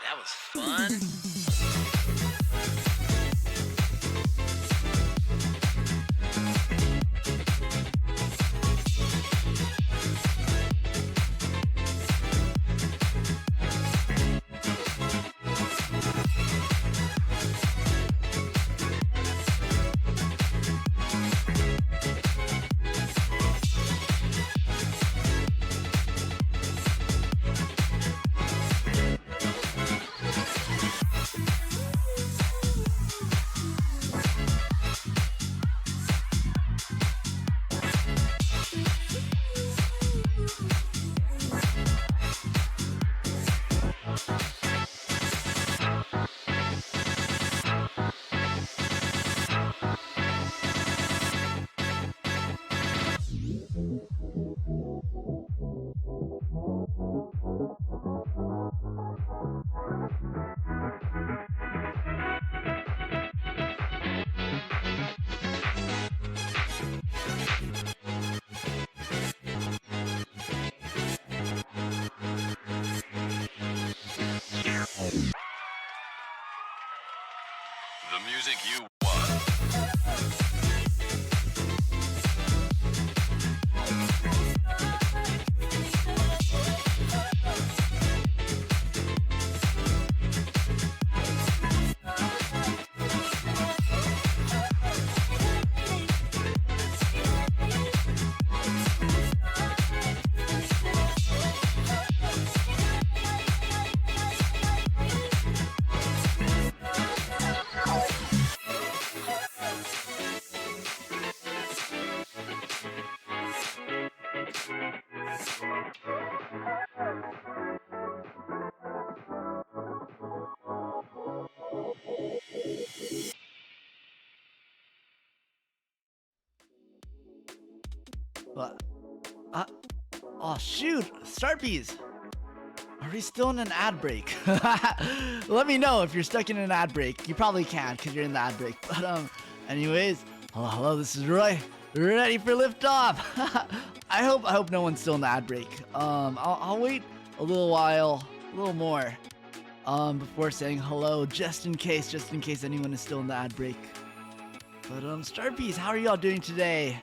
That was fun. The music you want. What? Oh shoot, Starpies! Are we still in an ad break? Let me know if you're stuck in an ad break. You probably can, because you're in the ad break. But anyways, hello, this is Roy. Ready for liftoff. I hope no one's still in the ad break. I'll wait a little while, a little more, before saying hello, just in case anyone is still in the ad break. But Starpies, how are y'all doing today?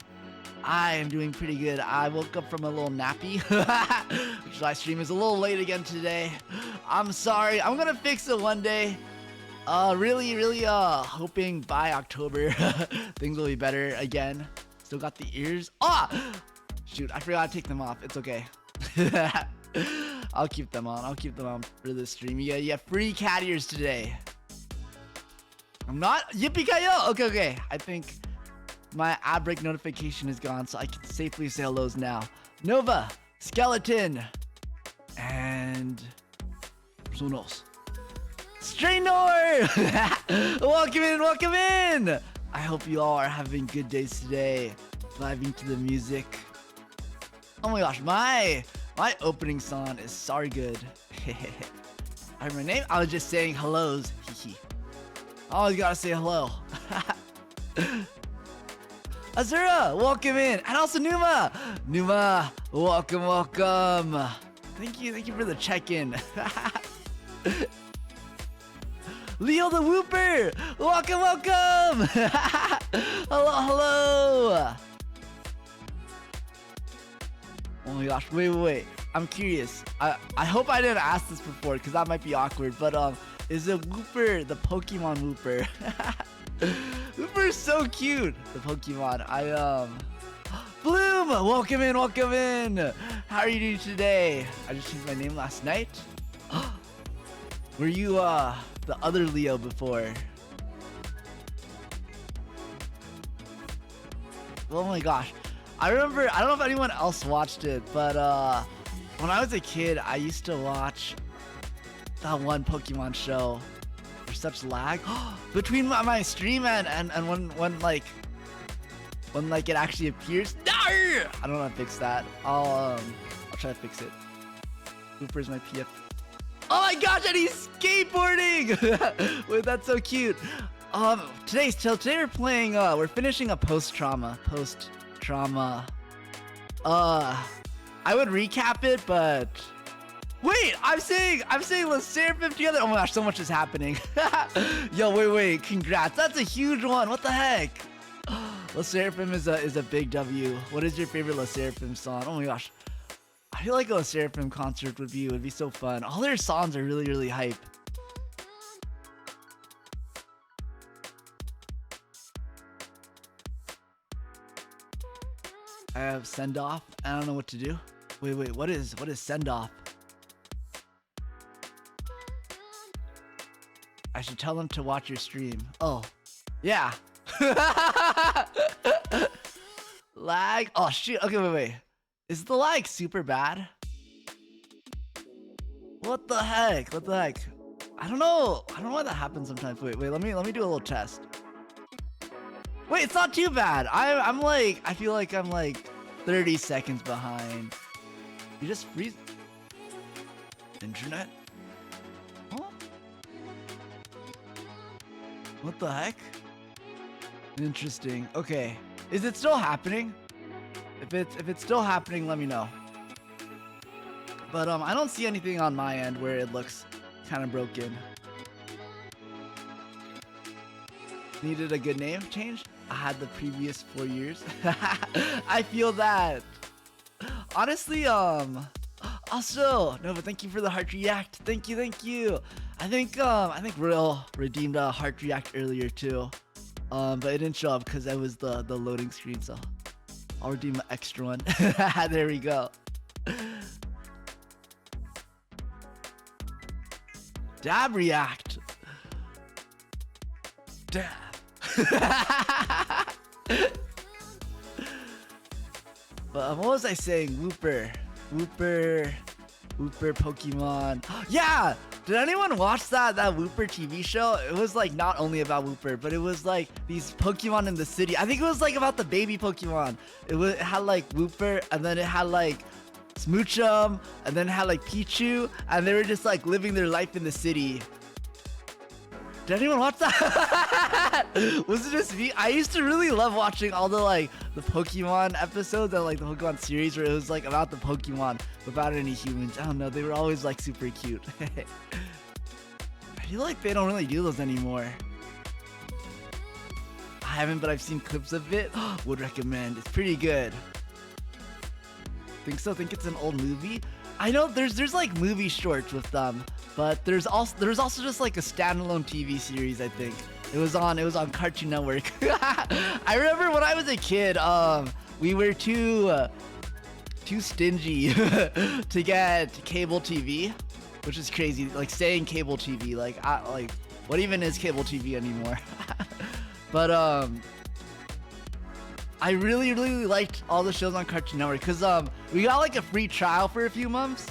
I am doing pretty good. I woke up from a little nappy, which live stream is a little late again today. I'm sorry. I'm gonna fix it one day. Really hoping by October things will be better again. Still got the ears. Shoot, I forgot to take them off. It's okay. I'll keep them on. I'll keep them on for this stream. You get free cat ears today. I'm not? Yippee-ki-yo! Okay. I think my ad break notification is gone, so I can safely say hellos now. Nova, Skeleton, and someone else. Straynor! Welcome in! I hope you all are having good days today, vibing to the music. Oh my gosh, my opening song is sorry good. I heard my name. I was just saying hellos. Always gotta say hello. Azura, welcome in, and also Numa, welcome. Thank you for the check-in. Leo the Whooper, welcome. Hello. Oh my gosh, wait. I'm curious. I hope I didn't ask this before because that might be awkward. But is it Wooper the Pokemon Wooper? Wooper is so cute. The Pokemon. Bloom, welcome in. How are you doing today? I just changed my name last night. Were you the other Leo before? Oh my gosh. I remember, I don't know if anyone else watched it, but when I was a kid, I used to watch that one Pokemon show. There's such lag between my stream and when it actually appears. I don't know how to fix that. I'll try to fix it. Cooper's my PF. Oh my gosh, and he's skateboarding! Wait, that's so cute. Today we're playing, we're finishing a post-trauma. I would recap it, but wait, I'm saying LeSeraphim together. Oh my gosh, so much is happening. Yo, wait, congrats. That's a huge one. What the heck? LeSeraphim is a big W. What is your favorite LeSeraphim song? Oh my gosh. I feel like a LeSeraphim concert would be so fun. All their songs are really hype. I have send off. I don't know what to do. Wait, what is send off? I should tell them to watch your stream. Oh, yeah. Lag. Oh shoot. Okay, wait. Is the lag super bad? What the heck? I don't know why that happens sometimes. Wait. Let me do a little test. Wait, it's not too bad. I feel like I'm like 30 seconds behind. You just freeze. Internet? Huh? What the heck? Interesting. Okay. Is it still happening? If it's still happening, let me know. But I don't see anything on my end where it looks kind of broken. Needed a good name change? I had the previous 4 years. I feel that. Honestly, also, no, but thank you for the heart react. Thank you. I think Real redeemed a heart react earlier too. But it didn't show up because that was the loading screen, so I'll redeem an extra one. There we go. Dab react. Dab. But what was I saying? Wooper Pokemon. Yeah! Did anyone watch that Wooper TV show? It was like not only about Wooper, but it was like these Pokemon in the city. I think it was like about the baby Pokemon. It had like Wooper, and then it had like Smoochum, and then it had like Pichu, and they were just like living their life in the city. Did anyone watch that? Was it just me? I used to really love watching all the Pokemon episodes and like the Pokemon series where it was like about the Pokemon without any humans. I don't know, they were always like super cute. I feel like they don't really do those anymore. I haven't, but I've seen clips of it. Would recommend. It's pretty good. Think so? Think it's an old movie? I know there's like movie shorts with them, but there's also just like a standalone TV series. I think it was on Cartoon Network. I remember when I was a kid, we were too stingy to get cable TV, which is crazy. Like saying cable TV, like what even is cable TV anymore? But I really liked all the shows on Cartoon Network because we got like a free trial for a few months.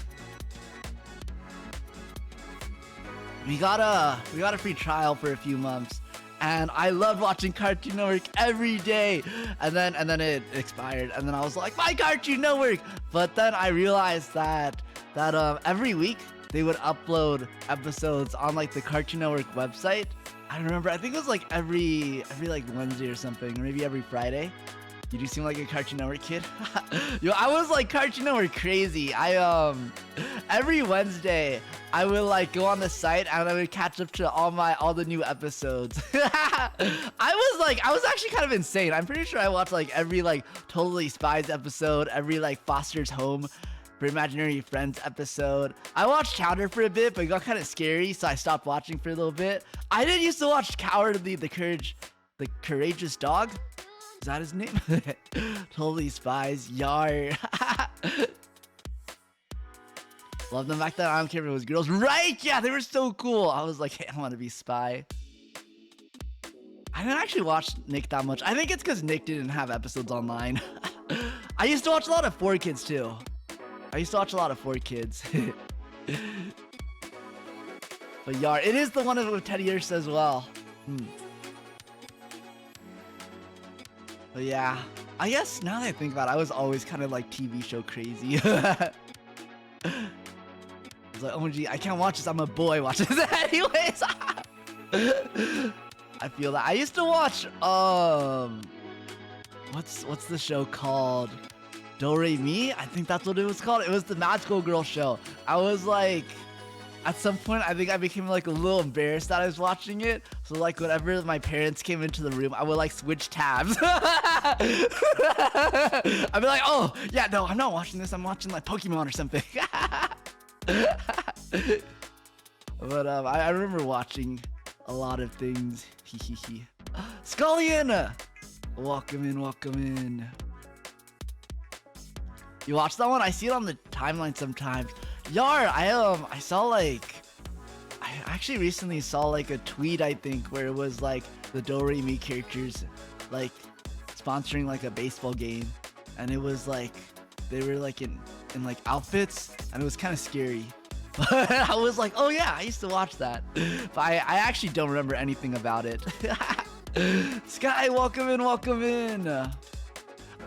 We got a free trial for a few months, and I loved watching Cartoon Network every day. And then it expired, and then I was like, my Cartoon Network. But then I realized that every week they would upload episodes on like the Cartoon Network website. I remember, I think it was like every like Wednesday or something, or maybe every Friday. You do seem like a Cartoon Network kid. Yo, I was like Cartoon Network crazy. Every Wednesday I would like go on the site and I would catch up to all the new episodes. I was actually kind of insane. I'm pretty sure I watched like every like Totally Spies episode, every like Foster's Home for Imaginary Friends episode. I watched Chowder for a bit, but it got kind of scary, so I stopped watching for a little bit. I did used to watch Cowardly the Courageous Dog. Is that his name? Totally Spies. Yar. Love the fact that I don't care if it was girls. Right? Yeah, they were so cool. I was like, hey, I want to be Spy. I didn't actually watch Nick that much. I think it's because Nick didn't have episodes online. I used to watch a lot of 4Kids too. But Yar, it is the one with Teddy Ursa as well. But yeah, I guess now that I think about it, I was always kind of like TV show crazy. I was like, oh gee, I can't watch this. I'm a boy watching this anyways. I feel that. I used to watch what's the show called? Do Re Mi? I think that's what it was called. It was the Magical Girl show. I was like, at some point, I think I became like a little embarrassed that I was watching it. So like whenever my parents came into the room, I would like switch tabs. I'd be like, oh yeah, no, I'm not watching this. I'm watching like Pokemon or something. But I remember watching a lot of things. Scullion! Welcome in. You watch that one? I see it on the timeline sometimes. Yar, I saw like, I actually recently saw like a tweet, I think, where it was like the Do Re Mi characters like sponsoring like a baseball game, and it was like they were like in like outfits, and it was kind of scary. But I was like, oh yeah, I used to watch that, but I actually don't remember anything about it. Sky, welcome in.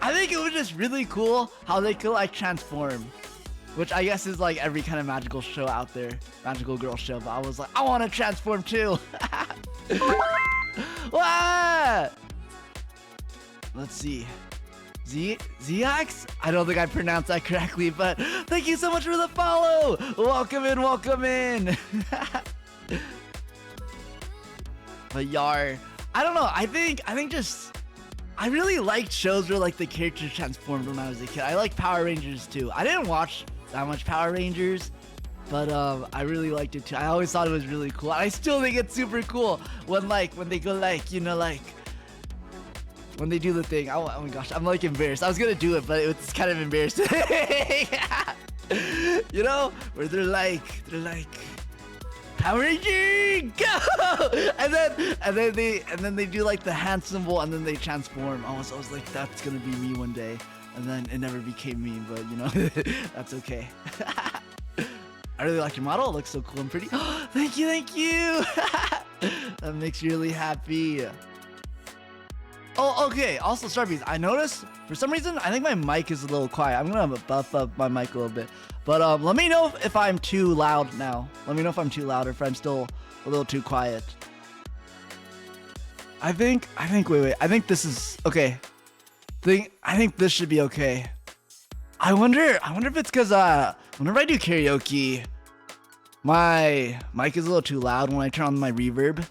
I think it was just really cool how they could like transform, which I guess is like every kind of magical show out there, magical girl show. But I was like, I want to transform too. What? Let's see. Ziax? I don't think I pronounced that correctly, but thank you so much for the follow. Welcome in. But Yar, I don't know. I think just. I really liked shows where like the characters transformed when I was a kid. I liked Power Rangers too. I didn't watch that much Power Rangers, but I really liked it too. I always thought it was really cool. I still think it's super cool when they go like, you know, like when they do the thing. Oh my gosh, I'm like embarrassed. I was gonna do it, but it's kind of embarrassing. You know, where they're like Power Ranger, go! And then they do like the hand symbol, and then they transform. I was like, that's gonna be me one day, and then it never became me. But you know, that's okay. I really like your model. It looks so cool and pretty. Thank you. That makes me really happy. Oh, okay. Also, Starbees, I noticed for some reason I think my mic is a little quiet. I'm gonna buff up my mic a little bit. But let me know if I'm too loud now. Let me know if I'm too loud or if I'm still a little too quiet. I think wait. I think this is okay. I think this should be okay. I wonder if it's because whenever I do karaoke, my mic is a little too loud when I turn on my reverb.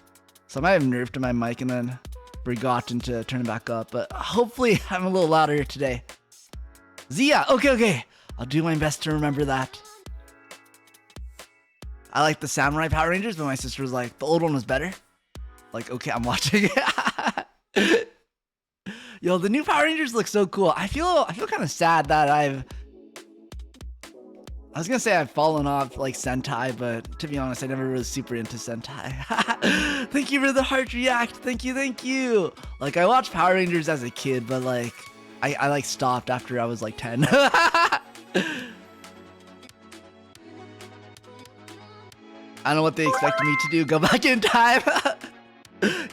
So I might have nerfed my mic and then forgotten to turn it back up. But hopefully I'm a little louder today. Zia, okay. I'll do my best to remember that. I like the Samurai Power Rangers, but my sister was like, the old one was better. Like, okay, I'm watching it. Yo, the new Power Rangers look so cool. I feel kind of sad that I was gonna say I've fallen off like Sentai, but to be honest, I never was super into Sentai. Thank you for the heart react. Thank you. Like, I watched Power Rangers as a kid, but like, I like stopped after I was like 10. I don't know what they expected me to do. Go back in time.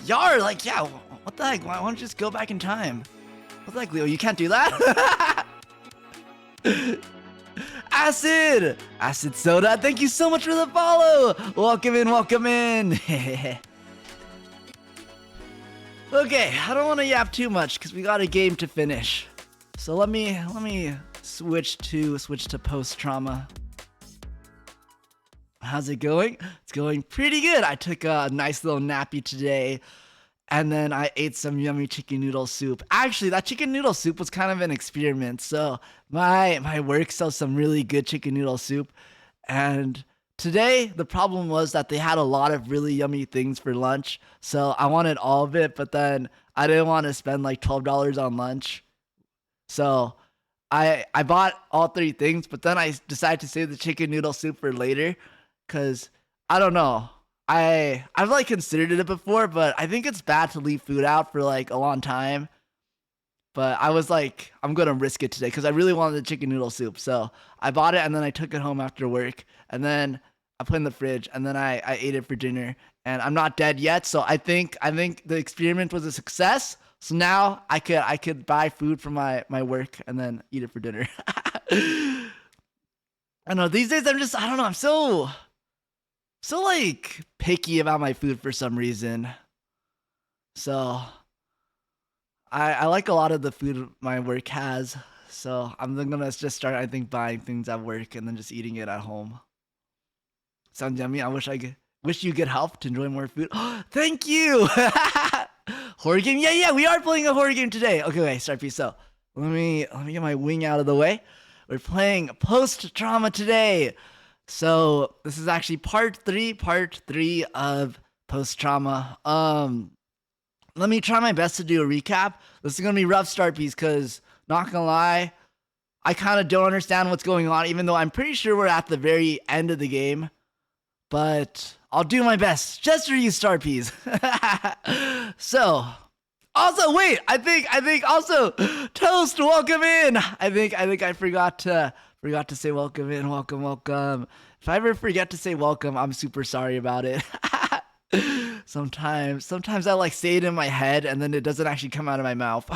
Yar, like, yeah, what the heck? Why don't you just go back in time? What the heck, Leo? You can't do that? Acid Soda, thank you so much for the follow. Welcome in. Okay, I don't want to yap too much because we got a game to finish. So let me switch to post trauma. How's it going? It's going pretty good. I took a nice little nappy today, and then I ate some yummy chicken noodle soup. Actually, that chicken noodle soup was kind of an experiment. So my work sells some really good chicken noodle soup, and today the problem was that they had a lot of really yummy things for lunch. So I wanted all of it, but then I didn't want to spend like $12 on lunch. So I bought all three things, but then I decided to save the chicken noodle soup for later, cause I don't know. I've like considered it before, but I think it's bad to leave food out for like a long time. But I was like, I'm gonna risk it today because I really wanted the chicken noodle soup. So I bought it and then I took it home after work, and then I put it in the fridge, and then I ate it for dinner. And I'm not dead yet, so I think the experiment was a success. So now I could buy food from my work and then eat it for dinner. I know these days I don't know, I'm so like picky about my food for some reason. So I like a lot of the food my work has. So I'm gonna just start, I think, buying things at work and then just eating it at home. Sounds yummy. Wish you good health to enjoy more food. Thank you. Horror game? Yeah, we are playing a horror game today. Okay, start piece. So let me get my wing out of the way. We're playing post trauma today. So this is actually part three of post trauma. Let me try my best to do a recap. This is gonna be rough start piece because not gonna lie, I kind of don't understand what's going on, even though I'm pretty sure we're at the very end of the game. But I'll do my best just for you, Star Peas. So, also wait, I think also Toast, welcome in. I think I forgot to say welcome in, welcome. If I ever forget to say welcome, I'm super sorry about it. Sometimes I like say it in my head and then it doesn't actually come out of my mouth.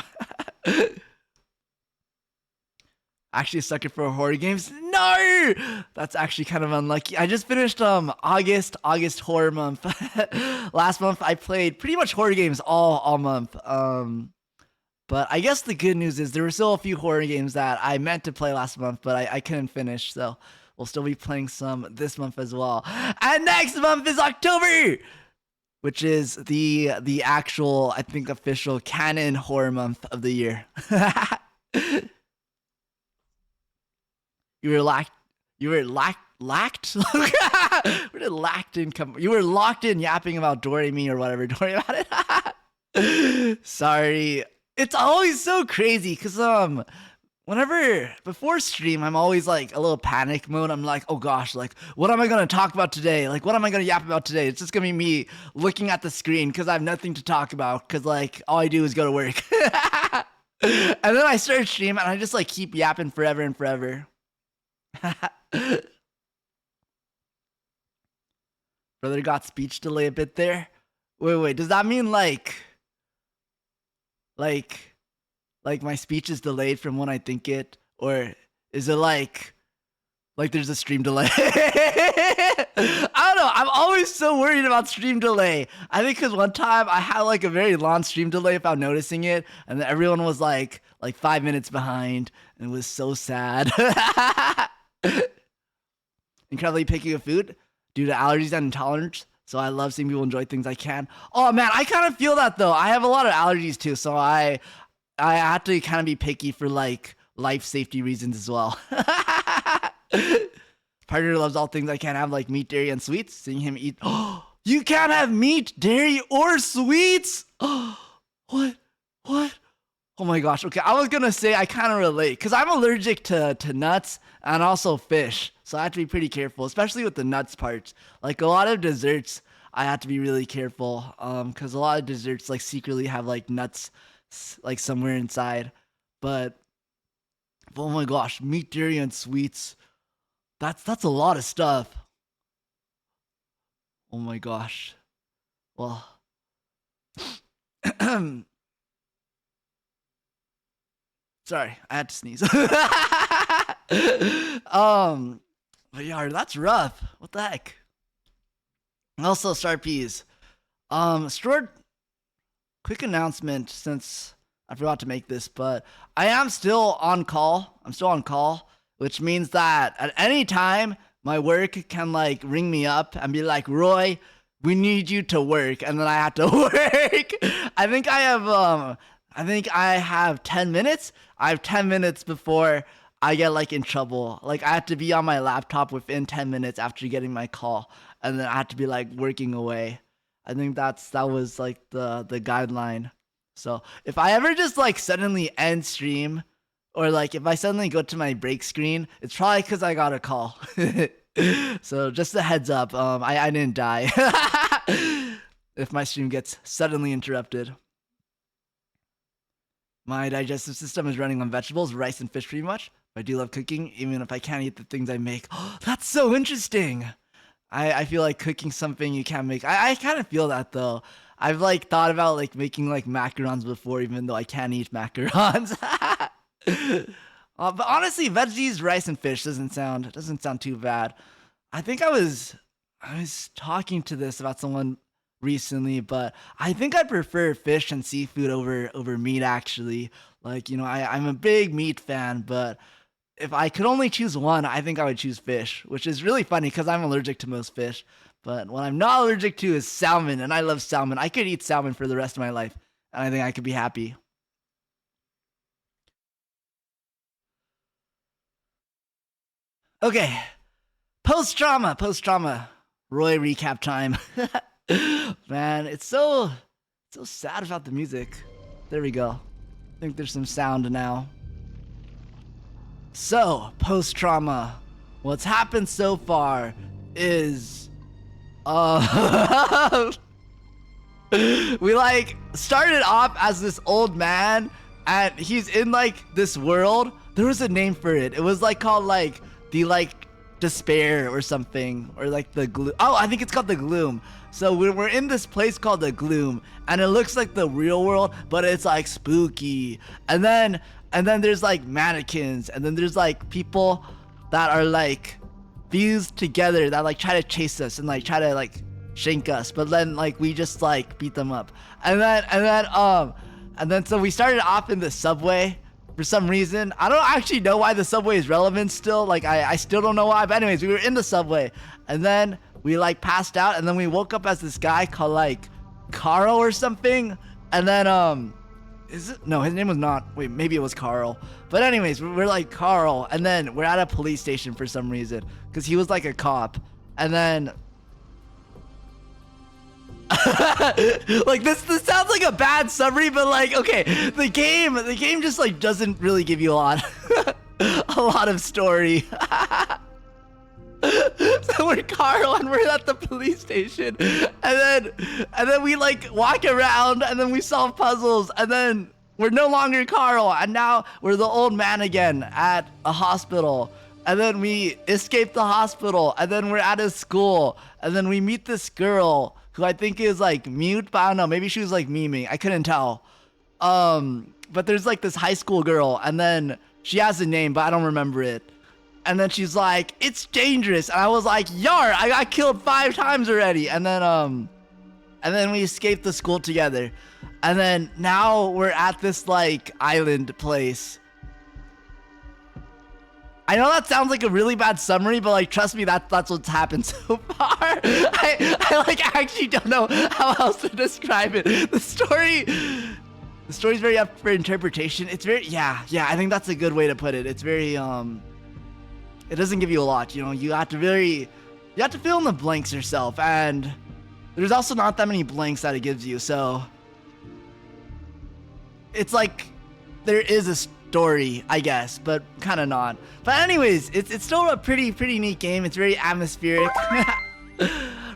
Actually a sucker for horror games? No! That's actually kind of unlucky. I just finished August horror month. Last month I played pretty much horror games all month. But I guess the good news is there were still a few horror games that I meant to play last month, but I couldn't finish, so we'll still be playing some this month as well. And next month is October, which is the actual, I think, official canon horror month of the year. You were locked. Where did lacked in come? You were locked in yapping about Doremi or whatever. Don't worry about it. Sorry. It's always so crazy because whenever before stream I'm always like a little panic mode. I'm like, oh gosh, like what am I gonna talk about today? Like what am I gonna yap about today? It's just gonna be me looking at the screen because I have nothing to talk about because like all I do is go to work. And then I start stream and I just like keep yapping forever and forever. Brother got speech delay a bit there. Wait, does that mean like my speech is delayed from when I think it, or is it like there's a stream delay? I don't know. I'm always so worried about stream delay. I think because one time I had like a very long stream delay without noticing it, and then everyone was like 5 minutes behind, and it was so sad. Incredibly picky with food due to allergies and intolerance. So I love seeing people enjoy things I can. Oh man, I kind of feel that though. I have a lot of allergies too, so I have to kind of be picky for like life safety reasons as well. Partner loves all things I can't have, like meat, dairy, and sweets. Seeing him eat. Oh, you can't have meat, dairy, or sweets. Oh, what? Oh my gosh. Okay, I was gonna say I kind of relate because I'm allergic to nuts and also fish, so I have to be pretty careful, especially with the nuts parts. Like a lot of desserts, I have to be really careful because a lot of desserts like secretly have like nuts like somewhere inside. But oh my gosh, meat, dairy, and sweets. That's a lot of stuff. Oh my gosh. Well. Sorry, I had to sneeze. But yeah, that's rough. What the heck? Also, Star Peas. Stored quick announcement since I forgot to make this, but I am still on call. I'm still on call, which means that at any time my work can like ring me up and be like, Roy, we need you to work, and then I have to work. I think I have 10 minutes. I have 10 minutes before I get like in trouble. Like I have to be on my laptop within 10 minutes after getting my call, and then I have to be like working away. I think that was like the guideline. So if I ever just like suddenly end stream, or like if I suddenly go to my break screen, it's probably because I got a call. So just a heads up, I didn't die. If my stream gets suddenly interrupted. My digestive system is running on vegetables, rice, and fish pretty much. But I do love cooking, even if I can't eat the things I make. That's so interesting. I feel like cooking something you can't make. I kind of feel that though. I've like thought about like making like macarons before, even though I can't eat macarons. But honestly, veggies, rice, and fish doesn't sound too bad. I think I was talking to this about someone recently, but I think I prefer fish and seafood over meat actually. Like, you know, I'm a big meat fan, but if I could only choose one, I think I would choose fish, which is really funny because I'm allergic to most fish. But what I'm not allergic to is salmon, and I love salmon. I could eat salmon for the rest of my life, and I think I could be happy. Okay, post-trauma. Roy recap time. Man, it's so sad about the music. There we go. I think there's some sound now. So, post-trauma. What's happened so far is we like started off as this old man, and he's in like this world. There was a name for it. It was like called like the like despair or something, or like the gloom. Oh, I think it's called the gloom. So we're in this place called the gloom, and it looks like the real world, but it's like spooky. And then there's like mannequins, and then there's like people that are like fused together that like try to chase us and like try to like shank us, but then like we just like beat them up. And then so we started off in the subway for some reason. I don't actually know why the subway is relevant still. Like I still don't know why, but anyways, we were in the subway, and then we like passed out, and then we woke up as this guy called like Carl or something. And then no, his name was not, wait, maybe it was Carl. But anyways, we're like Carl, and then we're at a police station for some reason, because he was like a cop. And then like this sounds like a bad summary, but like, okay, the game just like doesn't really give you a lot of story. So we're Carl, and we're at the police station, and then we like walk around, and then we solve puzzles, and then we're no longer Carl, and now we're the old man again at a hospital. And then we escape the hospital, and then we're at a school, and then we meet this girl who I think is like mute, but I don't know, maybe she was like memeing, I couldn't tell. But there's like this high school girl, and then she has a name, but I don't remember it. And then she's like, it's dangerous. And I was like, yar, I got killed 5 times already. And then we escaped the school together. And then now we're at this like island place. I know that sounds like a really bad summary, but like, trust me, that's what's happened so far. I like actually don't know how else to describe it. The story's very up for interpretation. It's very, yeah, I think that's a good way to put it. It's very, it doesn't give you a lot, you know. You have to fill in the blanks yourself, and there's also not that many blanks that it gives you, so it's like there is a story, I guess, but kind of not. But anyways, it's still a pretty neat game. It's very atmospheric.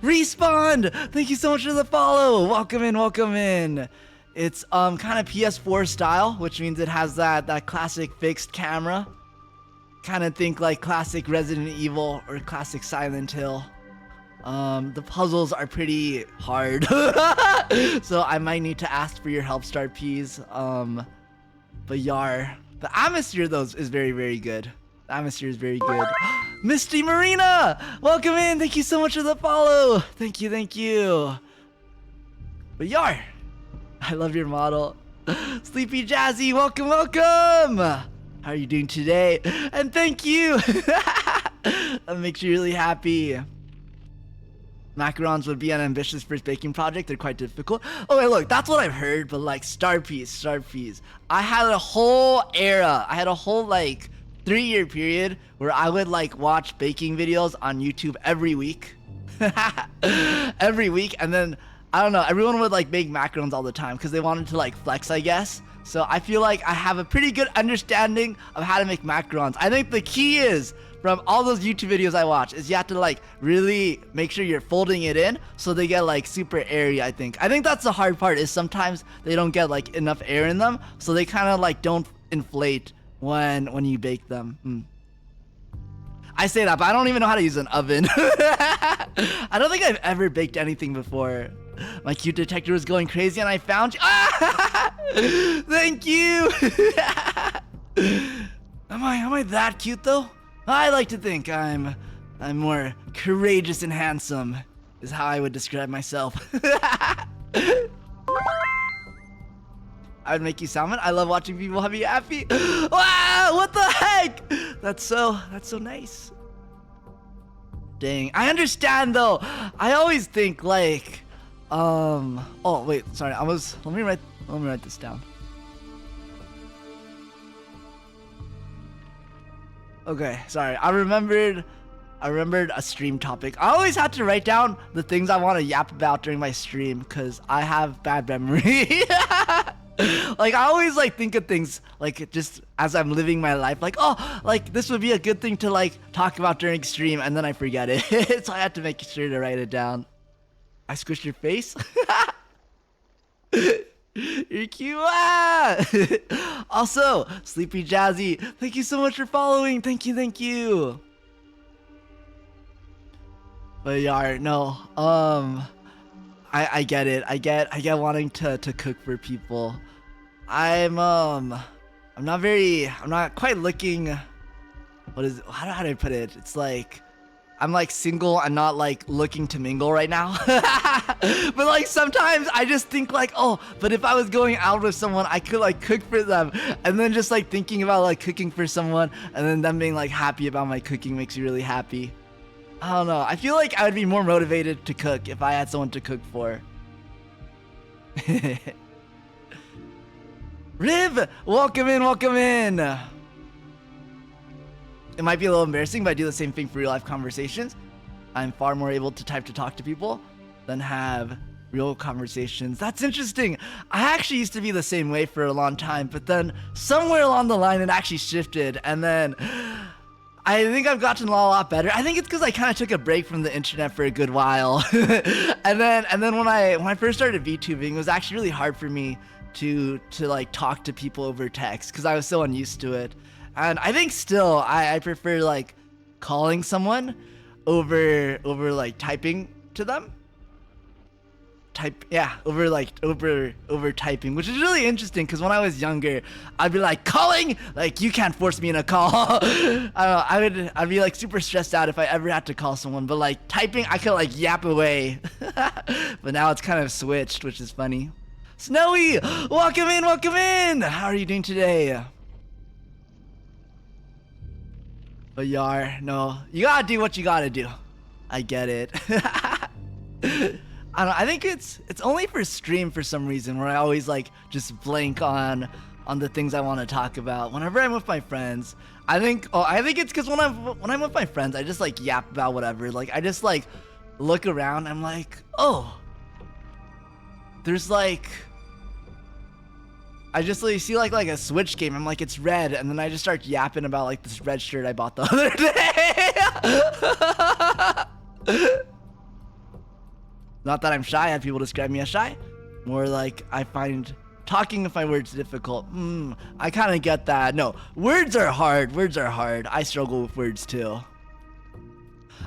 Respawn, thank you so much for the follow. Welcome in. It's kind of PS4 style, which means it has that classic fixed camera. Kind of think like classic Resident Evil or classic Silent Hill. The puzzles are pretty hard, so I might need to ask for your help, Star Peas. But yar, the atmosphere though is very good. The atmosphere is very good. Misty Marina, welcome in. Thank you so much for the follow. Thank you. But yar, I love your model. Sleepy Jazzy, welcome, welcome! How are you doing today? And thank you! That makes you really happy. Macarons would be an ambitious first baking project. They're quite difficult. Oh wait, look, that's what I've heard, but like star peas. I had a whole era. I had a whole like 3-year period where I would like watch baking videos on YouTube every week. Every week, and then I don't know, everyone would like make macarons all the time because they wanted to like flex, I guess. So I feel like I have a pretty good understanding of how to make macarons. I think the key is, from all those YouTube videos I watch, is you have to like really make sure you're folding it in so they get like super airy. I think that's the hard part, is sometimes they don't get like enough air in them, so they kind of like don't inflate when you bake them. I say that, but I don't even know how to use an oven. I don't think I've ever baked anything before. My cute detector was going crazy and I found you. Ah! Thank you. Am I that cute though? I like to think I'm more courageous and handsome, is how I would describe myself. I would make you salmon. I love watching people be happy. Wow, what the heck? That's so nice. Dang, I understand though. I always think like, oh wait, sorry. Let me write this down. Okay, sorry. I remembered a stream topic. I always have to write down the things I want to yap about during my stream because I have bad memory. Like I always like think of things like just as I'm living my life, like, oh, like this would be a good thing to like talk about during stream, and then I forget it. So I have to make sure to write it down. I squished your face. You're cute. Ah! Also, Sleepy Jazzy, thank you so much for following. Thank you. But yeah, no, I get it. I get wanting to cook for people. I'm not quite looking. How do I put it? It's like I'm like single and not like looking to mingle right now. But like sometimes I just think like, oh, but if I was going out with someone, I could like cook for them, and then just like thinking about like cooking for someone and then them being like happy about my cooking makes me really happy. I don't know. I feel like I would be more motivated to cook if I had someone to cook for. Riv, welcome in. It might be a little embarrassing, but I do the same thing for real life conversations. I'm far more able to type to talk to people than have real conversations. That's interesting. I actually used to be the same way for a long time, but then somewhere along the line it actually shifted, and then I think I've gotten a lot better. I think it's because I kind of took a break from the internet for a good while. and then when I first started VTubing, it was actually really hard for me to like talk to people over text because I was so unused to it. And I think still I prefer like calling someone over like typing to them. Over typing, which is really interesting because when I was younger, I'd be like, calling, like you can't force me in a call. I don't know, I'd be like super stressed out if I ever had to call someone, but like typing, I could like yap away. But now it's kind of switched, which is funny. Snowy, welcome in. How are you doing today? But Yar, no, you gotta do what you gotta do. I get it. I don't know, I think it's only for stream for some reason where I always like just blank on the things I want to talk about. Whenever I'm with my friends, I think it's because when I'm with my friends, I just like yap about whatever. Like I just like look around, I'm like, oh, there's like, I just like, see like a Switch game. I'm like, it's red, and then I just start yapping about like this red shirt I bought the other day. Not that I'm shy. I have people describe me as shy. More like I find talking with my words difficult. I kind of get that. No, words are hard. I struggle with words too.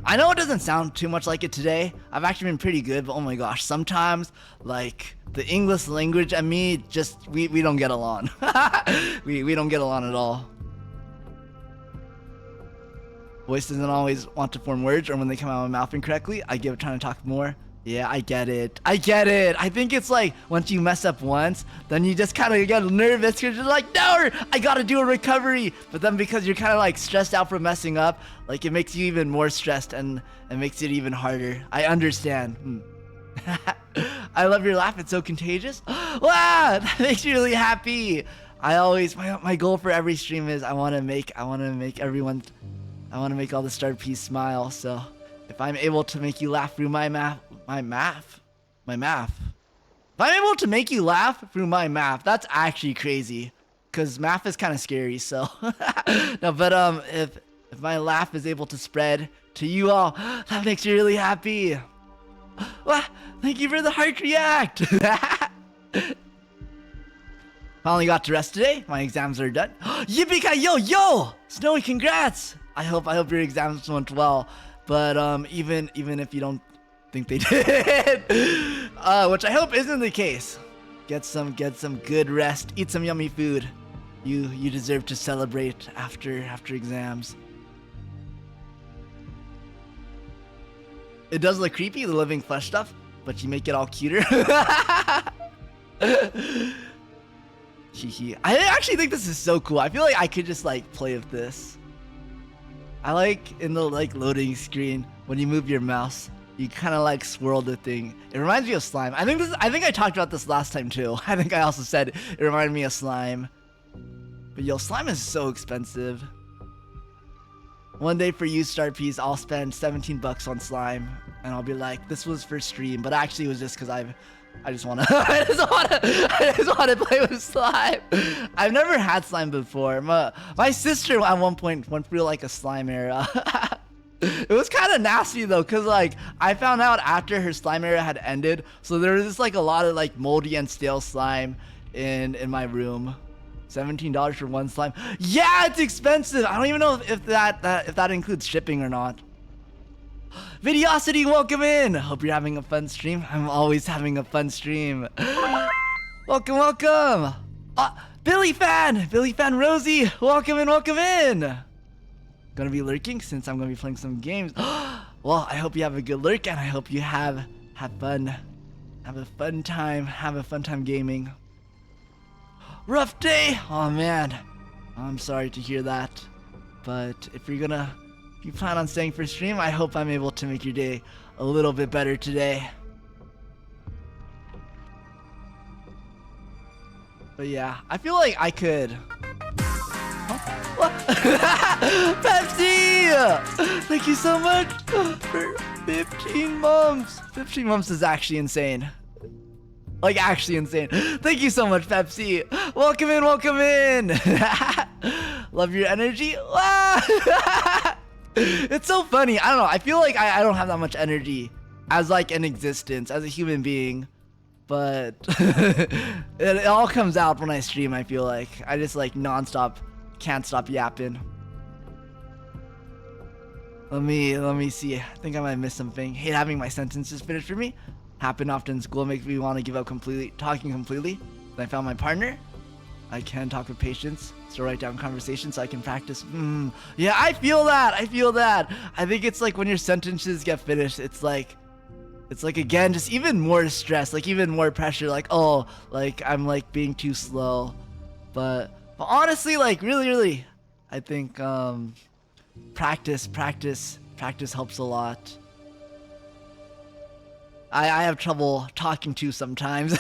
I know it doesn't sound too much like it today. I've actually been pretty good, but oh my gosh, sometimes like the English language and me just we don't get along. we don't get along at all. Voice doesn't always want to form words, or when they come out of my mouth incorrectly, I give it time to talk more. Yeah, I get it. I get it. I think it's like once you mess up once, then you just kind of get nervous. You're just like, no, I gotta do a recovery. But then because you're kind of like stressed out from messing up, like it makes you even more stressed and it makes it even harder. I understand. I love your laugh. It's so contagious. Wow, that makes me really happy. I always my goal for every stream is I want to make everyone, I want to make all the Star P's smile. So if I'm able to make you laugh through my math. If I'm able to make you laugh through my math, that's actually crazy. Cause math is kind of scary. So no, but if my laugh is able to spread to you all, that makes me really happy. Wow, thank you for the heart react. Finally got to rest today. My exams are done. Yippee-ki yo! Snowy, congrats! I hope your exams went well. But even if you don't think they did, which I hope isn't the case, get some good rest. Eat some yummy food. You deserve to celebrate after exams. It does look creepy, the living flesh stuff, but you make it all cuter. I actually think this is so cool. I feel like I could just like play with this. I like in the like loading screen when you move your mouse, you kind of like swirl the thing. It reminds me of slime. I think I talked about this last time too. I think I also said it reminded me of slime. But yo, slime is so expensive. One day for you, Star P's, I'll spend 17 bucks on slime, and I'll be like, this was for stream, but actually it was just because I just wanna I just wanna play with slime. I've never had slime before. My sister at one point went through like a slime era. It was kind of nasty though, cause like I found out after her slime era had ended, so there was just like a lot of like moldy and stale slime in my room. $17 for one slime. Yeah, it's expensive. I don't even know if that includes shipping or not. Videosity, welcome in. Hope you're having a fun stream. I'm always having a fun stream. Welcome. Billy fan Rosie, welcome in. Gonna be lurking since I'm gonna be playing some games. Well, I hope you have a good lurk and I hope you have fun. Have a fun time gaming. Rough day. Oh man, I'm sorry to hear that. But if you plan on staying for stream, I hope I'm able to make your day a little bit better today. But yeah, I feel like I could. What? Pepsi! Thank you so much for 15 months. 15 months is actually insane. Like actually insane. Thank you so much, Pepsi. Welcome in. Love your energy. It's so funny. I don't know. I feel like I don't have that much energy as like an existence, as a human being. But it all comes out when I stream, I feel like. I just like nonstop, can't stop yapping. Let me see. I think I might miss something. Hate having my sentences finished for me. Happen often in school makes me want to give up talking completely. Then I found my partner. I can talk with patience, still write down conversations so I can practice. Yeah, I feel that. I think it's like when your sentences get finished, it's like again, just even more stress, like even more pressure, like, oh, like I'm like being too slow. But honestly, like really, I think practice helps a lot. I have trouble talking to sometimes.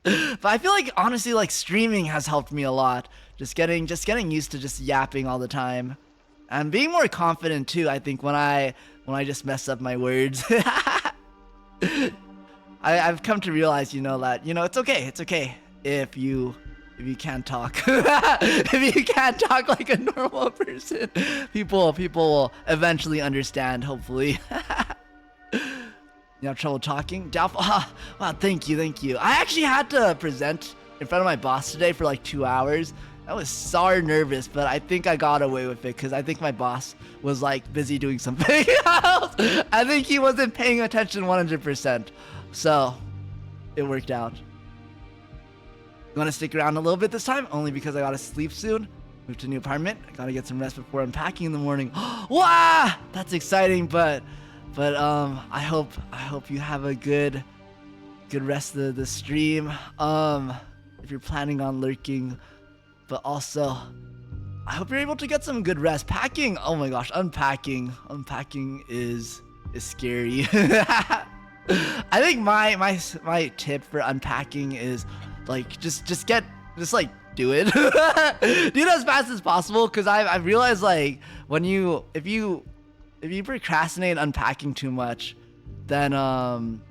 But I feel like honestly like streaming has helped me a lot. Just getting used to just yapping all the time. And being more confident too, I think, when I just mess up my words. I've come to realize, that, it's okay if you can't talk. If you can't talk like a normal person, people will eventually understand, hopefully. You have trouble talking? Doubtful. Wow, thank you. I actually had to present in front of my boss today for like 2 hours. I was so nervous, but I think I got away with it because I think my boss was like busy doing something else. I think he wasn't paying attention 100%. So it worked out. I'm gonna stick around a little bit this time, only because I gotta sleep soon. Move to a new apartment. I gotta get some rest before unpacking in the morning. Wow, that's exciting, but But I hope you have a good rest of the stream. If you're planning on lurking, but also I hope you're able to get some good rest. Packing, oh my gosh, unpacking is scary. I think my tip for unpacking is like just like do it. Do it as fast as possible, because I've realized like if you procrastinate unpacking too much, then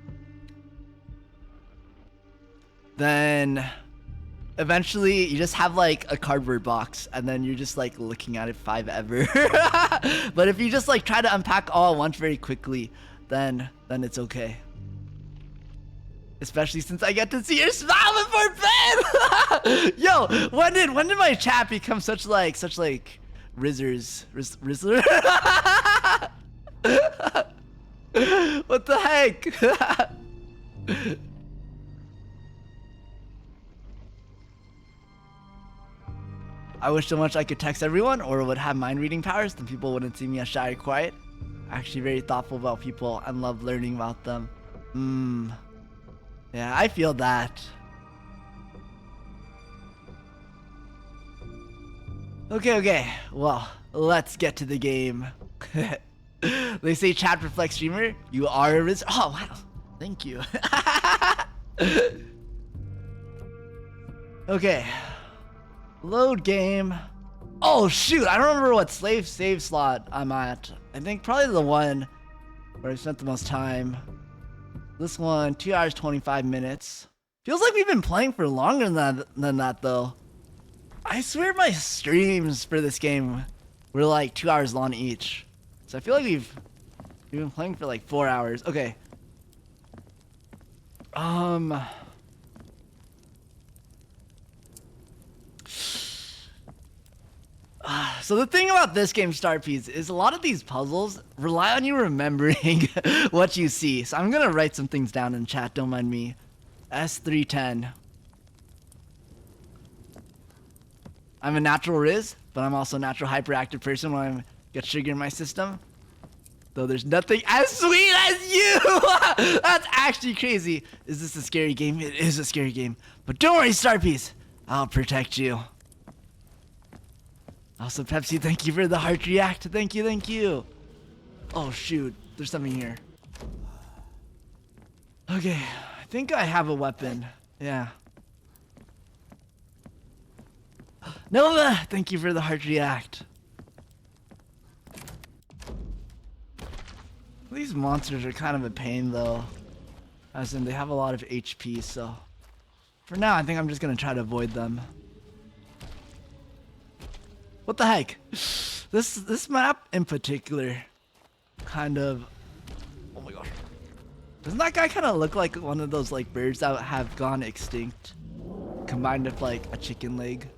eventually you just have like a cardboard box and then you're just like looking at it forever. But if you just like try to unpack all at once very quickly, then it's okay. Especially since I get to see your smile before bed. Yo, when did my chat become such like rizzlers? What the heck? I wish so much I could text everyone or would have mind reading powers, then people wouldn't see me as shy or quiet. Actually very thoughtful about people and love learning about them. Yeah, I feel that. Okay. Well, let's get to the game. They say chat reflects streamer. You are a risk. Oh, wow. Thank you. Okay. Load game. Oh, shoot. I don't remember what save slot I'm at. I think probably the one where I spent the most time. This one, 2 hours, 25 minutes. Feels like we've been playing for longer than that, though. I swear my streams for this game were like 2 hours long each. So I feel like we've been playing for like 4 hours. Okay. So the thing about this game, Starpiece, is a lot of these puzzles rely on you remembering what you see. So I'm gonna write some things down in chat, don't mind me. S310. I'm a natural Riz, but I'm also a natural hyperactive person when I get sugar in my system. Though there's nothing as sweet as you! That's actually crazy. Is this a scary game? It is a scary game. But don't worry, Starpiece. I'll protect you. Also, Pepsi, thank you for the heart react. Thank you. Oh, shoot. There's something here. Okay. I think I have a weapon. Yeah. Nova, thank you for the heart react. These monsters are kind of a pain, though. As in, they have a lot of HP, so... For now, I think I'm just gonna try to avoid them. What the heck? This map in particular, kind of... Oh my gosh. Doesn't that guy kind of look like one of those like birds that have gone extinct? Combined with like a chicken leg?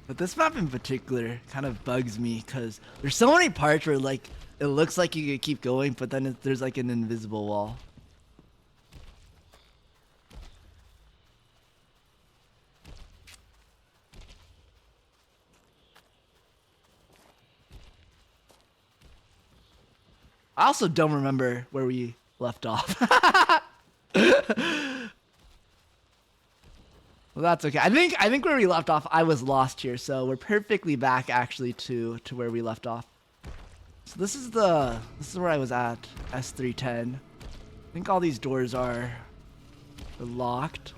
But this map in particular kind of bugs me because there's so many parts where like it looks like you could keep going, but then there's like an invisible wall. I also don't remember where we left off. Well, that's okay. I think where we left off, I was lost here, so we're perfectly back actually to where we left off. So this is where I was at, S310. I think all these doors are locked.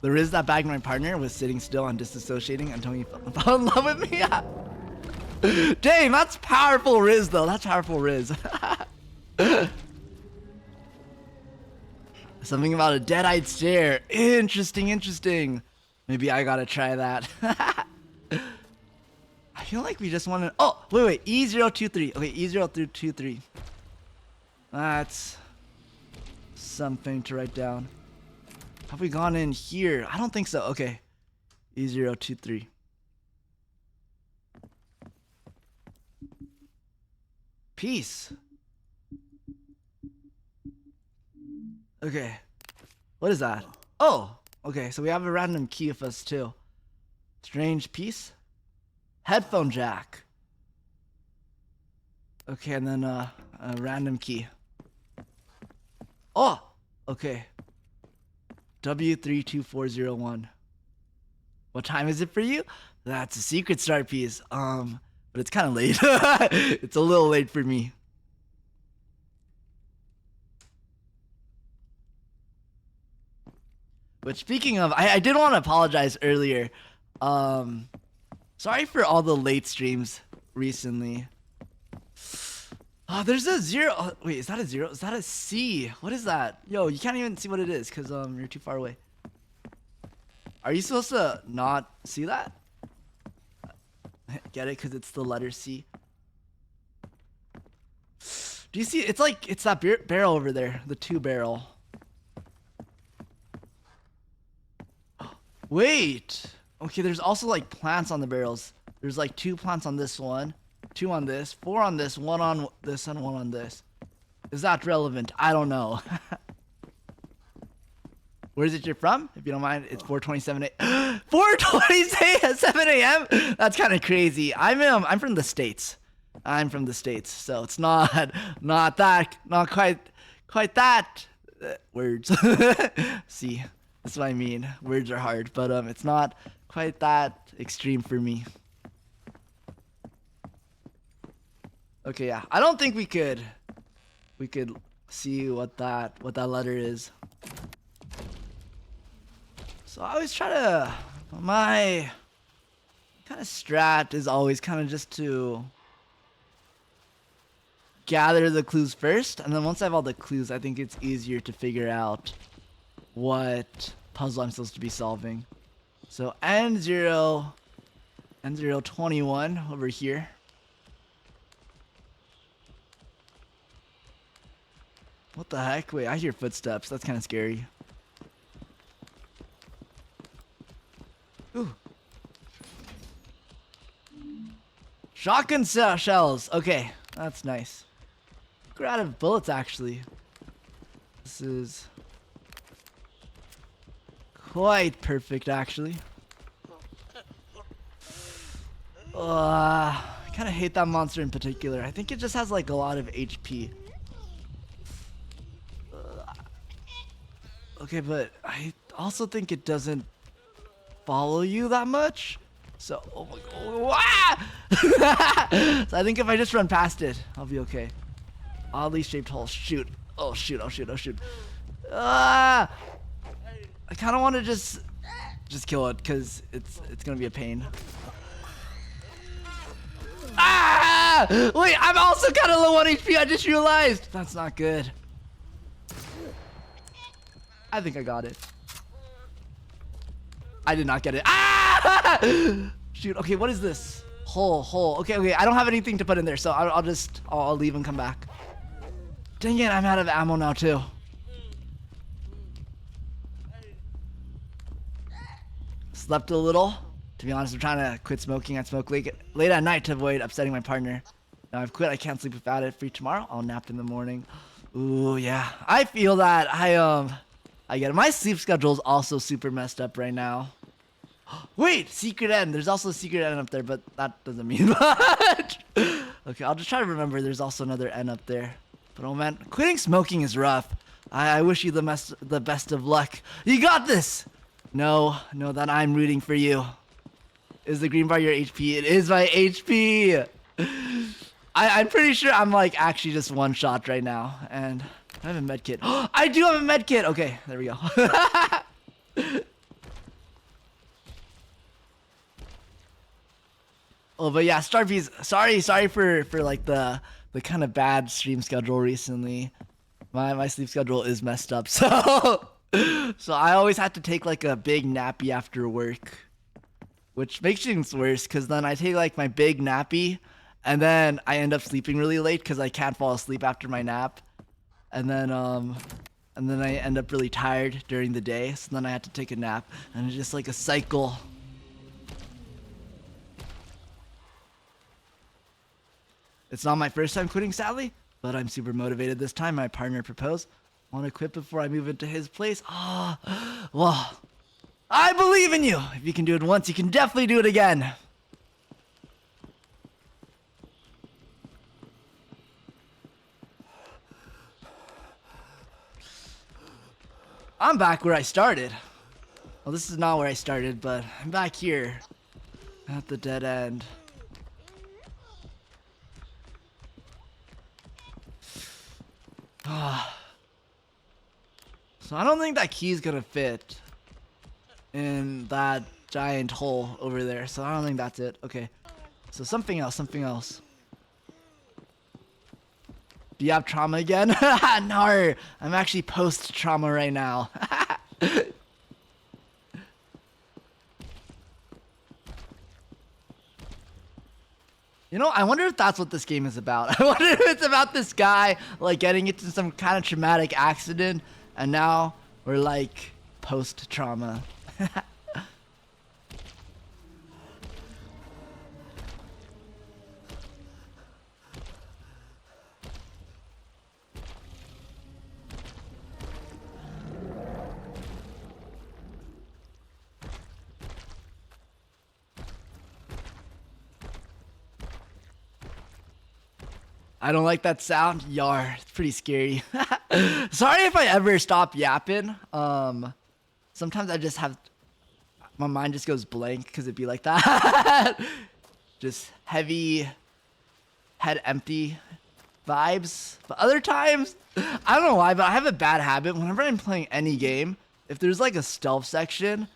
The Riz that bagged my partner was sitting still and disassociating until he fell in love with me. Dang, that's powerful Riz though. That's powerful Riz. Something about a dead-eyed stare. Interesting. Maybe I gotta try that. I feel like we just want to... Oh, wait. E023. Okay, E023. That's something to write down. Have we gone in here? I don't think so. Okay. E023. Peace. Okay. What is that? Oh, okay. So we have a random key with us too. Strange piece. Headphone jack. Okay, and then a random key. Oh, okay. W32401. What time is it for you? That's a secret start piece. But it's kind of late. It's a little late for me. But speaking of, I did want to apologize earlier. Sorry for all the late streams recently. Oh, there's a 0. Oh, wait, is that a 0? Is that a C? What is that? Yo, you can't even see what it is because you're too far away. Are you supposed to not see that? Get it? Because it's the letter C. Do you see? It's like, it's that barrel over there. The 2 barrel. Wait. Okay, there's also like plants on the barrels. There's like 2 plants on this one. 2 on this. 4 on this. 1 on this and 1 on this. Is that relevant? I don't know. Where is it you're from? If you don't mind, it's 4:27 4:27 a.m. That's kind of crazy. I'm from the States. I'm from the States, so it's not quite that words. See, that's what I mean. Words are hard, but it's not quite that extreme for me. Okay, yeah. I don't think we could see what that letter is. So I always try to, my kind of strat is always kind of just to gather the clues first, and then once I have all the clues, I think it's easier to figure out what puzzle I'm supposed to be solving. So N021 over here. What the heck? Wait, I hear footsteps. That's kind of scary. Ooh. Shotgun shells. Okay, that's nice. We're out of bullets, actually. This is quite perfect, actually. I kind of hate that monster in particular. I think it just has like a lot of HP. Okay, but I also think it doesn't follow you that much. So, oh my god. So I think if I just run past it, I'll be okay. Oddly shaped hole. Shoot. Oh shoot, oh shoot, oh shoot. I kind of want to just kill it because it's gonna be a pain. Ah! Wait, I'm also kind of low on HP. I just realized. That's not good. I think I got it. I did not get it. Ah! Shoot. Okay, what is this? Hole. Okay. I don't have anything to put in there, so I'll leave and come back. Dang it, I'm out of ammo now too. Slept a little. To be honest, I'm trying to quit smoking. I smoke late at night to avoid upsetting my partner. Now I've quit. I can't sleep without it. Free tomorrow. I'll nap in the morning. Ooh, yeah. I feel that. I get it. My sleep schedule is also super messed up right now. Wait, secret end. There's also a secret end up there, but that doesn't mean much. Okay, I'll just try to remember there's also another end up there. But oh man, quitting smoking is rough. I wish you the best of luck. You got this! No, that I'm rooting for you. Is the green bar your HP? It is my HP! I'm pretty sure I'm like actually just one shot right now. And I have a med kit. I do have a med kit! Okay, there we go. Oh, but yeah, Starpies, sorry for like the kind of bad stream schedule recently. My sleep schedule is messed up, so I always have to take like a big nappy after work, which makes things worse because then I take like my big nappy and then I end up sleeping really late because I can't fall asleep after my nap, and then I end up really tired during the day, so then I have to take a nap, and it's just like a cycle. It's not my first time quitting, sadly, but I'm super motivated this time. My partner proposed. I want to quit before I move into his place. Ah, well, I believe in you. If you can do it once, you can definitely do it again. I'm back where I started. Well, this is not where I started, but I'm back here at the dead end. So I don't think that key's gonna fit in that giant hole over there. So I don't think that's it. Okay. So something else, something else. Do you have trauma again? No, I'm actually post-trauma right now. You know, I wonder if that's what this game is about. I wonder if it's about this guy, like, getting into some kind of traumatic accident, and now we're, like, post-trauma. I don't like that sound. Yar, it's pretty scary. Sorry if I ever stop yapping. Sometimes I just have, my mind just goes blank because it'd be like that. Just heavy, head empty vibes. But other times, I don't know why, but I have a bad habit. Whenever I'm playing any game, if there's like a stealth section,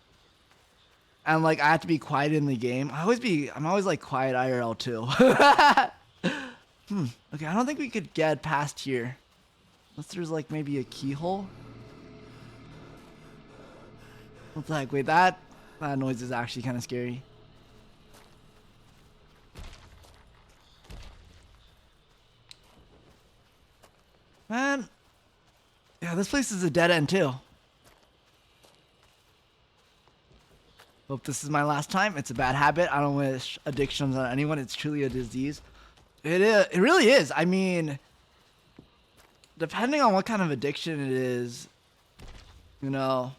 and like I have to be quiet in the game, I'm always like quiet IRL too. Okay, I don't think we could get past here. Unless there's like maybe a keyhole. What the heck? Wait, that noise is actually kind of scary. Man. Yeah, this place is a dead end too. Hope this is my last time. It's a bad habit. I don't wish addictions on anyone. It's truly a disease. It is. It really is. I mean, depending on what kind of addiction it is, you know,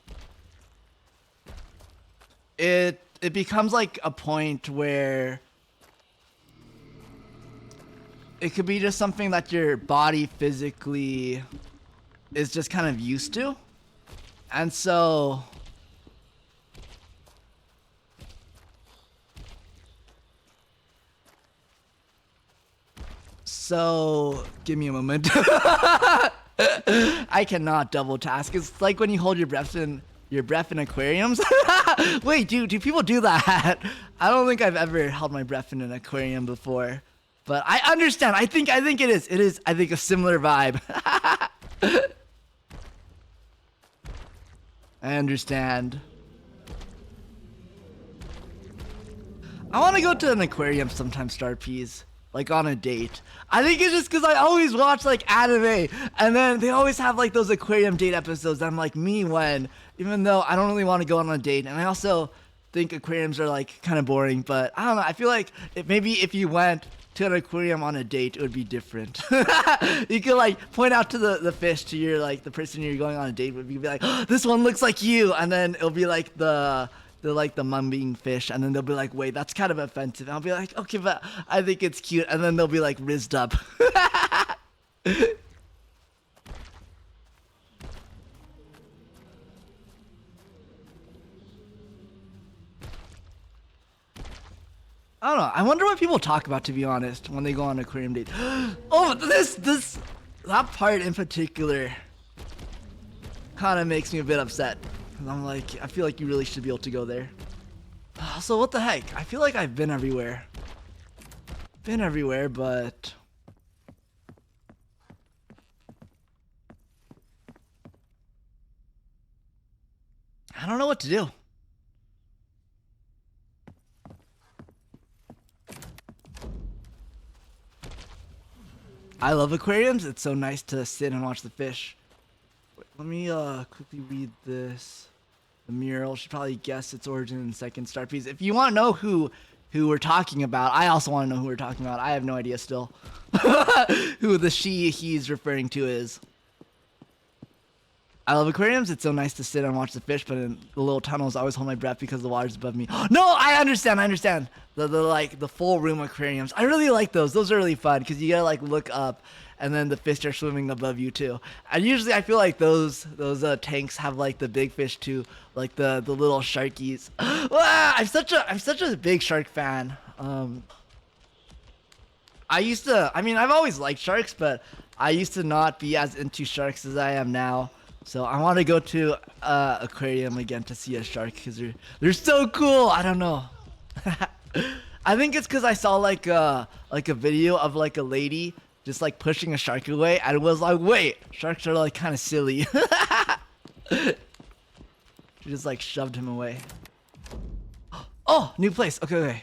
it becomes like a point where it could be just something that your body physically is just kind of used to. And so give me a moment. I cannot double task. It's like when you hold your breath in aquariums. Wait, do people do that? I don't think I've ever held my breath in an aquarium before. But I understand. I think it is. It is, I think, a similar vibe. I understand. I want to go to an aquarium sometime, Star Peas. Like on a date. I think it's just because I always watch like anime, and then they always have like those aquarium date episodes. I'm like, me when? Even though I don't really want to go on a date, and I also think aquariums are like kind of boring. But I don't know. I feel like maybe if you went to an aquarium on a date, it would be different. You could like point out to the fish to your like the person you're going on a date with. You'd be like, oh, this one looks like you, and then it'll be like the mumbling fish, and then they'll be like, wait, that's kind of offensive. And I'll be like, okay, but I think it's cute, and then they'll be like rizzed up. I don't know. I wonder what people talk about, to be honest, when they go on aquarium dates. Oh, that part in particular kind of makes me a bit upset. And I'm like, I feel like you really should be able to go there. So what the heck? I feel like I've been everywhere. Been everywhere, but I don't know what to do. I love aquariums. It's so nice to sit and watch the fish. Wait, let me quickly read this. The mural should probably guess its origin in second. Star Piece. If you want to know who who we're talking about. I also want to know who we're talking about. I have no idea still who the he's referring to is. I love aquariums. It's so nice to sit and watch the fish, but in the little tunnels, I always hold my breath because the water's above me. No, I understand. The full room aquariums. I really like those. Those are really fun because you gotta like look up, and then the fish are swimming above you too. And usually, I feel like those tanks have like the big fish too, like the little sharkies. I'm such a big shark fan. I've always liked sharks, but I used to not be as into sharks as I am now. So I want to go to aquarium again to see a shark because they're so cool. I don't know. I think it's because I saw like a video of like a lady just like pushing a shark away, and it was like, wait, sharks are like kind of silly. She just like shoved him away. Oh, new place. Okay.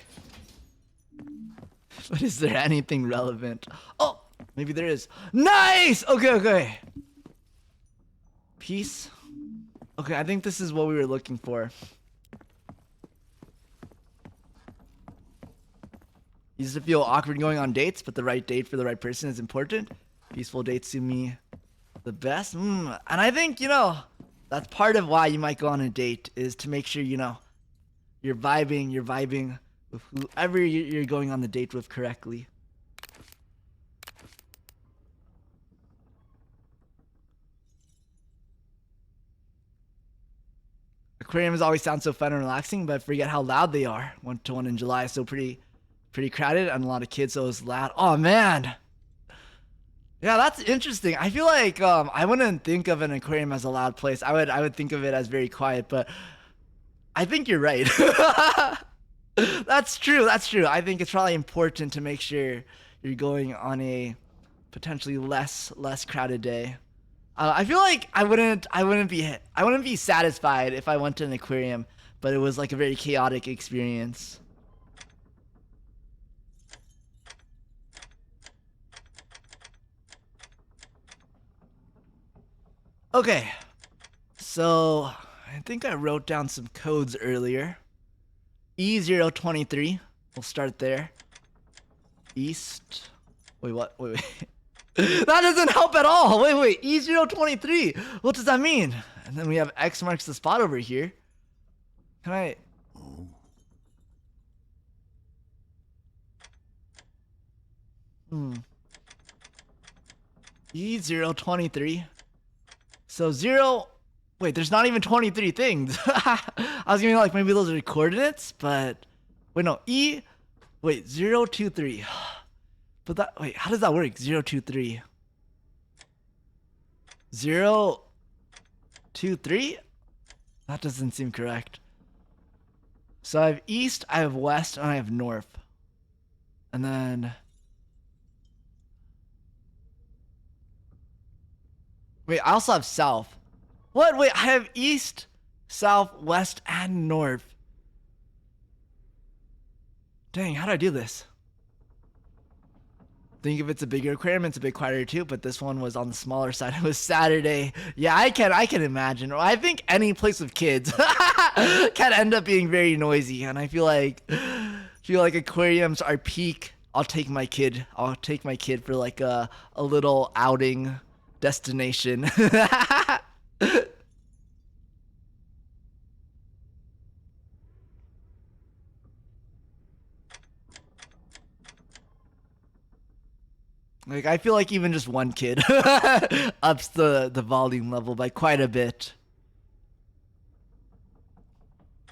But is there anything relevant? Oh, maybe there is. Nice. Okay. Peace. Okay, I think this is what we were looking for. Used to feel awkward going on dates, but the right date for the right person is important. Peaceful dates suit me the best. And I think, that's part of why you might go on a date, is to make sure, you're vibing with whoever you're going on the date with correctly. Aquariums always sound so fun and relaxing, but forget how loud they are. 1-to-1 in July, so pretty crowded and a lot of kids, so it's loud. Oh man, yeah, that's interesting. I feel like I wouldn't think of an aquarium as a loud place. I would think of it as very quiet, but I think you're right. That's true. I think it's probably important to make sure you're going on a potentially less crowded day. I feel like I wouldn't be satisfied if I went to an aquarium, but it was like a very chaotic experience. Okay, so I think I wrote down some codes earlier. E023, we'll start there. East. Wait, what? Wait. That doesn't help at all. Wait. E023. What does that mean? And then we have X marks the spot over here. Can I? E023. So 0. Wait, there's not even 23 things. I was gonna be like, maybe those are coordinates, but wait, no. Wait, 023. But that, wait, how does that work? 023. 023? That doesn't seem correct. So I have east, I have west, and I have north. And then... Wait, I also have south. What? Wait, I have east, south, west, and north. Dang, how do I do this? Think if it's a bigger aquarium, it's a bit quieter too, but this one was on the smaller side. It was Saturday. Yeah, I can imagine. I think any place with kids can end up being very noisy, and I feel like aquariums are peak. I'll take my kid for like a little outing destination. Like, I feel like even just one kid ups the volume level by quite a bit.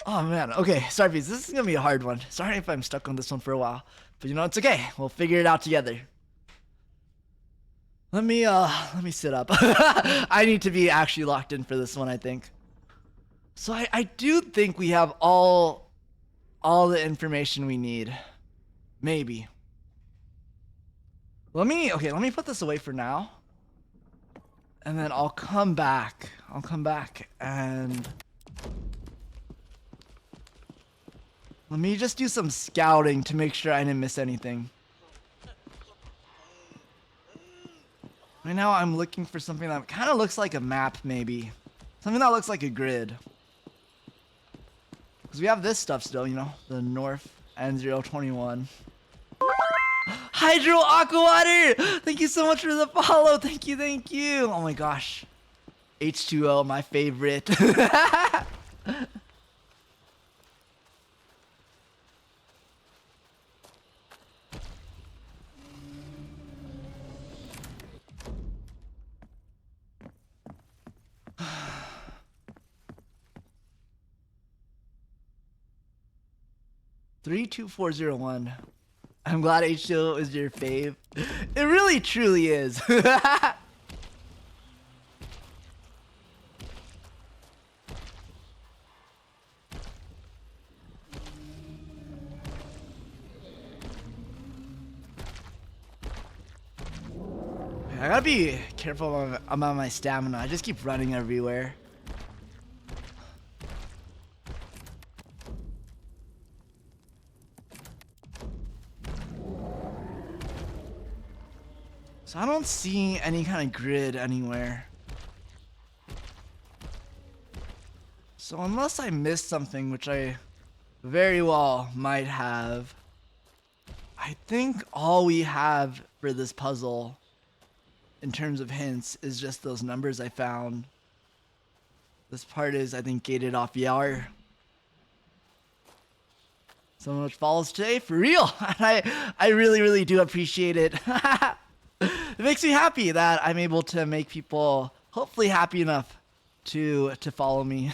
Oh man, okay, sorry, this is gonna be a hard one. Sorry if I'm stuck on this one for a while, but it's okay. We'll figure it out together. Let me sit up. I need to be actually locked in for this one, I think. So I do think we have all the information we need. Maybe. Let me put this away for now. And then I'll come back. And let me just do some scouting to make sure I didn't miss anything. Right now I'm looking for something that kind of looks like a map, maybe. Something that looks like a grid. Because we have this stuff still, the north N021. Hydro Aquawater! Thank you so much for the follow. Thank you, thank you. Oh my gosh. H2O, my favorite. 32401. I'm glad H2O is your fave. It really truly is. I gotta be careful about my stamina. I just keep running everywhere. So I don't see any kind of grid anywhere. So unless I missed something, which I very well might have, I think all we have for this puzzle in terms of hints is just those numbers I found. This part is, I think, gated off Yar. So much follows today, for real. And I really, really do appreciate it. It makes me happy that I'm able to make people hopefully happy enough to follow me.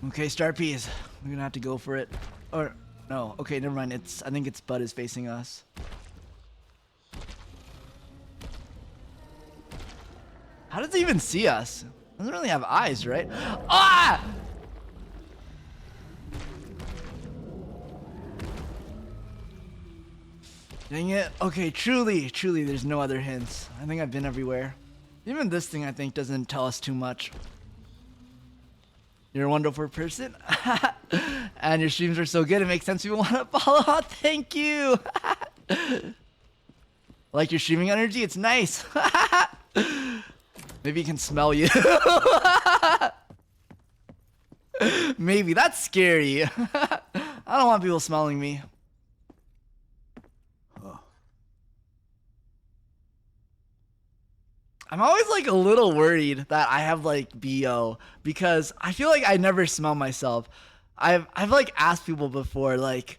Okay, Star Peas. We're gonna have to go for it. Or no, okay, never mind. I think it's Bud is facing us. How does he even see us? Doesn't really have eyes, right? Ah! Dang it. Okay, truly, there's no other hints. I think I've been everywhere. Even this thing, I think, doesn't tell us too much. You're a wonderful person. And your streams are so good, it makes sense people want to follow. Oh, thank you. Like your streaming energy? It's nice. Maybe he can smell you. Maybe. That's scary. I don't want people smelling me. I'm always like a little worried that I have like BO because I feel like I never smell myself. I've like asked people before like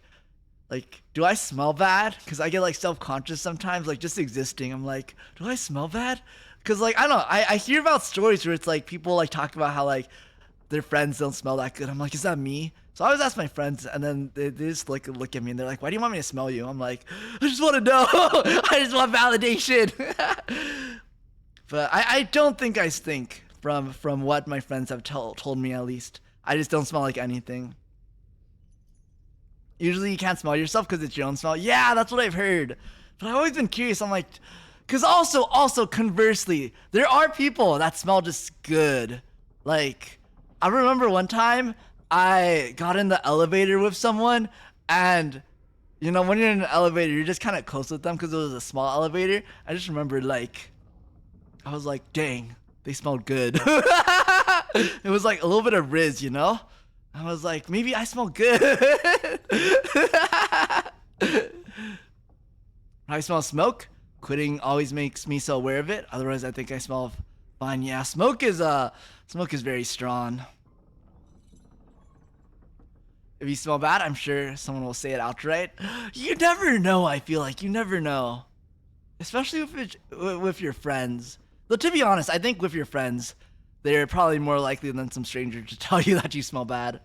do I smell bad? Because I get like self-conscious sometimes, like just existing. I'm like, do I smell bad? Because like I don't know, I hear about stories where it's like people like talk about how like their friends don't smell that good. I'm like, is that me? So I always ask my friends, and then they just look at me and they're like, why do you want me to smell you? I'm like, I just want to know. I just want validation. But I don't think I stink from what my friends have told me, at least. I just don't smell like anything. Usually you can't smell yourself because it's your own smell. Yeah, that's what I've heard. But I've always been curious. I'm like, because also conversely, there are people that smell just good. Like, I remember one time I got in the elevator with someone, and you know, when you're in an elevator, you're just kind of close with them because it was a small elevator. I just remembered like, I was like, dang, they smelled good. It was like a little bit of Riz, you know? I was like, maybe I smell good. I smell smoke. Quitting always makes me so aware of it. Otherwise, I think I smell fine. Yeah, smoke is very strong. If you smell bad, I'm sure someone will say it outright. You never know, I feel like. You never know. Especially with your friends. Though, to be honest, I think with your friends, they're probably more likely than some stranger to tell you that you smell bad.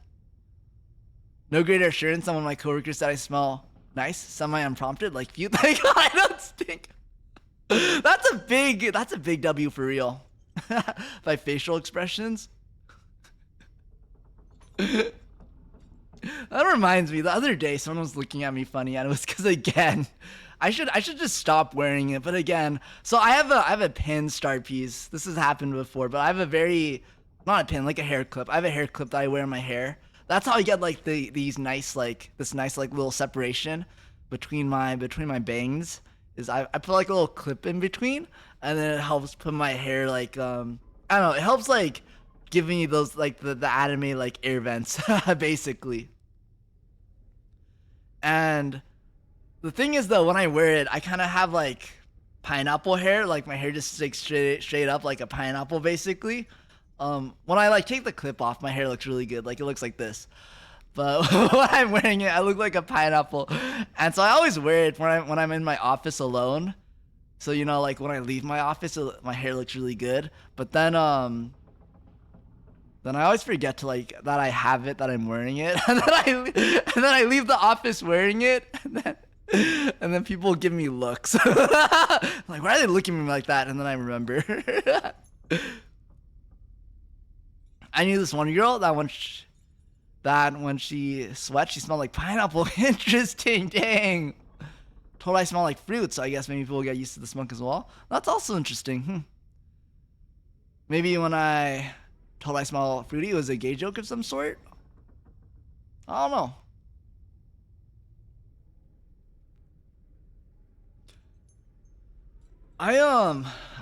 No greater assurance than when my coworkers said I smell nice, semi-unprompted, like you think I don't stink. That's a big W for real. By facial expressions. That reminds me, the other day someone was looking at me funny, and it was because, again, I should just stop wearing it. But again, so I have a pin, Star Piece. This has happened before, but I have a not a pin, like a hair clip. I have a hair clip that I wear in my hair. That's how I get like this nice like little separation between my bangs. is I put like a little clip in between, and then it helps put my hair like I don't know, it helps like give me those like the anime like air vents basically. And the thing is though, when I wear it, I kind of have like pineapple hair, like my hair just sticks straight up like a pineapple basically. When I like take the clip off, my hair looks really good, like it looks like this. But when I'm wearing it, I look like a pineapple, and so I always wear it when I'm in my office alone. So you know, like when I leave my office, my hair looks really good. But then I always forget to like that I have it, that I'm wearing it, and then I leave the office wearing it, and then people give me looks like, why are they looking at me like that? And then I remember. I knew this one girl that when she sweat, she smelled like pineapple. Interesting, dang. Told I smell like fruit, so I guess maybe people get used to the smoke as well. That's also interesting. Maybe when I told I smell fruity, it was a gay joke of some sort. I don't know.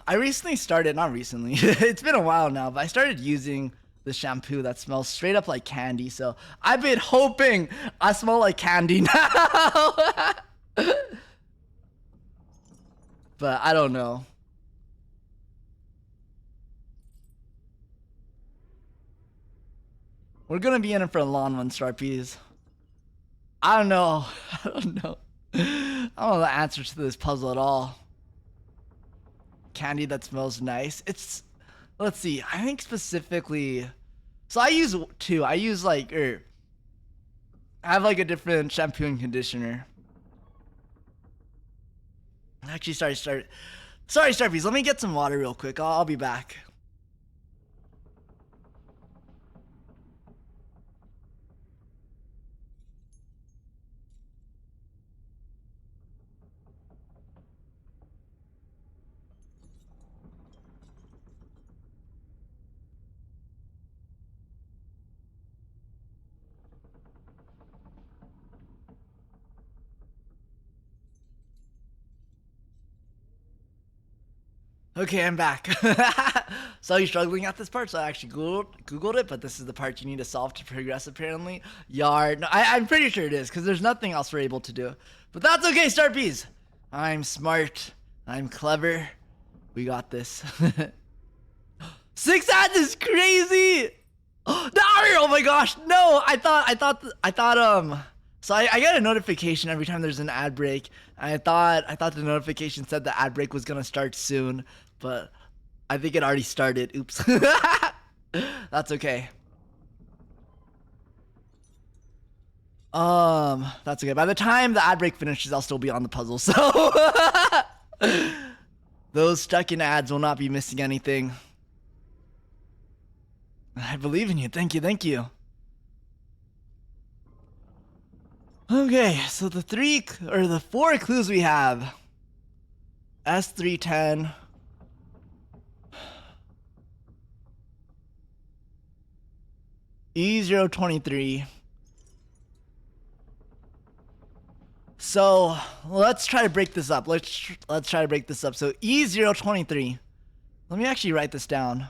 I recently started, not recently, it's been a while now, but I started using the shampoo that smells straight up like candy. So I've been hoping I smell like candy now. But I don't know. We're gonna be in it for a long one, Sharpies. I don't know. I don't know. I don't know the answer to this puzzle at all. Candy that smells nice. Let's see. I think specifically, so I use two. I use like, I have like a different shampoo and conditioner. Actually, sorry, Starpies. Let me get some water real quick. I'll be back. Okay, I'm back. Saw you struggling at this part, so I actually Googled it, but this is the part you need to solve to progress, apparently. Yard. No, I'm pretty sure it is, because there's nothing else we're able to do. But that's okay, Starpies. I'm smart. I'm clever. We got this. 6 ads is crazy! No! Oh my gosh, no! I thought, so I get a notification every time there's an ad break. I thought the notification said the ad break was gonna start soon, but I think it already started. Oops. That's okay. That's okay. By the time the ad break finishes, I'll still be on the puzzle, so those stuck in ads will not be missing anything. I believe in you. Thank you, thank you. Okay, so the 4 clues we have. S310. E023. So let's try to break this up. Let's try to break this up. So E023. Let me actually write this down,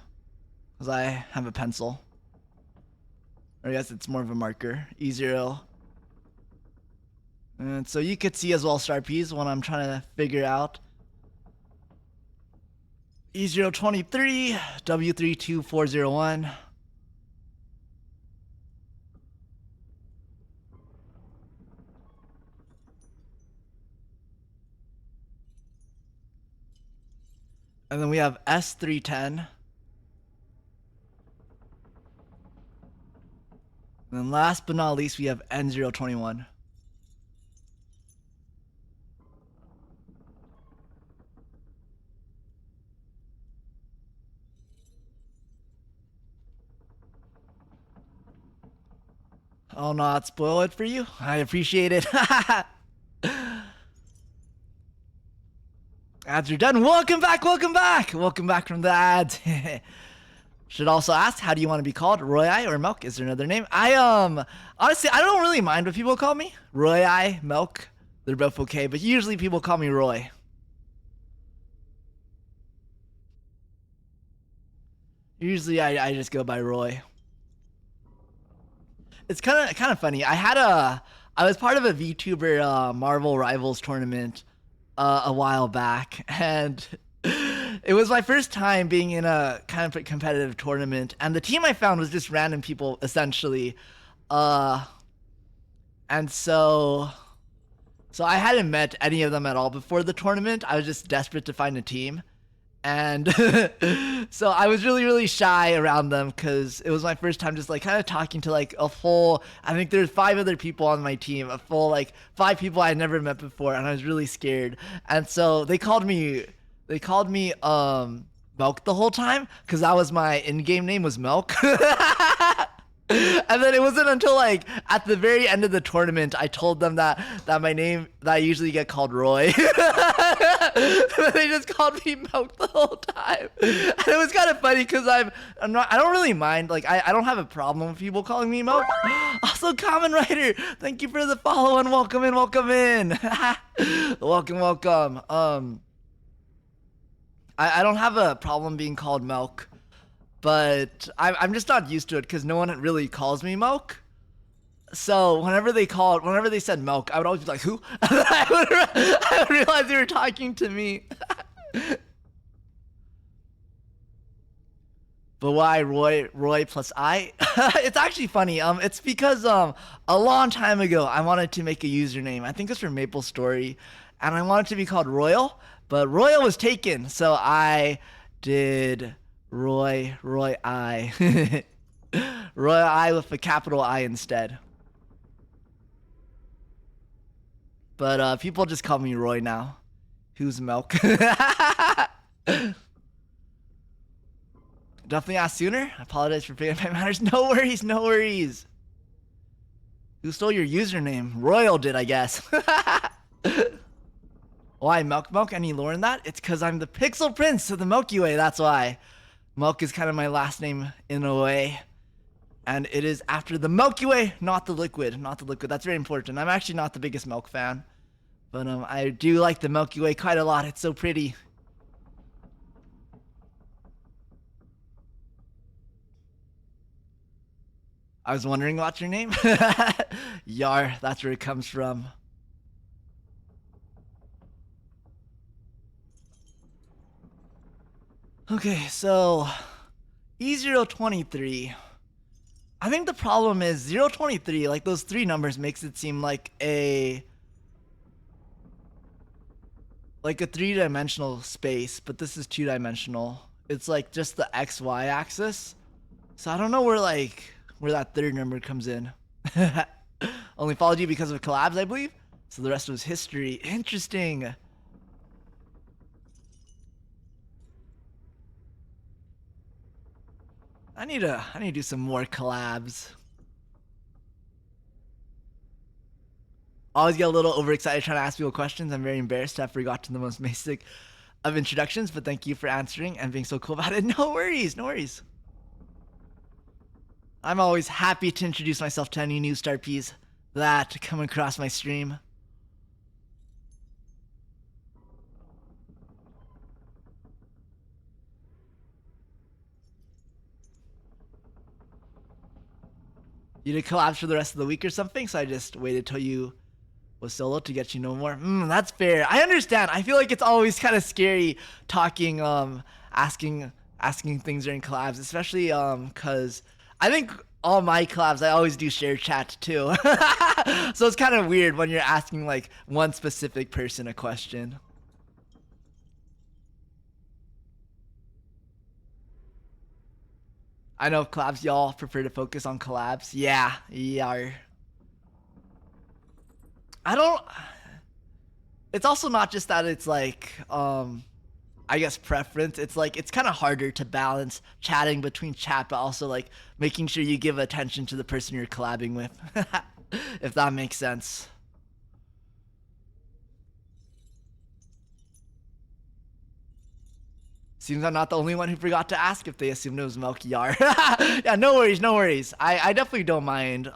because I have a pencil. Or I guess it's more of a marker. E0. And so you could see as well, Sharpies, when I'm trying to figure out. E023, W32401. And then we have S310. And then last but not least, we have N021. I'll not spoil it for you. I appreciate it. Ads are done. Welcome back, welcome back. Welcome back from the ads. Should also ask, how do you want to be called? Roy or Milk? Is there another name? Honestly, I don't really mind what people call me. Roy, Milk. They're both okay, but usually people call me Roy. Usually I just go by Roy. It's kind of funny. I was part of a VTuber Marvel Rivals tournament a while back, and it was my first time being in a kind of competitive tournament, and the team I found was just random people essentially, and so I hadn't met any of them at all before the tournament. I was just desperate to find a team. And so I was really shy around them because it was my first time just like kind of talking to like a full, I think there's 5 other people on my team, a full like 5 people I had never met before, and I was really scared. And so they called me Milk the whole time because that was my in-game name was Milk. And then it wasn't until like at the very end of the tournament I told them that my name that I usually get called Roy. They just called me Milk the whole time, and it was kind of funny because I don't really mind, like I don't have a problem with people calling me Milk. Also, Common Writer, thank you for the follow and welcome in. welcome. I don't have a problem being called Milk, but I'm just not used to it because no one really calls me Milk. So whenever they said Milk, I would always be like, who? I would realize they were talking to me. But why Roy plus I? It's actually funny. It's because a long time ago I wanted to make a username. I think it's for Maple Story, and I wanted to be called Royal, but Royal was taken, so I did Roy I. Roy I with a capital I instead. But people just call me Roy now. Who's Milk? Definitely asked sooner. I apologize for picking up my matters. No worries. Who stole your username? Royal did, I guess. Why Milk? Any lore in that? It's because I'm the Pixel Prince of the Milky Way. That's why. Milk is kind of my last name in a way. And it is after the Milky Way, not the liquid. That's very important. I'm actually not the biggest Milk fan, but I do like the Milky Way quite a lot. It's so pretty. I was wondering what's your name? Yar, that's where it comes from. Okay, so E023. I think the problem is 023, like those 3 numbers makes it seem like a 3-dimensional space, but this is 2-dimensional. It's like just the XY axis. So I don't know where that 3rd number comes in. Only followed you because of collabs, I believe. So the rest was history. Interesting. I need to do some more collabs. Always get a little overexcited trying to ask people questions. I'm very embarrassed to have forgotten the most basic of introductions, but thank you for answering and being so cool about it. No worries. I'm always happy to introduce myself to any new Starpies that come across my stream. You did collabs for the rest of the week or something, so I just waited till you was solo to get you know more. That's fair. I understand. I feel like it's always kind of scary talking, asking things during collabs, especially because I think all my collabs I always do share chat too. So it's kind of weird when you're asking like one specific person a question. I know collabs, y'all prefer to focus on collabs. Yeah. I don't. It's also not just that it's like, I guess preference. It's like it's kind of harder to balance chatting between chat, but also like making sure you give attention to the person you're collabing with, if that makes sense. Seems I'm not the only one who forgot to ask if they assumed it was Milk Yar. Yeah, no worries. I definitely don't mind.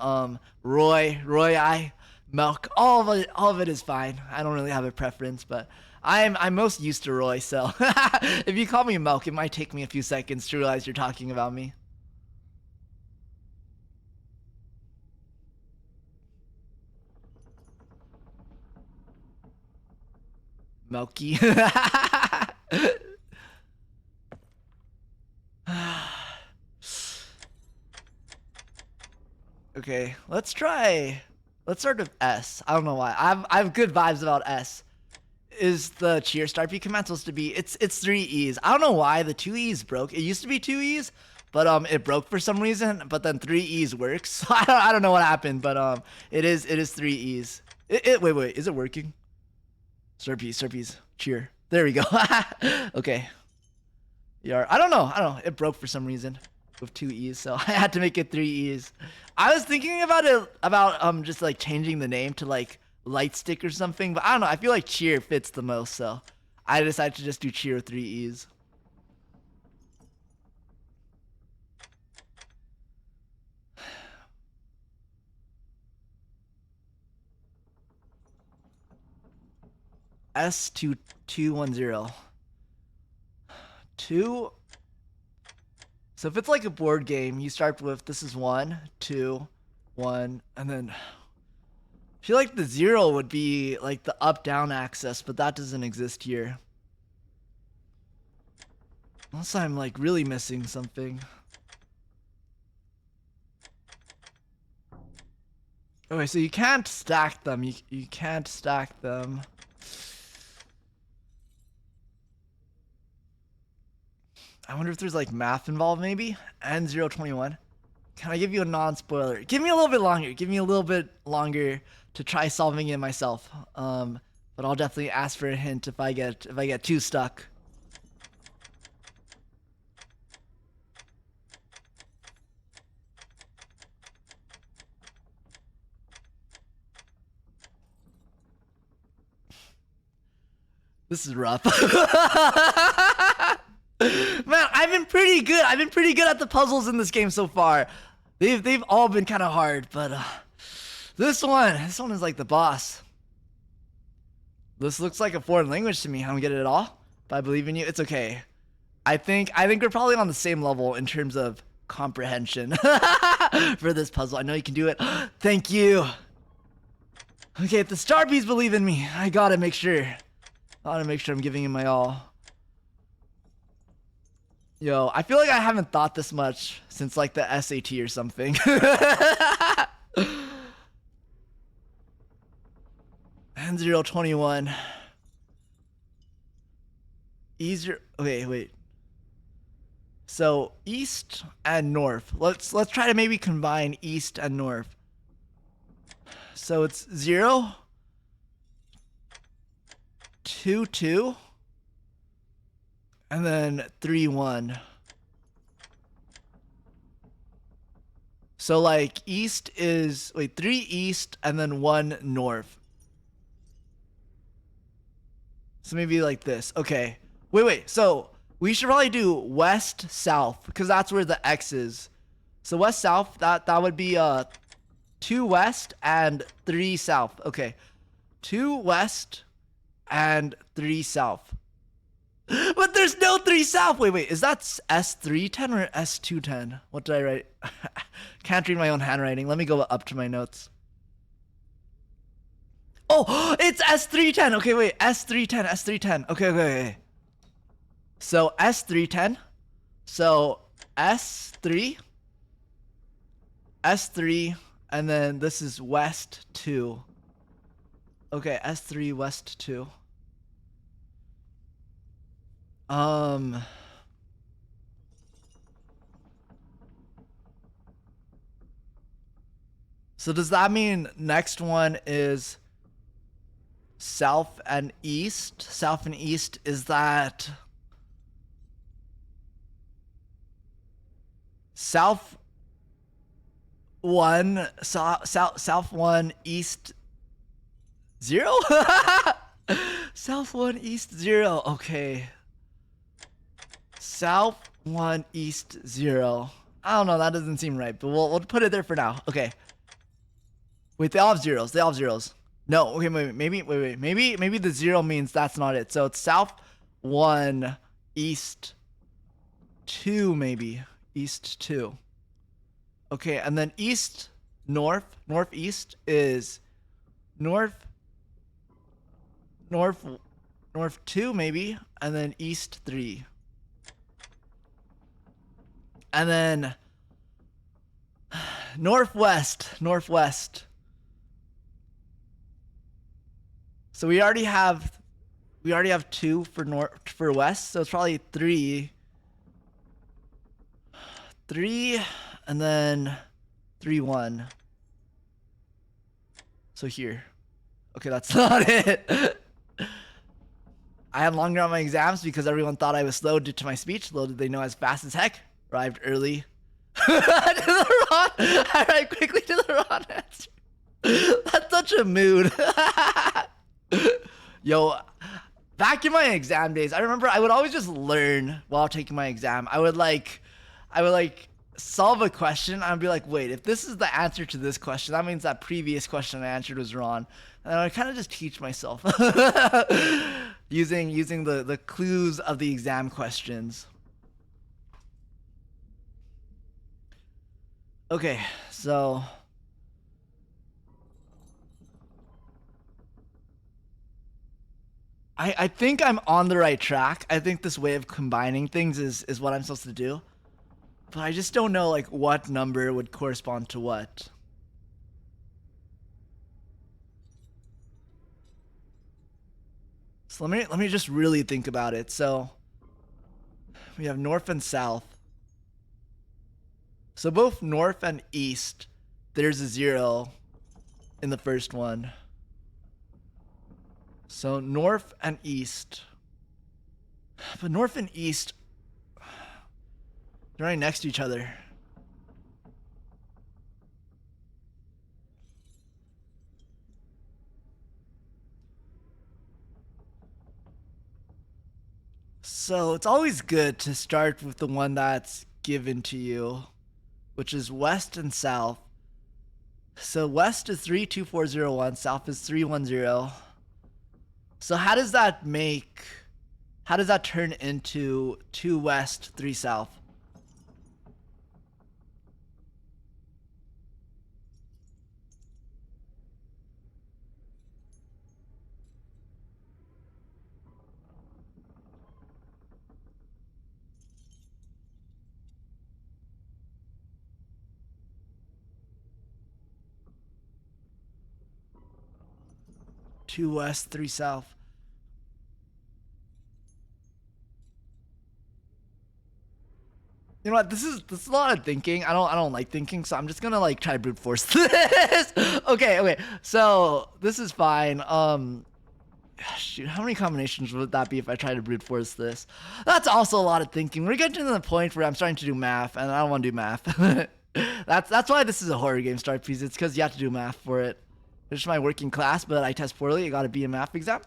Roy, Milk, all of it is fine. I don't really have a preference, but I'm most used to Roy, so if you call me Milk, it might take me a few seconds to realize you're talking about me. Milky. Okay, let's start with S. I don't know why. I have good vibes about S. Is the cheer start B command supposed to be? It's 3 E's. I don't know why the 2 E's broke. It used to be 2 E's, but it broke for some reason. But then 3 E's works. So I don't know what happened, but it is 3 E's. Wait, is it working? Start B's cheer. There we go. Okay. Yeah, I don't know. It broke for some reason with 2 E's, so I had to make it 3 E's. I was thinking about just like changing the name to like light stick or something, but I don't know. I feel like cheer fits the most, so I decided to just do cheer with 3 E's. S2210. 2. So if it's like a board game, you start with this is 1, 2, 1, and then I feel like the 0 would be like the up-down axis, but that doesn't exist here. Unless I'm like really missing something. Okay, so you can't stack them. You can't stack them. I wonder if there's like math involved maybe? N021. Can I give you a non-spoiler? Give me a little bit longer. Give me a little bit longer to try solving it myself. But I'll definitely ask for a hint if I get too stuck. This is rough. Man, I've been pretty good. I've been pretty good at the puzzles in this game so far. They've all been kind of hard, but this one is like the boss. This looks like a foreign language to me. I don't get it at all, but I believe in you. It's okay. I think we're probably on the same level in terms of comprehension for this puzzle. I know you can do it. Thank you. Okay, if the Star Bees believe in me, I gotta make sure I'm giving him my all. Yo, I feel like I haven't thought this much since like the SAT or something. N021. Easier. Okay, wait. So east and north. Let's try to maybe combine east and north. So it's 0, 2, 2. And then 3, 1. So like east is 3 east and then 1 north. So maybe like this. Okay. Wait. So we should probably do west south because that's where the X is. So west south, that would be 2 west and 3 south. Okay. 2 west and 3 south. But there's no 3 south. Wait. Is that S310 or S210? What did I write? Can't read my own handwriting. Let me go up to my notes. Oh, it's S310. Okay, wait. S310. Okay. So S310. So S3, and then this is West 2. Okay, S3 West 2. So does that mean next one is south and east? South and east, is that south 1, south 1, east 0? South 1, east 0. Okay. South 1, east 0. I don't know, that doesn't seem right, but we'll put it there for now. Okay. Wait, they all have zeros. No, okay, maybe the 0 means that's not it. So it's south 1, east 2, maybe. East 2. Okay, and then east, northeast is north, north, north 2, maybe. And then east 3. And then northwest. So we already have 2 for west, so it's probably 3, and then 3, 1. So here. Okay, that's not it. I had longer on my exams because everyone thought I was slow due to my speech. Little did they know I was fast as heck. Arrived early. I arrived quickly to the wrong answer. That's such a mood. Yo, back in my exam days, I remember I would always just learn while taking my exam. I would solve a question. I'd be like, wait, if this is the answer to this question, that means that previous question I answered was wrong. And I would kind of just teach myself using the clues of the exam questions. Okay, so I think I'm on the right track. I think this way of combining things is what I'm supposed to do. But I just don't know like what number would correspond to what. So let me just really think about it. So we have north and south. So both north and east, there's a 0 in the first one. So north and east. But north and east, they're right next to each other. So it's always good to start with the one that's given to you, which is west and south. So west is 32401, south is 310. So how does that turn into 2 west, 3 south? Two west, 3 south. You know what? This is a lot of thinking. I don't like thinking, so I'm just gonna like try to brute force this. Okay. So this is fine. Shoot, how many combinations would that be if I try to brute force this? That's also a lot of thinking. We're getting to the point where I'm starting to do math, and I don't want to do math. That's why this is a horror game, Star Piece. It's because you have to do math for it. It's my working class, but I test poorly. I got to be a math exam.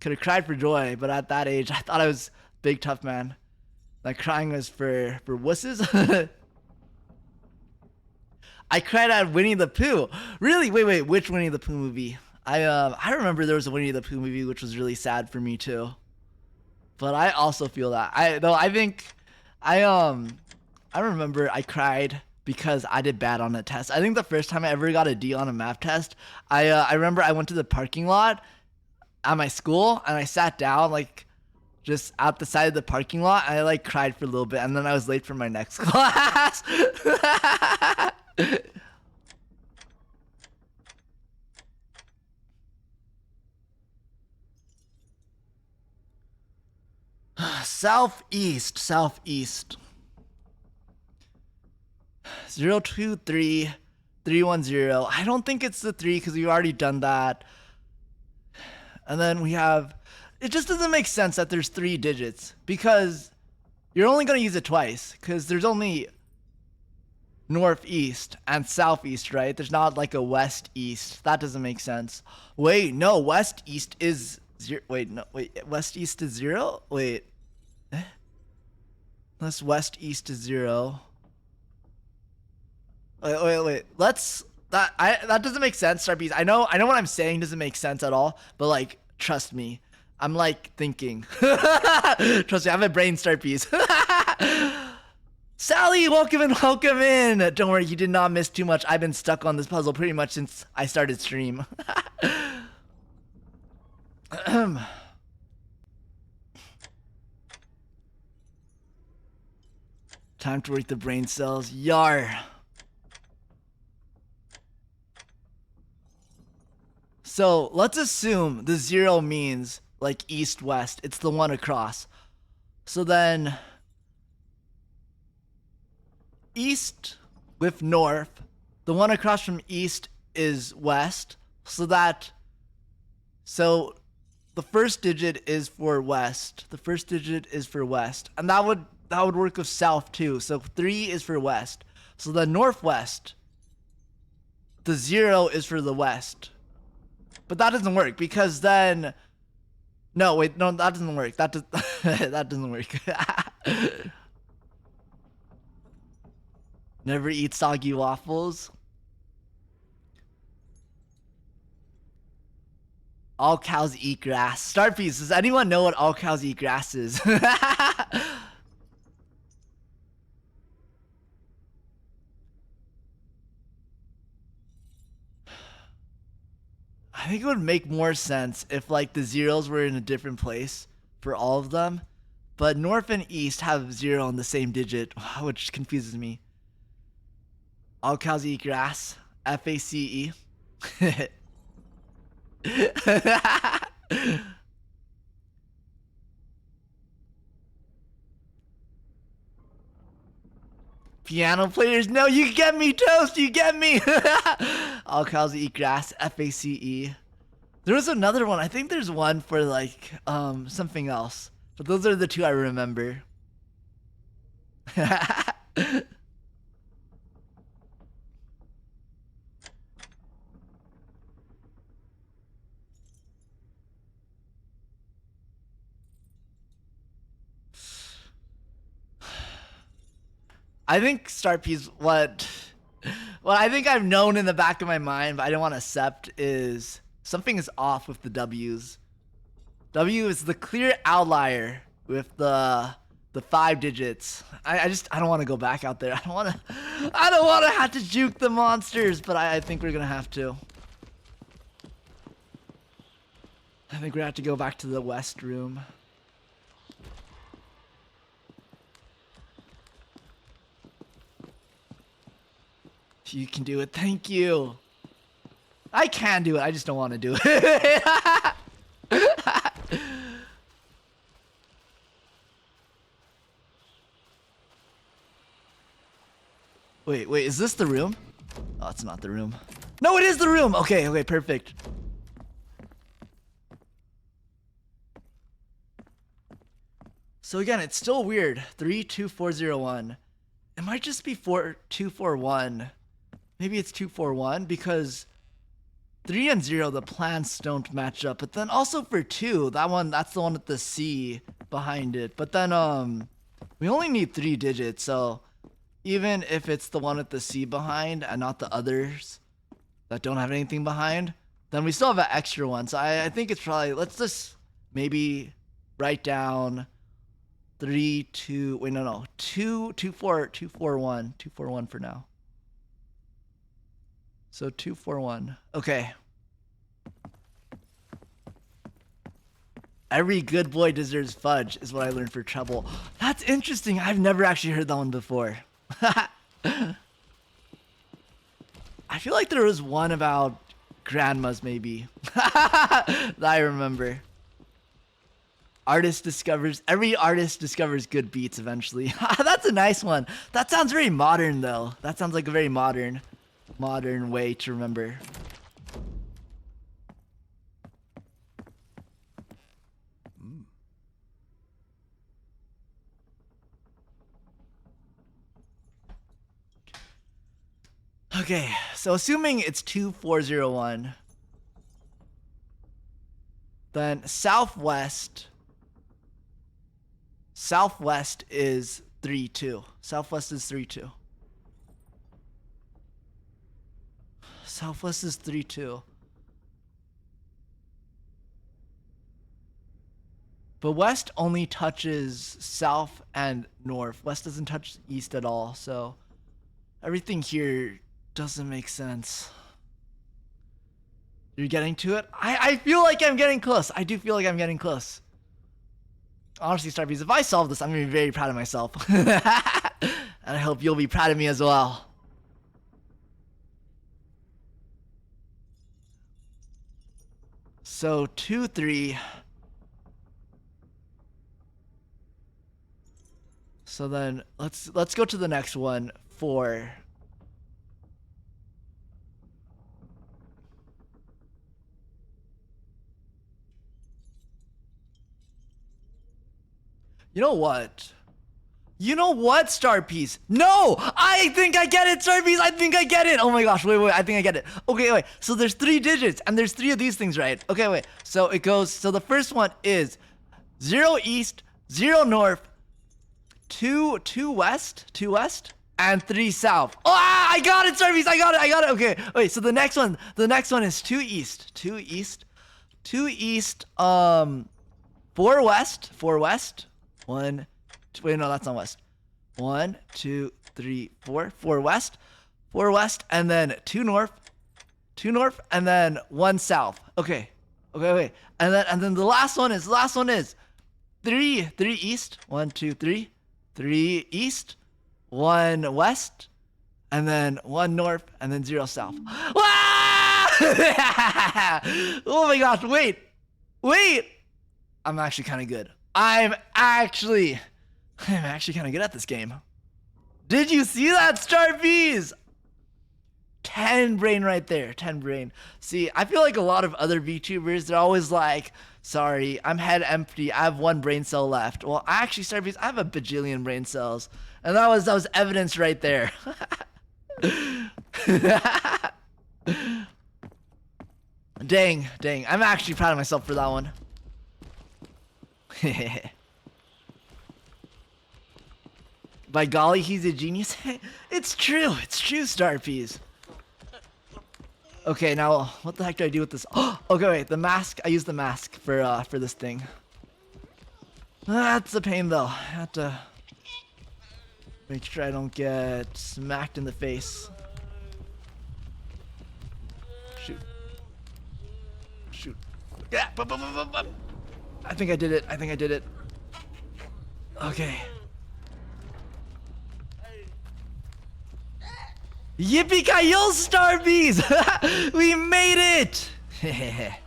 Could have cried for joy, but at that age, I thought I was big tough man. Like crying was for wusses. I cried at Winnie the Pooh. Really? Wait. Which Winnie the Pooh movie? I remember there was a Winnie the Pooh movie which was really sad for me too. But I also feel that. I remember I cried because I did bad on a test. I think the first time I ever got a D on a math test, I remember I went to the parking lot at my school and I sat down like just out the side of the parking lot and I like cried for a little bit and then I was late for my next class. Southeast. 023310. I don't think it's the 3 because we've already done that. And then we have, it just doesn't make sense that there's 3 digits because you're only going to use it twice because there's only northeast and southeast, right? There's not like a west east. That doesn't make sense. Wait, no, west east is 0. Wait, west east is 0? Wait. Unless west east is 0. Wait. Let's That doesn't make sense, Starpies. I know what I'm saying doesn't make sense at all, but like trust me. I'm like thinking. Trust me, I have a brain, Starpies. Sally, welcome in, welcome in. Don't worry, you did not miss too much. I've been stuck on this puzzle pretty much since I started stream. Time to work the brain cells. Yar. So let's assume the 0 means like east-west. It's the one across. So then east with north. The one across from east is west. So the first digit is for west. The first digit is for west. And that would work with south too. So 3 is for west. So the northwest, the 0 is for the west. But that doesn't work because then no, that doesn't work. That doesn't work. Never eat soggy waffles. All cows eat grass. Starpies, does anyone know what all cows eat grass is? I think it would make more sense if like the zeros were in a different place for all of them. But north and east have 0 on the same digit, which confuses me. All cows eat grass. FACE. Piano players, no, you get me, Toast, you get me. All cows eat grass. FACE. There was another one. I think there's one for like something else. But those are the 2 I remember. I think Starpies, what I think I've known in the back of my mind, but I don't want to accept, is something is off with the W's. W is the clear outlier with the 5 digits. I don't want to go back out there. I don't want to have to juke the monsters, but I think we're gonna have to. I think we have to go back to the west room. You can do it. Thank you. I can do it. I just don't want to do it. Wait, is this the room? Oh, it's not the room. No, it is the room. Okay, perfect. So again, it's still weird. 32401. It might just be 4241. Maybe it's 241 because 3 and 0, the plants don't match up. But then also for 2, that's the one with the C behind it. But then we only need 3 digits, so even if it's the one with the C behind and not the others that don't have anything behind, then we still have an extra one. So I think it's probably, let's just maybe write down 2, 241 for now. So 241. Okay. Every good boy deserves fudge is what I learned for trouble. That's interesting. I've never actually heard that one before. I feel like there was one about grandmas maybe. That I remember. Every artist discovers good beats eventually. That's a nice one. That sounds very modern though. That sounds like a very modern way to remember. Okay, so assuming it's 2401, then southwest is 32. Southwest is 32. Southwest is 3-2. But west only touches south and north. West doesn't touch east at all, so everything here doesn't make sense. You're getting to it? I feel like I'm getting close. I do feel like I'm getting close. Honestly, Starbees, if I solve this, I'm gonna be very proud of myself. And I hope you'll be proud of me as well. So 2-3. So then let's go to the next one. 4. You know what? You know what, Star Piece? No! I think I get it, Star Piece! I think I get it! Oh my gosh, wait, I think I get it. Okay, wait. So there's 3 digits, and there's 3 of these things, right? Okay, wait. So it goes, so the first one is 0 east, 0 north, 2 west, and 3 south. Ah, I got it, Star Piece! I got it! Okay, wait, so the next one is 2 east, 4 west, 1, wait, no, that's not west. 1, 2, 3, 4. 4 west, and then 2 north, and then 1 south. Okay, wait. And then the last one is 3 east. 1, 2, 3. 3 east, 1 west, and then 1 north, and then 0 south. Oh my gosh, wait. I'm actually kind of good. I'm actually kind of good at this game. Did you see that, Starbees? 10 brain right there. 10 brain. See, I feel like a lot of other VTubers, they're always like, sorry, I'm head empty. I have 1 brain cell left. Well, actually, Starbees, I have a bajillion brain cells. And that was evidence right there. Dang. I'm actually proud of myself for that one. By golly, he's a genius. It's true, Starpees. Okay, now what the heck do I do with this? Oh, okay, wait, the mask. I use the mask for this thing. That's a pain though. I have to make sure I don't get smacked in the face. Shoot. Yeah. I think I did it. Okay. Yippee-ki-yo, Starbees! We made it! I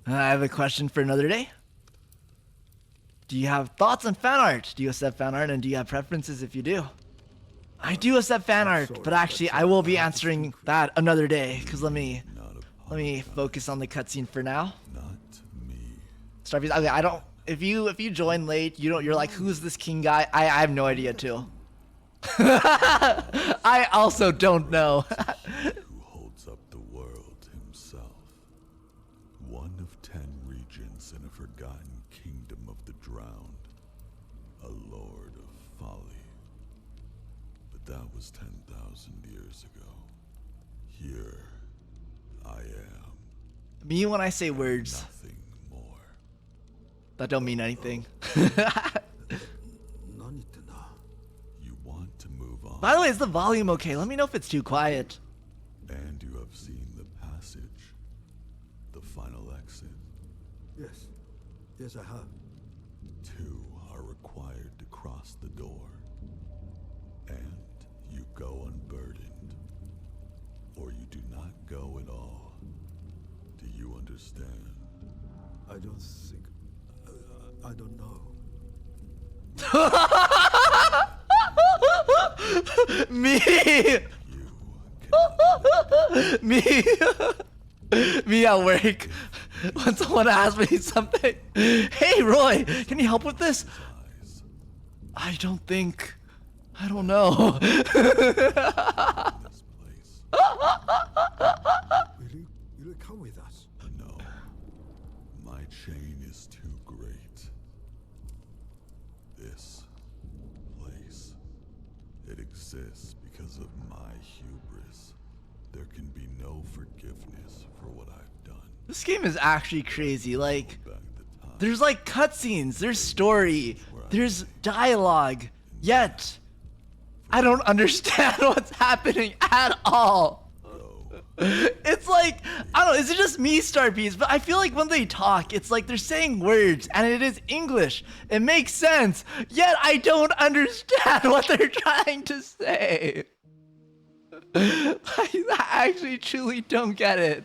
have a question for another day. Do you have thoughts on fan art? Do you accept fan art, and do you have preferences if you do? I do accept fan art, but actually I will be answering that another day, because let me focus on the cutscene for now. Starbees, okay, I don't. If you join late, you're like, who's this king guy? I have no idea too. I also don't know. Who holds up the world himself? One of 10 regents in a forgotten kingdom of the drowned, a lord of folly. But that was 10,000 years ago. Here, I am. Me when I say words. Nothing more. That don't mean anything. You want to move on. By the way, is the volume okay? Let me know if it's too quiet. And you have seen the passage. The final exit. Yes. Yes, I have. 2 are required to cross the door. And you go unburdened. Or you do not go at all. Do you understand? I don't think... I don't know. Me! You Me! Me at work. When someone asks me something. Hey, Roy, can you help with this? eyes I don't know. in this place. Will you come with us? No. My chain is too great. this place. It exists because of my hubris. There can be no forgiveness for what I've done. This game is actually crazy. Like, Back the time there's like cutscenes, there's story, there's dialogue, yet I don't understand what's happening at all. It's like, I don't know, is it just me, Starpiece? But I feel like when they talk, it's like they're saying words and it is English. It makes sense, yet I don't understand what they're trying to say. I actually truly don't get it.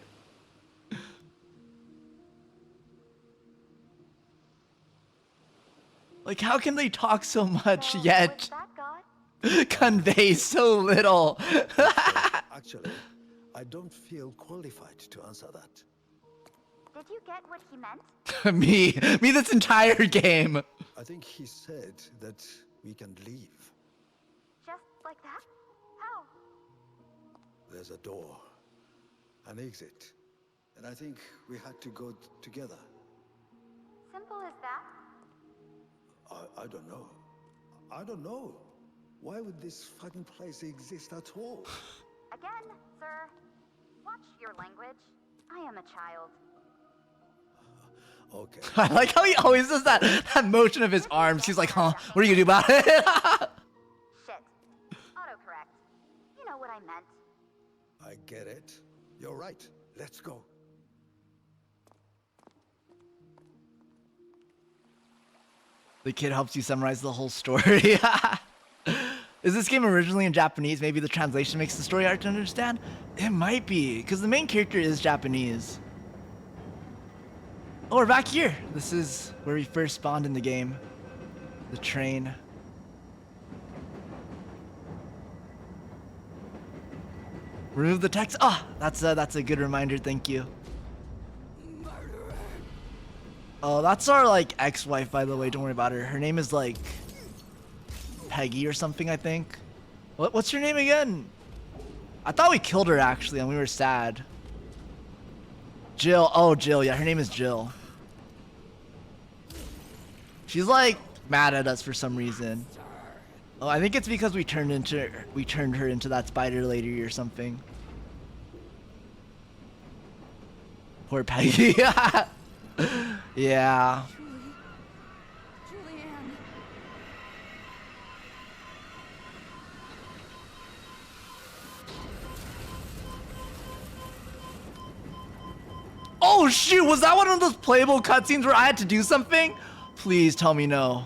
Like, how can they talk so much yet convey so little? Actually, I don't feel qualified to answer that. Did you get what he meant? me this entire game. I think he said that we can leave. Just like that? How? There's a door, an exit, and I think we had to go together. Simple as that? I don't know. I don't know. Why would this fucking place exist at all? Again, sir. Watch your language. I am a child. Okay. I like how he always does that motion of his arms. He's like, huh, what are you gonna do about it? Shit. Autocorrect. You know what I meant. I get it. You're right. Let's go. The kid helps you summarize the whole story. Is this game originally in Japanese? Maybe the translation makes the story hard to understand? It might be, because the main character is Japanese. Oh, we're back here. This is where we first spawned in the game. The train. Remove the text. Ah, that's a good reminder. Thank you. Oh, that's our like ex-wife, by the way. Don't worry about her. Her name is like Peggy or something, I think. What's her name again? I thought we killed her actually, and we were sad. Jill. Oh, Jill. Yeah, her name is Jill. She's like mad at us for some reason. Oh, I think it's because we turned her into that spider lady or something. Poor Peggy. Yeah. Julianne. Oh shoot, was that one of those playable cutscenes where I had to do something? Please tell me no.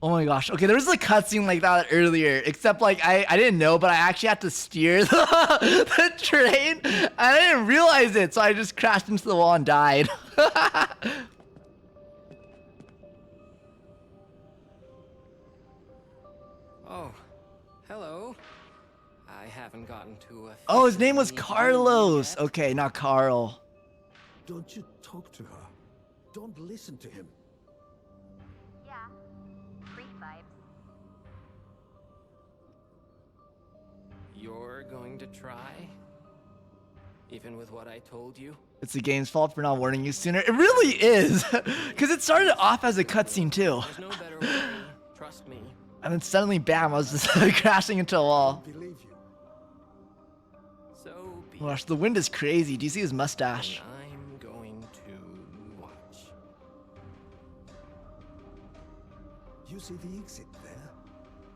Oh my gosh. Okay, there was a cutscene like that earlier, except like I didn't know, but I actually had to steer the train, and I didn't realize it, so I just crashed into the wall and died. Oh, hello. I haven't gotten to a... Oh, his name was officially Carlos. yet. Okay, not Carl. Don't you talk to her. Don't listen to him. Yeah. Creep vibes. You're going to try? Even with what I told you? It's the game's fault for not warning you sooner. It really is, because it started off as a cutscene too, There's no better way. Trust me. and then suddenly, bam! I was just crashing into a wall. Believe you. So be Gosh, the wind is crazy. Do you see his it. mustache? I'm going to watch. You see the exit there?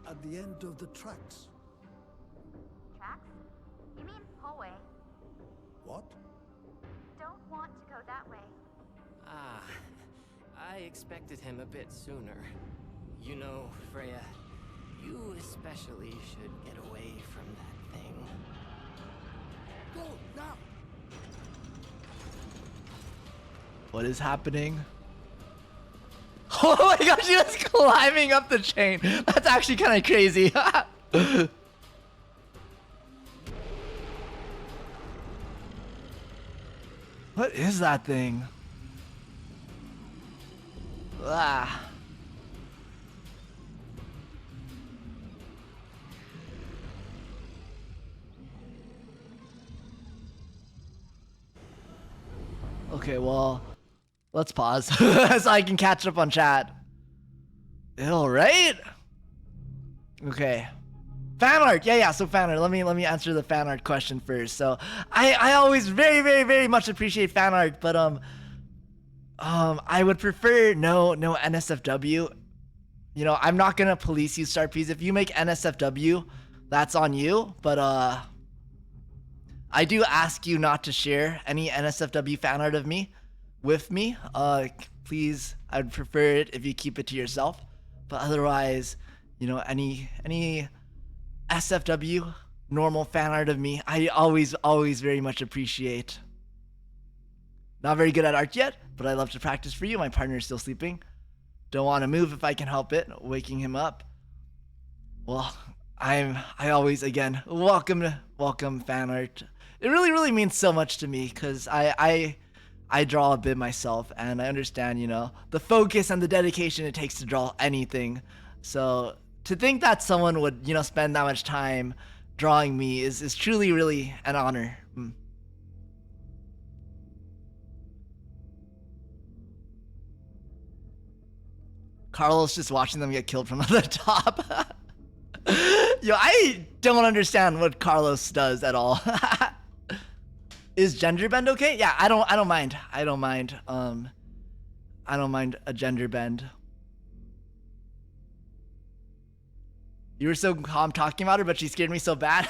At the end of the tracks. Tracks? You mean hallway? What? Don't want to go that way. Ah, I expected him a bit sooner. You know, Freya, you especially should get away from that thing. Go now! What is happening? Oh my gosh, he was climbing up the chain. That's actually kind of crazy. What is that thing? Ah. Okay, well, Let's pause so I can catch up on chat. All right. Okay. Fan art. Yeah. So fan art. Let me answer the fan art question first. So I always very much appreciate fan art, but I would prefer no NSFW. You know, I'm not gonna police you, Starpies. If you make NSFW, that's on you. But I do ask you not to share any NSFW fan art of me with me. Please, I'd prefer it if you keep it to yourself. But otherwise, you know, any SFW normal fan art of me, I always very much appreciate. Not very good at art yet, but I love to practice for you. My partner is still sleeping. Don't want to move if I can help it, waking him up. Well, I always, again, welcome fan art. It really means so much to me because I draw a bit myself, and I understand, you know, the focus and the dedication it takes to draw anything. So to think that someone would, you know, spend that much time drawing me is truly really an honor. Carlos just watching them get killed from the top. Yo, I don't understand what Carlos does at all. Is gender bend okay? Yeah, I don't mind. I don't mind a gender bend. You were so calm talking about her, but she scared me so bad.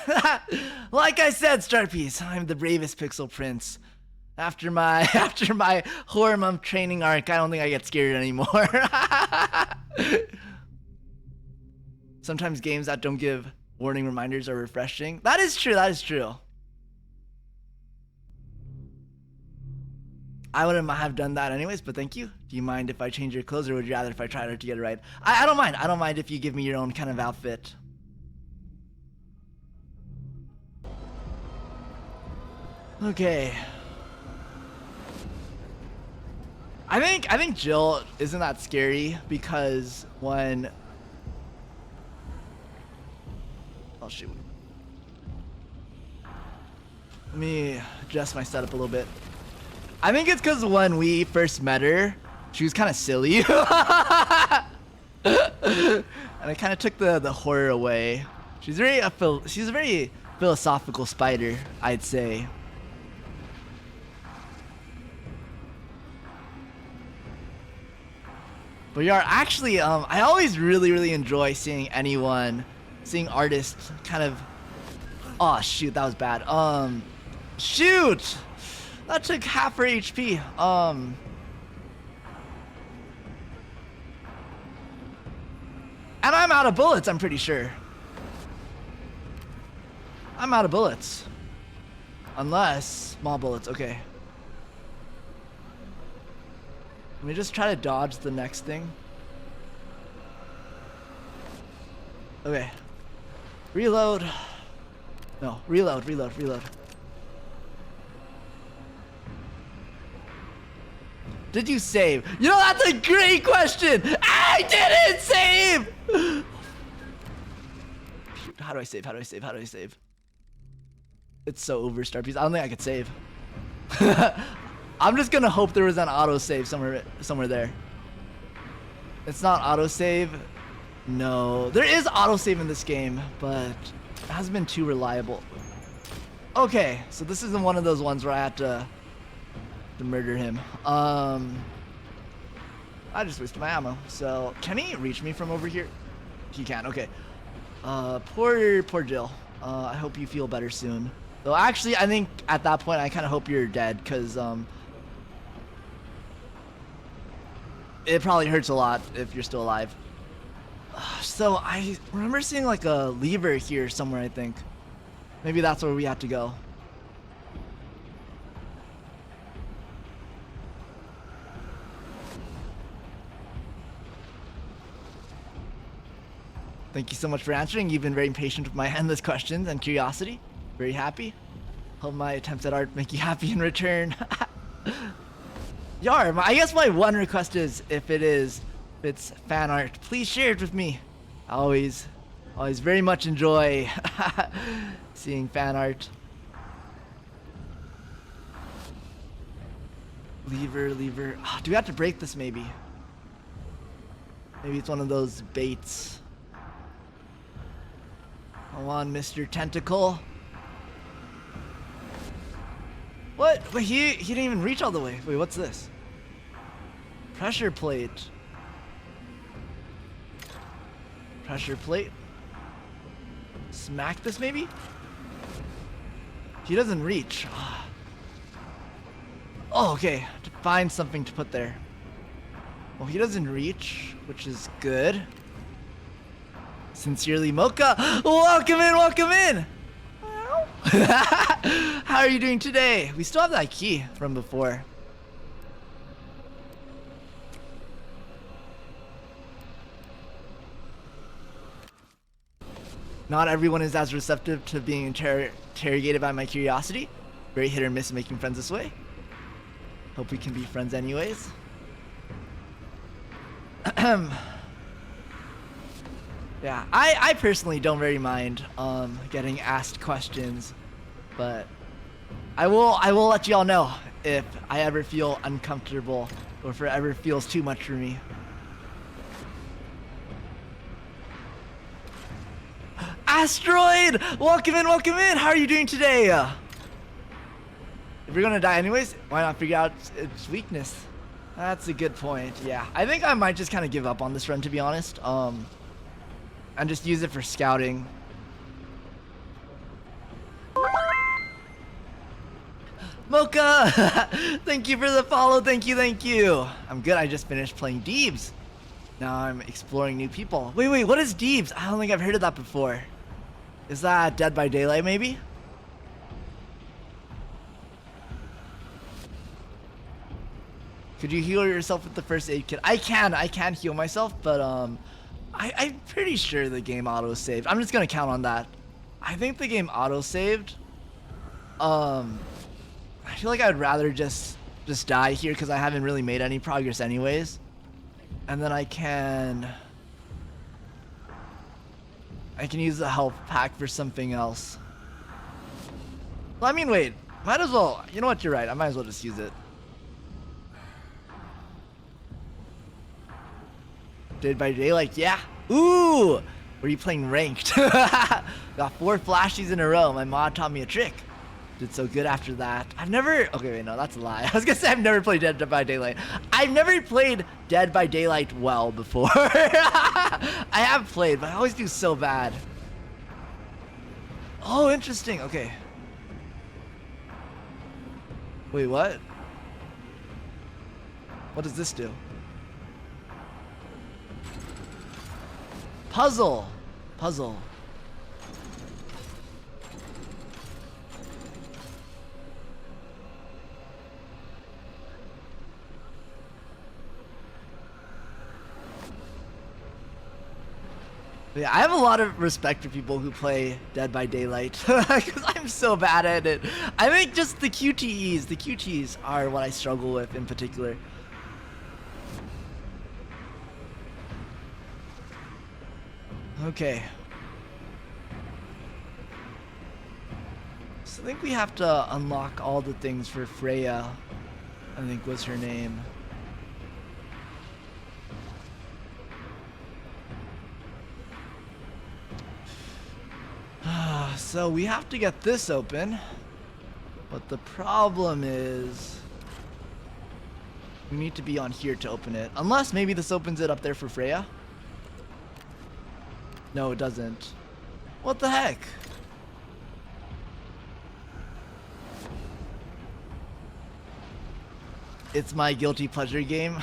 Like I said, Starpiece, I'm the bravest Pixel Prince. After my horror month training arc, I don't think I get scared anymore. Sometimes games that don't give warning reminders are refreshing. That is true. I wouldn't have done that anyways, but thank you. Do you mind if I change your clothes, or would you rather if I tried to get it right? I don't mind. I don't mind if you give me your own kind of outfit. Okay. I think Jill isn't that scary because when... Oh shoot. Let me adjust my setup a little bit. I think it's because when we first met her, she was kind of silly. And I kind of took the horror away. She's a very philosophical spider, I'd say. But yeah, actually, I always really enjoy seeing artists kind of... Oh shoot, that was bad. Shoot! That took half her HP. And I'm out of bullets, I'm pretty sure. I'm out of bullets. Unless small bullets, okay. Let me just try to dodge the next thing. Okay. Reload. No, reload. Did you save? You know, that's a great question! I didn't save! Shoot, how do I save? It's so over, Starpiece. I don't think I could save. I'm just gonna hope there was an autosave somewhere there. It's not autosave. No, there is autosave in this game, but it hasn't been too reliable. Okay, so this isn't one of those ones where I have to murder him. I just wasted my ammo. So can he reach me from over here? He can. Okay. Poor Jill. I hope you feel better soon. Though actually, I think at that point I kind of hope you're dead, because it probably hurts a lot if you're still alive. So I remember seeing like a lever here somewhere, I think. Maybe that's where we have to go. Thank you so much for answering. You've been very patient with my endless questions and curiosity. Very happy. Hope my attempts at art make you happy in return. Yar, I guess my one request is, if it's fan art, please share it with me. I always very much enjoy seeing fan art. Lever. Oh, do we have to break this maybe? Maybe it's one of those baits. Come on, Mr. Tentacle. What? Wait, he didn't even reach all the way. Wait, what's this? Pressure plate. Pressure plate. Smack this maybe? He doesn't reach. Oh, okay. To find something to put there. Well, he doesn't reach, which is good. Sincerely, Mocha. Welcome in, welcome in. How are you doing today? We still have that key from before. Not everyone is as receptive to being interrogated by my curiosity. Very hit or miss making friends this way. Hope we can be friends anyways. Yeah, I personally don't very mind getting asked questions, but I will let y'all know if I ever feel uncomfortable or if it ever feels too much for me. Asteroid! Welcome in, welcome in! How are you doing today? If you're gonna die anyways, why not figure out its weakness? That's a good point, yeah. I think I might just kind of give up on this run, to be honest. And just use it for scouting. Mocha! Thank you for the follow, thank you, thank you. I'm good, I just finished playing Deebs. Now I'm exploring new people. Wait, what is Deebs? I don't think I've heard of that before. Is that Dead by Daylight, maybe? Could you heal yourself with the first aid kit? I can heal myself, but I'm pretty sure the game auto-saved. I'm just gonna count on that. I think the game auto-saved. I feel like I'd rather just die here because I haven't really made any progress anyways. And then I can use the health pack for something else. Well, I mean, wait. Might as well. You know what? You're right. I might as well just use it. Dead by Daylight, yeah. Ooh! Were you playing ranked? Got 4 flashies in a row. My mod taught me a trick. Did so good after that. I've never... Okay, wait, no, that's a lie. I was gonna say I've never played Dead by Daylight. I've never played Dead by Daylight well before. I have played, but I always do so bad. Oh, interesting. Okay. Wait, what? What does this do? Puzzle. Yeah, I have a lot of respect for people who play Dead by Daylight because I'm so bad at it. I think just the QTEs are what I struggle with in particular. Okay. So I think we have to unlock all the things for Freya, I think was her name. So we have to get this open, but the problem is we need to be on here to open it. Unless maybe this opens it up there for Freya. No, it doesn't. What the heck? It's my guilty pleasure game.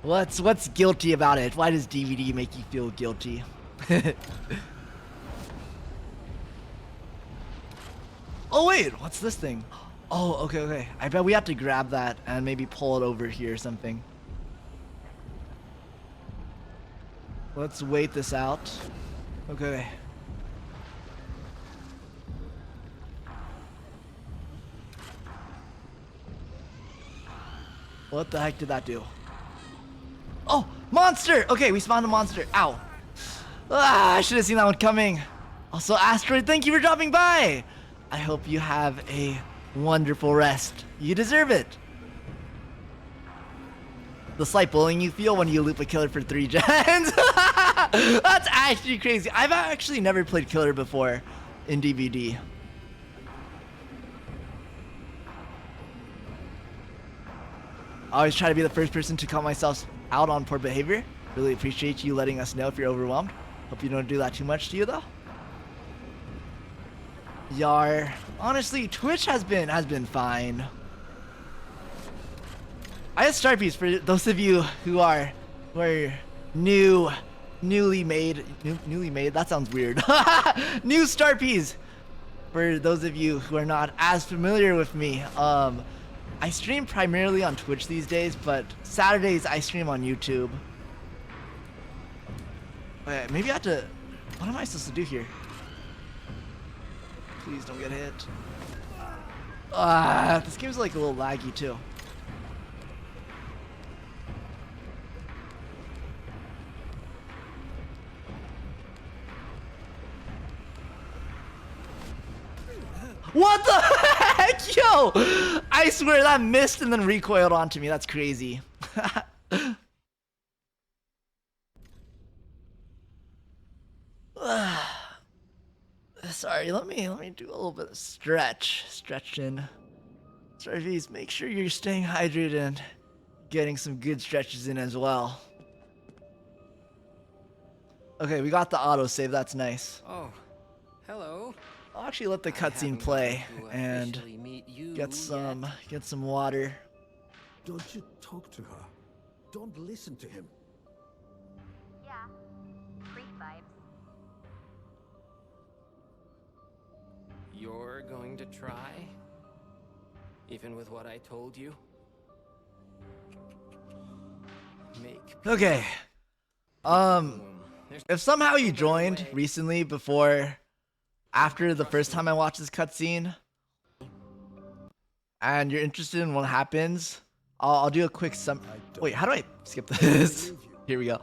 What's guilty about it? Why does DVD make you feel guilty? Oh wait, what's this thing? Oh, okay. I bet we have to grab that and maybe pull it over here or something. Let's wait this out. Okay. What the heck did that do? Oh, monster! Okay, we spawned a monster. Ow. Ah, I should have seen that one coming. Also, Asteroid, thank you for dropping by. I hope you have a wonderful rest. You deserve it. The slight bullying you feel when you loop a killer for 3 gens. That's actually crazy. I've actually never played killer before in DVD. I always try to be the first person to call myself out on poor behavior. Really appreciate you letting us know if you're overwhelmed. Hope you don't do that too much to you though. Yar. Honestly, Twitch has been fine. I have Starpies for those of you who are newly made. That sounds weird. New Starpies. For those of you who are not as familiar with me, I stream primarily on Twitch these days, but Saturdays I stream on YouTube. Wait, maybe I have to. What am I supposed to do here? Please don't get hit. This game's like a little laggy too. What the heck, yo! I swear that missed and then recoiled onto me. That's crazy. Sorry, let me do a little bit of stretching. Sorry, make sure you're staying hydrated and getting some good stretches in as well. Okay, we got the autosave. That's nice. Oh, hello. I'll actually let the cutscene play and get some water. Don't you talk to her. Don't listen to him. Yeah. Creep vibes. You're going to try? Even with what I told you? Make Okay. If somehow you joined recently after the first time I watched this cutscene, and you're interested in what happens, I'll do a quick Wait, how do I skip this? Here we go.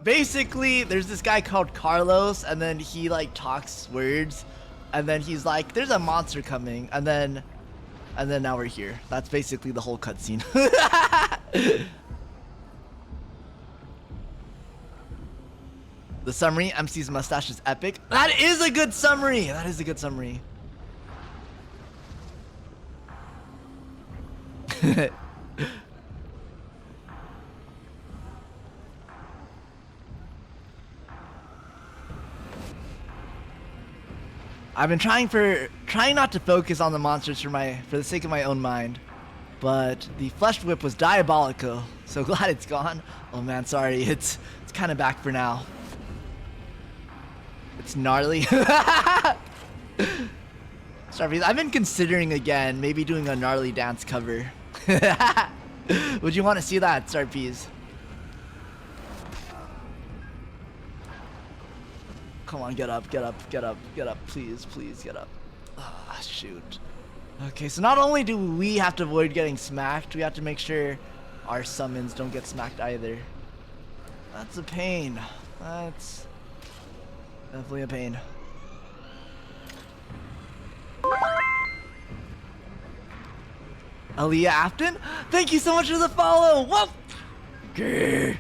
Basically, there's this guy called Carlos, and then he like talks words, and then he's like, "There's a monster coming," and then now we're here. That's basically the whole cutscene. The summary, MC's mustache is epic. That is a good summary. That is a good summary. I've been trying not to focus on the monsters for the sake of my own mind, but the flesh whip was diabolical. So glad it's gone. Oh man, sorry. It's kind of back for now. It's gnarly. Sorry, I've been considering again maybe doing a gnarly dance cover. Would you want to see that, Starpies? Come on, get up, please, get up. Ah, shoot. Okay, so not only do we have to avoid getting smacked, we have to make sure our summons don't get smacked either. That's a pain. That's definitely a pain. Aaliyah Afton, thank you so much for the follow. Whoa. Grr.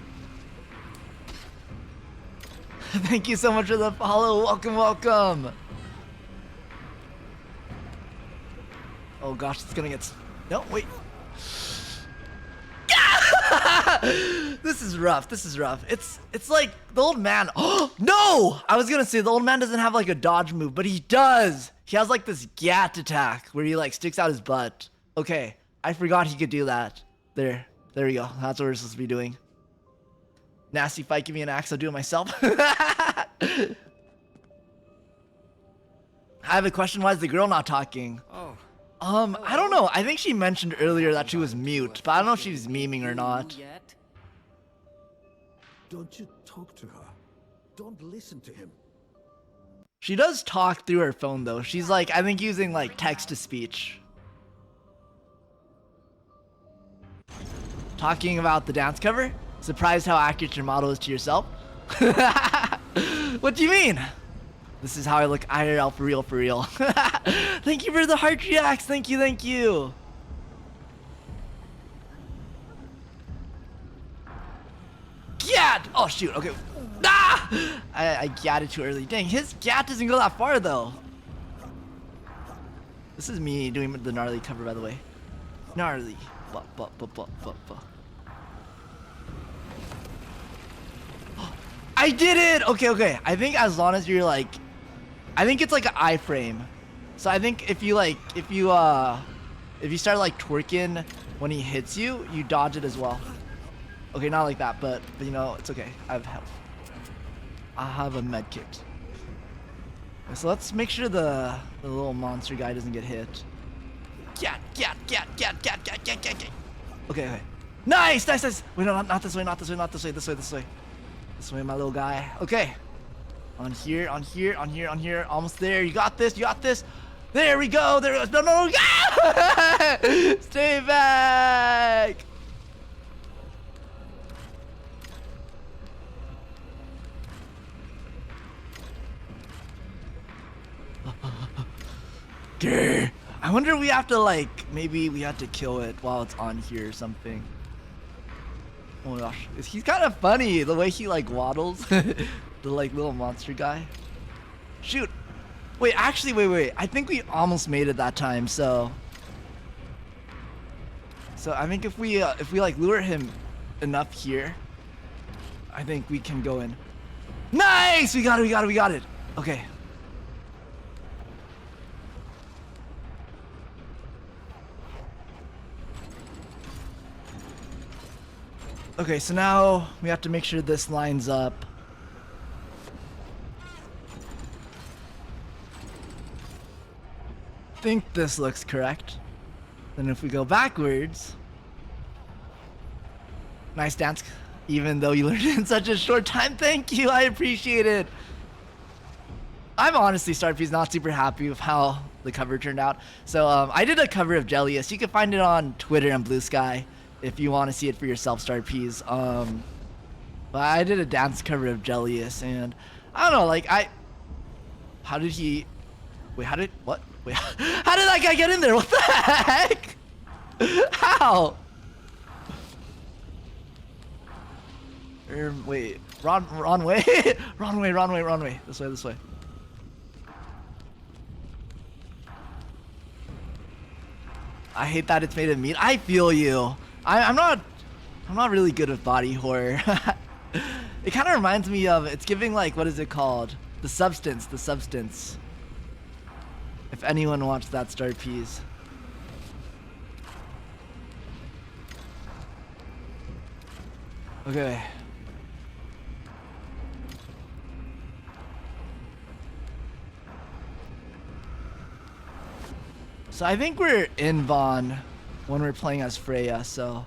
Thank you so much for the follow. Welcome. Oh gosh, it's gonna get. No, wait. This is rough. It's like the old man. Oh no! I was gonna say the old man doesn't have like a dodge move, but he does. He has like this gat attack where he like sticks out his butt. Okay, I forgot he could do that. There we go. That's what we're supposed to be doing. Nasty fight, give me an axe, I'll do it myself. I have a question, why is the girl not talking? Oh. I don't know. I think she mentioned earlier that she was mute, but I don't know if she's memeing or not. Don't you talk to her. Don't listen to him. She does talk through her phone though. She's like, I think using like text to speech. Talking about the dance cover? Surprised how accurate your model is to yourself? What do you mean? This is how I look IRL for real. Thank you for the heart reacts. Thank you, thank you. Gat! Oh shoot, okay. Ah! I gatted too early. Dang, his gat doesn't go that far though. This is me doing the gnarly cover, by the way. Gnarly. I did it! Okay, okay. I think as long as you're like, I think it's like an iframe. So I think if you start like twerking when he hits you, you dodge it as well. Okay, not like that, but you know, it's okay. I have health. I have a med kit. So let's make sure the little monster guy doesn't get hit. Gat. Okay. Nice. Wait, no, not this way, not this way, not this way, this way. This way, my little guy. Okay. On here. Almost there. You got this. There we go. There it goes. No. Stay back. I wonder if we have to like, maybe we have to kill it while it's on here or something. Oh my gosh, he's kind of funny the way he like waddles. The like little monster guy. Shoot. Wait, actually, wait. I think we almost made it that time. So I think if we like lure him enough here, I think we can go in. Nice! We got it. Okay. Okay, so now we have to make sure this lines up. I think this looks correct. Then if we go backwards. Nice dance, even though you learned it in such a short time. Thank you, I appreciate it. I'm honestly, Starpy's not super happy with how the cover turned out. So I did a cover of Jellius. You can find it on Twitter and Bluesky if you want to see it for yourself, Starpies. But I did a dance cover of Jellius, and I don't know, like how did that guy get in there? What the heck? How? Wait, wrong way? wrong way. This way. I hate that it's made of meat. I feel you. I'm not really good with body horror. It kind of reminds me of, it's giving like, what is it called? The Substance. If anyone watched that, Starpies. Okay. So I think we're in Vaughn when we're playing as Freya, so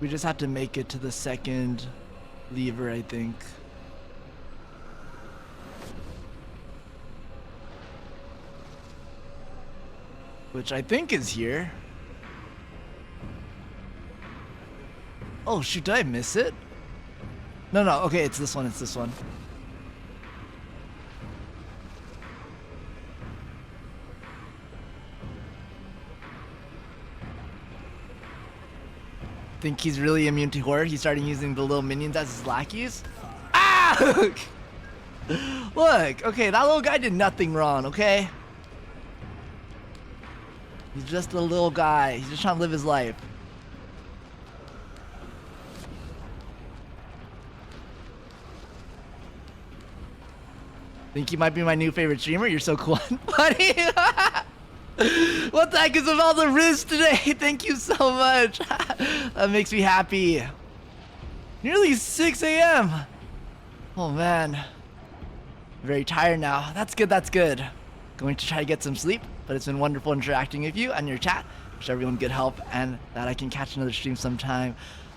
we just have to make it to the second lever, I think. Which I think is here. Oh shoot, did I miss it? No, okay, it's this one. Think he's really immune to horror. He's starting using the little minions as his lackeys. Ah! Look, okay, that little guy did nothing wrong, okay? He's just a little guy. He's just trying to live his life. Think you might be my new favorite streamer? You're so cool and funny. What the heck is with all the riz today? Thank you so much. That makes me happy. Nearly 6 a.m. Oh man. Very tired now. That's good. Going to try to get some sleep, but it's been wonderful interacting with you and your chat. Wish everyone good health and that I can catch another stream sometime.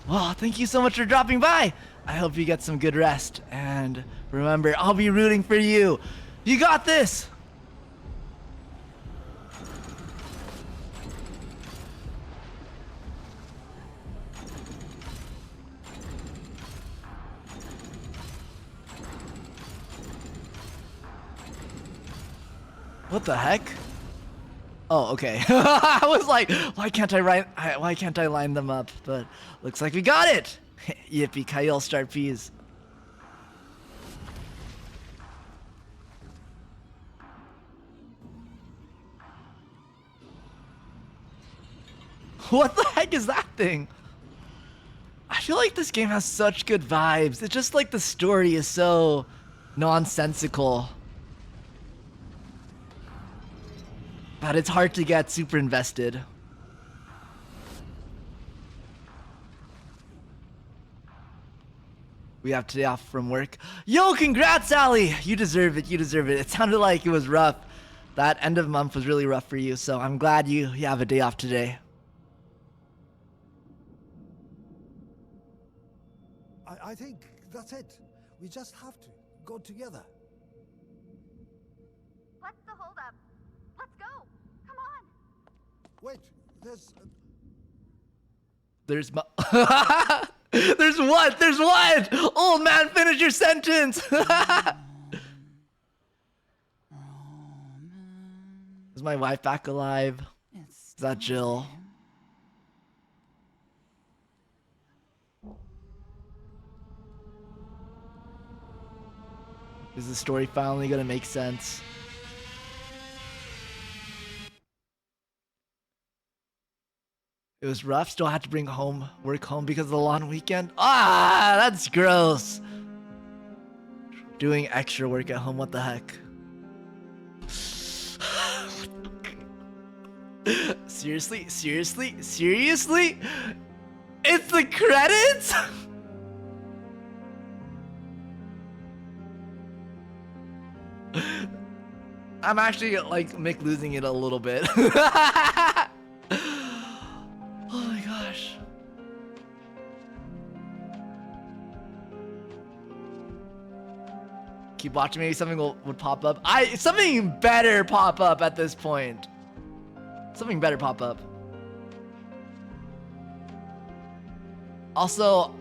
Well, thank you so much for dropping by. I hope you get some good rest. And remember, I'll be rooting for you. You got this. What the heck? Oh, okay. I was like, why can't I line them up? But looks like we got it. Yippee Kyle start P's. What the heck is that thing? I feel like this game has such good vibes. It's just like the story is so nonsensical that it's hard to get super invested. We have today off from work. Yo, congrats, Allie! You deserve it, you deserve it. It sounded like it was rough. That end of month was really rough for you, so I'm glad you have a day off today. I think that's it. We just have to go together. What's the holdup? Let's go. Come on. Wait, there's... There's There's what? There's what? Old man, finish your sentence! Is my wife back alive? Is that Jill? Is the story finally gonna make sense? It was rough. Still had to bring work home because of the long weekend. Ah, that's gross. Doing extra work at home. What the heck? Seriously? It's the credits? I'm actually like losing it a little bit. Oh my gosh. Keep watching, maybe something would pop up. Something better pop up at this point. Something better pop up. Also,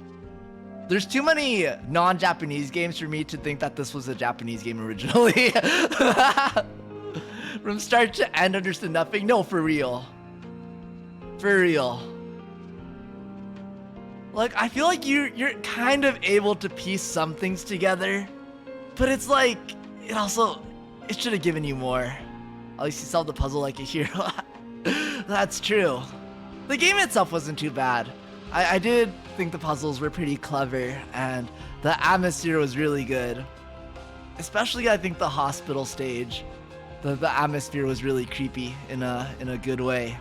there's too many non-Japanese games for me to think that this was a Japanese game originally. From start to end, understood nothing. No, for real. For real. Like, I feel like you're kind of able to piece some things together, but it's like, it should have given you more. At least you solved the puzzle like a hero. That's true. The game itself wasn't too bad. I did think the puzzles were pretty clever, and the atmosphere was really good. Especially, I think the hospital stage. The atmosphere was really creepy in a good way.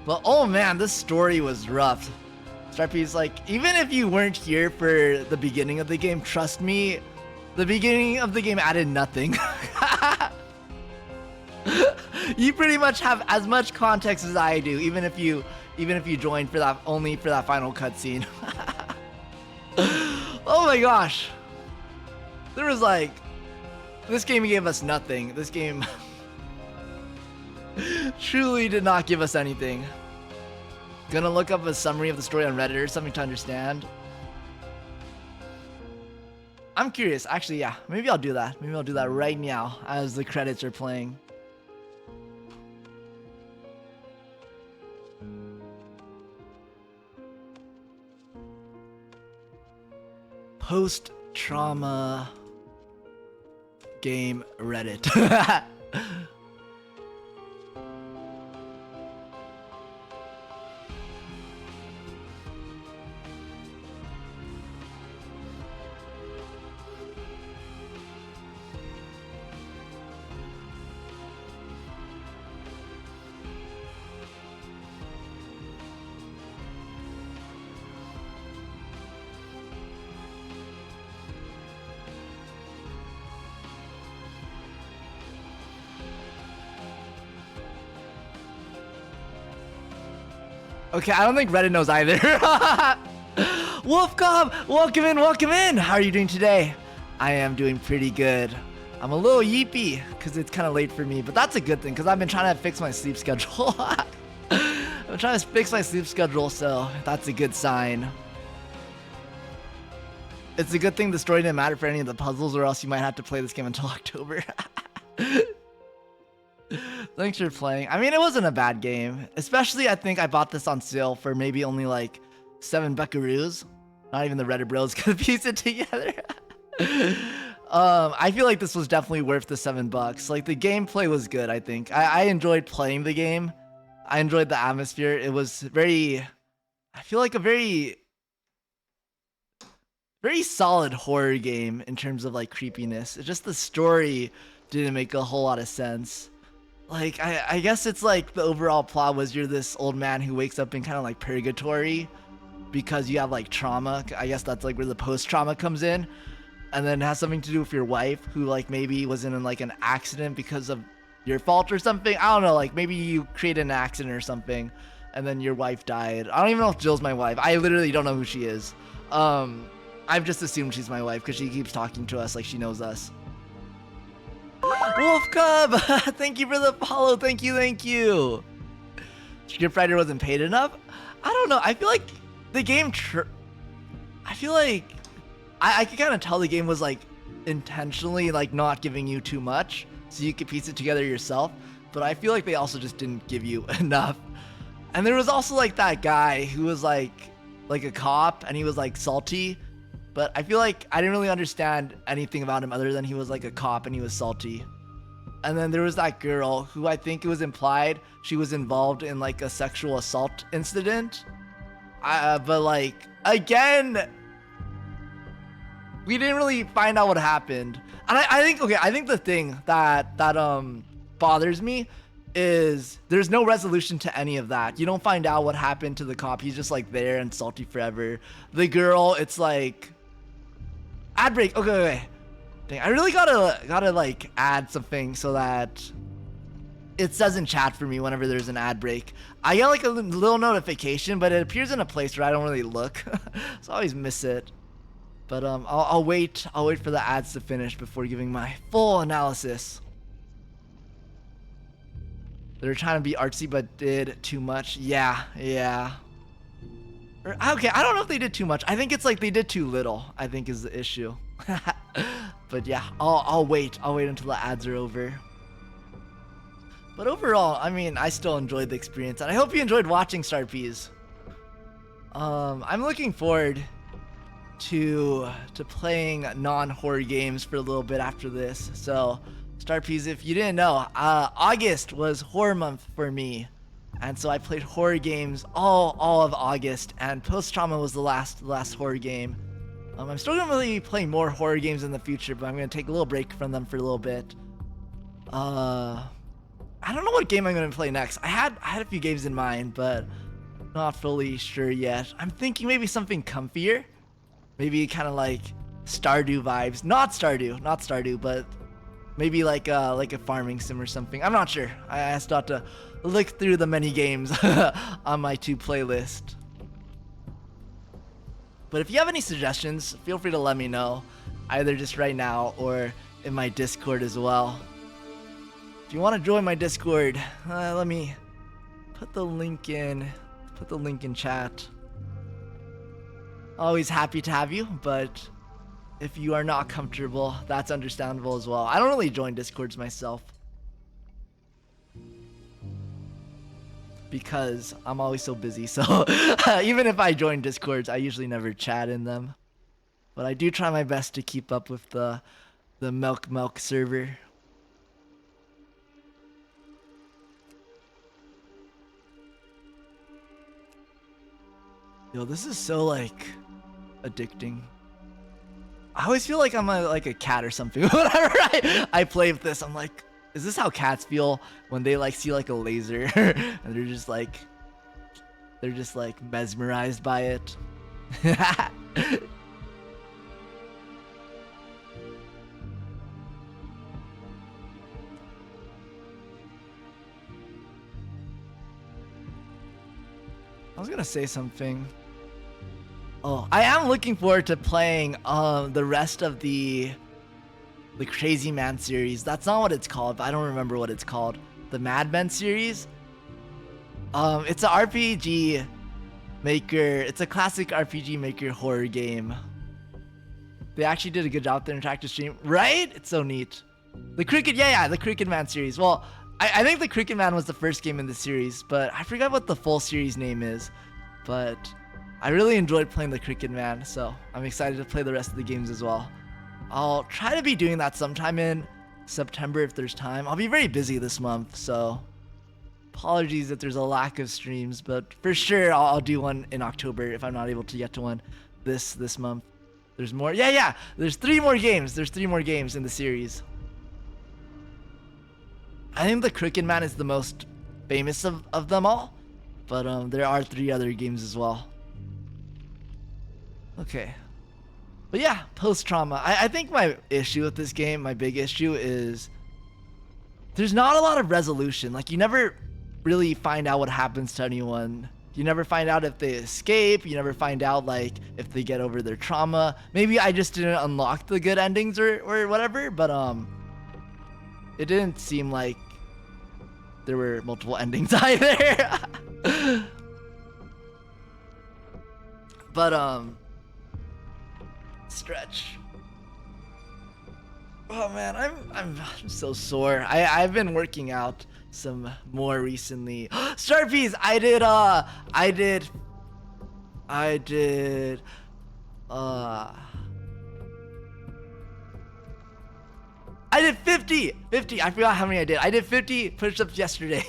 But oh man, this story was rough. Stripey's like, even if you weren't here for the beginning of the game, trust me, the beginning of the game added nothing. You pretty much have as much context as I do, even if you joined only for that final cutscene. Oh my gosh. There was like, this game gave us nothing. This game truly did not give us anything. Gonna look up a summary of the story on Reddit or something to understand. I'm curious. Actually, yeah. Maybe I'll do that. Maybe I'll do that right now as the credits are playing. Post-trauma game Reddit. Okay, I don't think Reddit knows either. Wolfcom, welcome in. How are you doing today? I am doing pretty good. I'm a little yeepy because it's kind of late for me, but that's a good thing because I've been trying to fix my sleep schedule. I'm trying to fix my sleep schedule, so that's a good sign. It's a good thing the story didn't matter for any of the puzzles, or else you might have to play this game until October. Thanks for playing. I mean, it wasn't a bad game. Especially, I think I bought this on sale for maybe only like 7 buckaroos. Not even the Reddit bros could piece it together. I feel like this was definitely worth the $7. Like, the gameplay was good, I think. I enjoyed playing the game. I enjoyed the atmosphere. It was very... I feel like a very solid horror game in terms of like creepiness. It's just the story didn't make a whole lot of sense. Like, I guess it's like the overall plot was you're this old man who wakes up in kind of like purgatory because you have like trauma. I guess that's like where the post-trauma comes in. And then it has something to do with your wife who like maybe was in like an accident because of your fault or something. I don't know, like maybe you created an accident or something and then your wife died. I don't even know if Jill's my wife. I literally don't know who she is. I've just assumed she's my wife because she keeps talking to us like she knows us. Wolf Cub, thank you for the follow. Thank you. Scriptwriter wasn't paid enough? I don't know. I feel like the game... I feel like... I could kind of tell the game was like intentionally like not giving you too much so you could piece it together yourself. But I feel like they also just didn't give you enough. And there was also like that guy who was like a cop and he was like salty. But I feel like I didn't really understand anything about him other than he was like a cop and he was salty. And then there was that girl who I think it was implied she was involved in like a sexual assault incident. But like, again, we didn't really find out what happened. And I think the thing that bothers me is there's no resolution to any of that. You don't find out what happened to the cop. He's just like there and salty forever. The girl, it's like ad break. Okay. Dang, I really gotta like add something so that it says in chat for me whenever there's an ad break. I get like a little notification, but it appears in a place where I don't really look. So I always miss it. But I'll wait for the ads to finish before giving my full analysis. They're trying to be artsy, but did too much. Yeah. Okay, I don't know if they did too much. I think it's like they did too little, I think is the issue. But yeah, I'll wait until the ads are over. But overall, I mean, I still enjoyed the experience, and I hope you enjoyed watching Starpeas. I'm looking forward to playing non-horror games for a little bit after this. So, Starpeas, if you didn't know, August was horror month for me, and so I played horror games all of August, and Post Trauma was the last horror game. I'm still gonna really be playing more horror games in the future, but I'm gonna take a little break from them for a little bit. I don't know what game I'm gonna play next. I had a few games in mind, but not fully sure yet. I'm thinking maybe something comfier, maybe kind of like Stardew vibes. Not Stardew, but maybe like a farming sim or something. I'm not sure. I still have to look through the many games on my playlist. But if you have any suggestions, feel free to let me know, either just right now or in my Discord as well. If you want to join my Discord, let me put the link in chat. Always happy to have you, but if you are not comfortable, that's understandable as well. I don't really join Discords myself because I'm always so busy. So even if I join Discords, I usually never chat in them. But I do try my best to keep up with the Milk server. Yo, this is so like addicting. I always feel like I'm like a cat or something. Whenever I play with this, I'm like, is this how cats feel when they like see like a laser and they're just like mesmerized by it? I was gonna say something. Oh, I am looking forward to playing the rest of the Crazy Man series. That's not what it's called, but I don't remember what it's called. The Mad Men series. It's an RPG maker. It's a classic RPG maker horror game. They actually did a good job with the interactive stream, right? It's so neat. The Cricket, yeah, the Cricket Man series. Well, I think the Cricket Man was the first game in the series, but I forgot what the full series name is. But I really enjoyed playing the Cricket Man, so I'm excited to play the rest of the games as well. I'll try to be doing that sometime in September if there's time. I'll be very busy this month, so apologies if there's a lack of streams, but for sure I'll do one in October if I'm not able to get to one this month. There's more. Yeah. There's 3 more games. There's 3 more games in the series. I think the Cricket Man is the most famous of them all, but there are 3 other games as well. Okay. But yeah, post-trauma. I think my issue with this game, my big issue is there's not a lot of resolution. Like, you never really find out what happens to anyone. You never find out if they escape. You never find out, like, if they get over their trauma. Maybe I just didn't unlock the good endings or whatever, but it didn't seem like there were multiple endings either. But stretch. Oh man, I'm so sore. I've been working out some more recently. Sharpies, I did 50. I forgot how many I did. I did 50 push-ups yesterday.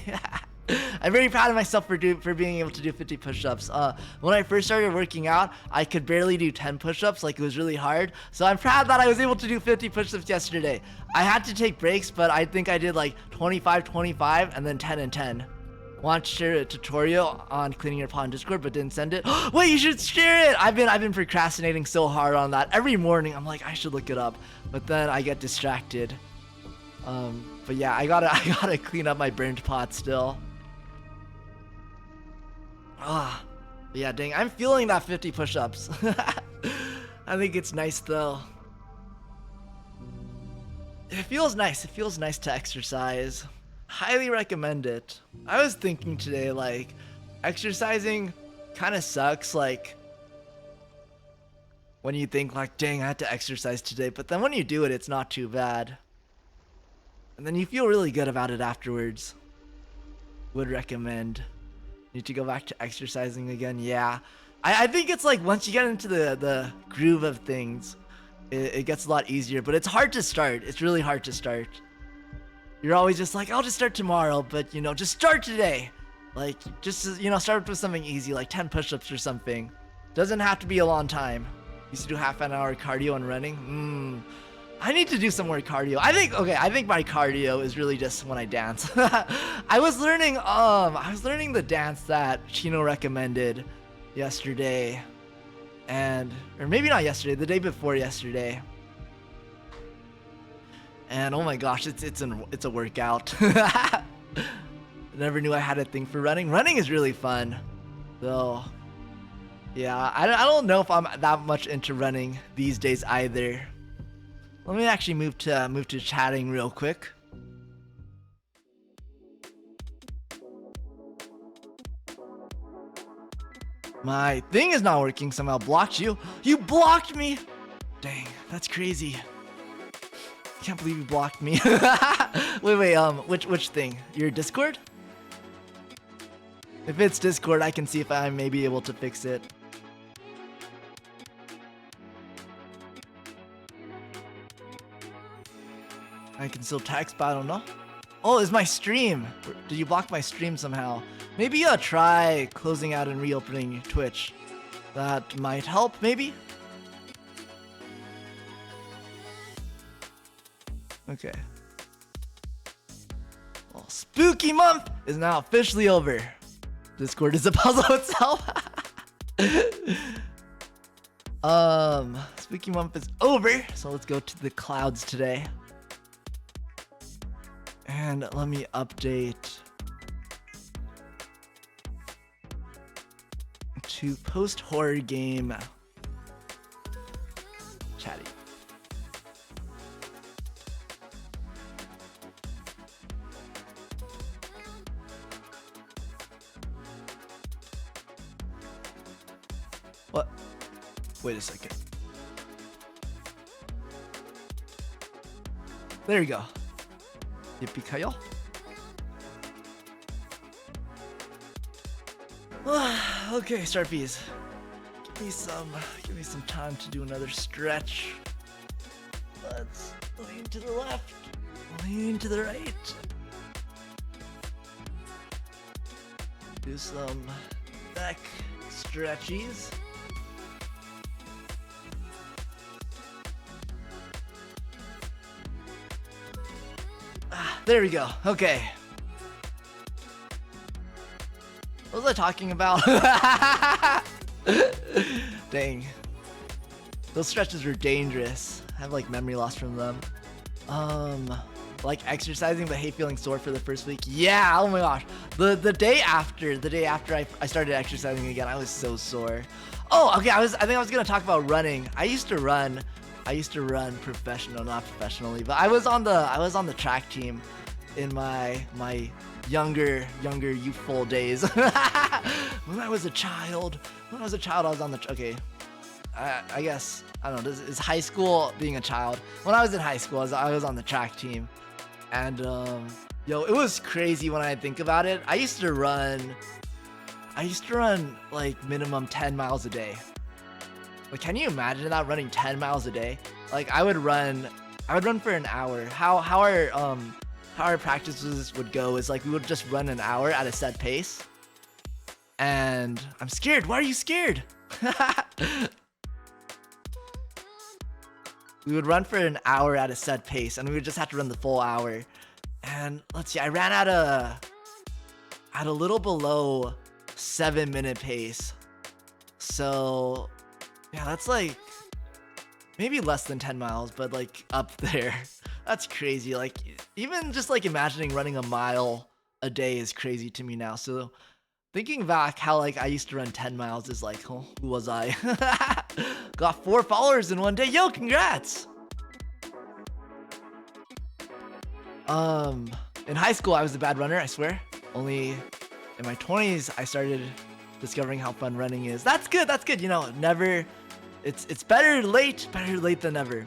I'm very proud of myself for being able to do 50 push-ups. When I first started working out, I could barely do 10 push-ups. Like, it was really hard. So I'm proud that I was able to do 50 push-ups yesterday. I had to take breaks, but I think I did like 25, and then 10 and 10. Want to share a tutorial on cleaning your pod on Discord, but didn't send it. Wait, you should share it. I've been procrastinating so hard on that. Every morning, I'm like, I should look it up, but then I get distracted. But yeah, I gotta clean up my burned pot still. Yeah, dang, I'm feeling that 50 push-ups. I think it's nice though. It feels nice to exercise. Highly recommend it. I was thinking today, like, exercising kind of sucks, like, when you think like, dang, I had to exercise today, but then when you do it, it's not too bad. And then you feel really good about it afterwards. Would recommend. Need to go back to exercising again. Yeah, I think it's like once you get into the groove of things, it gets a lot easier, but it's hard to start. It's really hard to start. You're always just like, I'll just start tomorrow, but you know, just start today. Like, just, you know, start with something easy, like 10 push-ups or something. Doesn't have to be a long time. Used to do half an hour cardio and running. I need to do some more cardio. I think my cardio is really just when I dance. I was learning the dance that Chino recommended yesterday, or maybe not yesterday, the day before yesterday. And oh my gosh, it's a workout. Never knew I had a thing for running. Running is really fun, though. Yeah, I don't know if I'm that much into running these days either. Let me actually move to chatting real quick. My thing is not working somehow. Blocked you. You blocked me. Dang, that's crazy. Can't believe you blocked me. wait. Which thing? Your Discord? If it's Discord, I can see if I may be able to fix it. I can still text, but I don't know. Oh, it's my stream. Did you block my stream somehow? Maybe try closing out and reopening Twitch. That might help, maybe? Okay. Well, spooky month is now officially over. Discord is a puzzle itself. Spooky month is over, so let's go to the clouds today. And let me update to post-horror game chatty. What? Wait a second. There you go. Yippee-ki-yo. Okay, Sharpies. Give me some time to do another stretch. Let's lean to the left, lean to the right. Do some neck stretchies. There we go. Okay. What was I talking about? Dang. Those stretches were dangerous. I have like memory loss from them. Like exercising but hate feeling sore for the first week. Yeah, oh my gosh. The day after I started exercising again, I was so sore. Oh, okay, I think I was gonna talk about running. I used to run professional, not professionally, but I was on the track team in my younger youthful days. When I was a child, I was on the okay. I guess I don't know. Is high school being a child? When I was in high school, I was on the track team, and yo, it was crazy when I think about it. I used to run like minimum 10 miles a day. Like, can you imagine that, running 10 miles a day? Like, I would run for an hour. How our practices would go is like we would just run an hour at a set pace. And I'm scared. Why are you scared? We would run for an hour at a set pace, and we would just have to run the full hour. And let's see, I ran at a little below 7-minute pace. So yeah, that's like maybe less than 10 miles, but like up there. That's crazy. Like, even just like imagining running a mile a day is crazy to me now. So thinking back how like I used to run 10 miles is like, oh, who was I? Got 4 followers in one day. Yo, congrats. In high school, I was a bad runner, I swear. Only in my 20s, I started discovering how fun running is. That's good. That's good. You know, never. It's better late than never.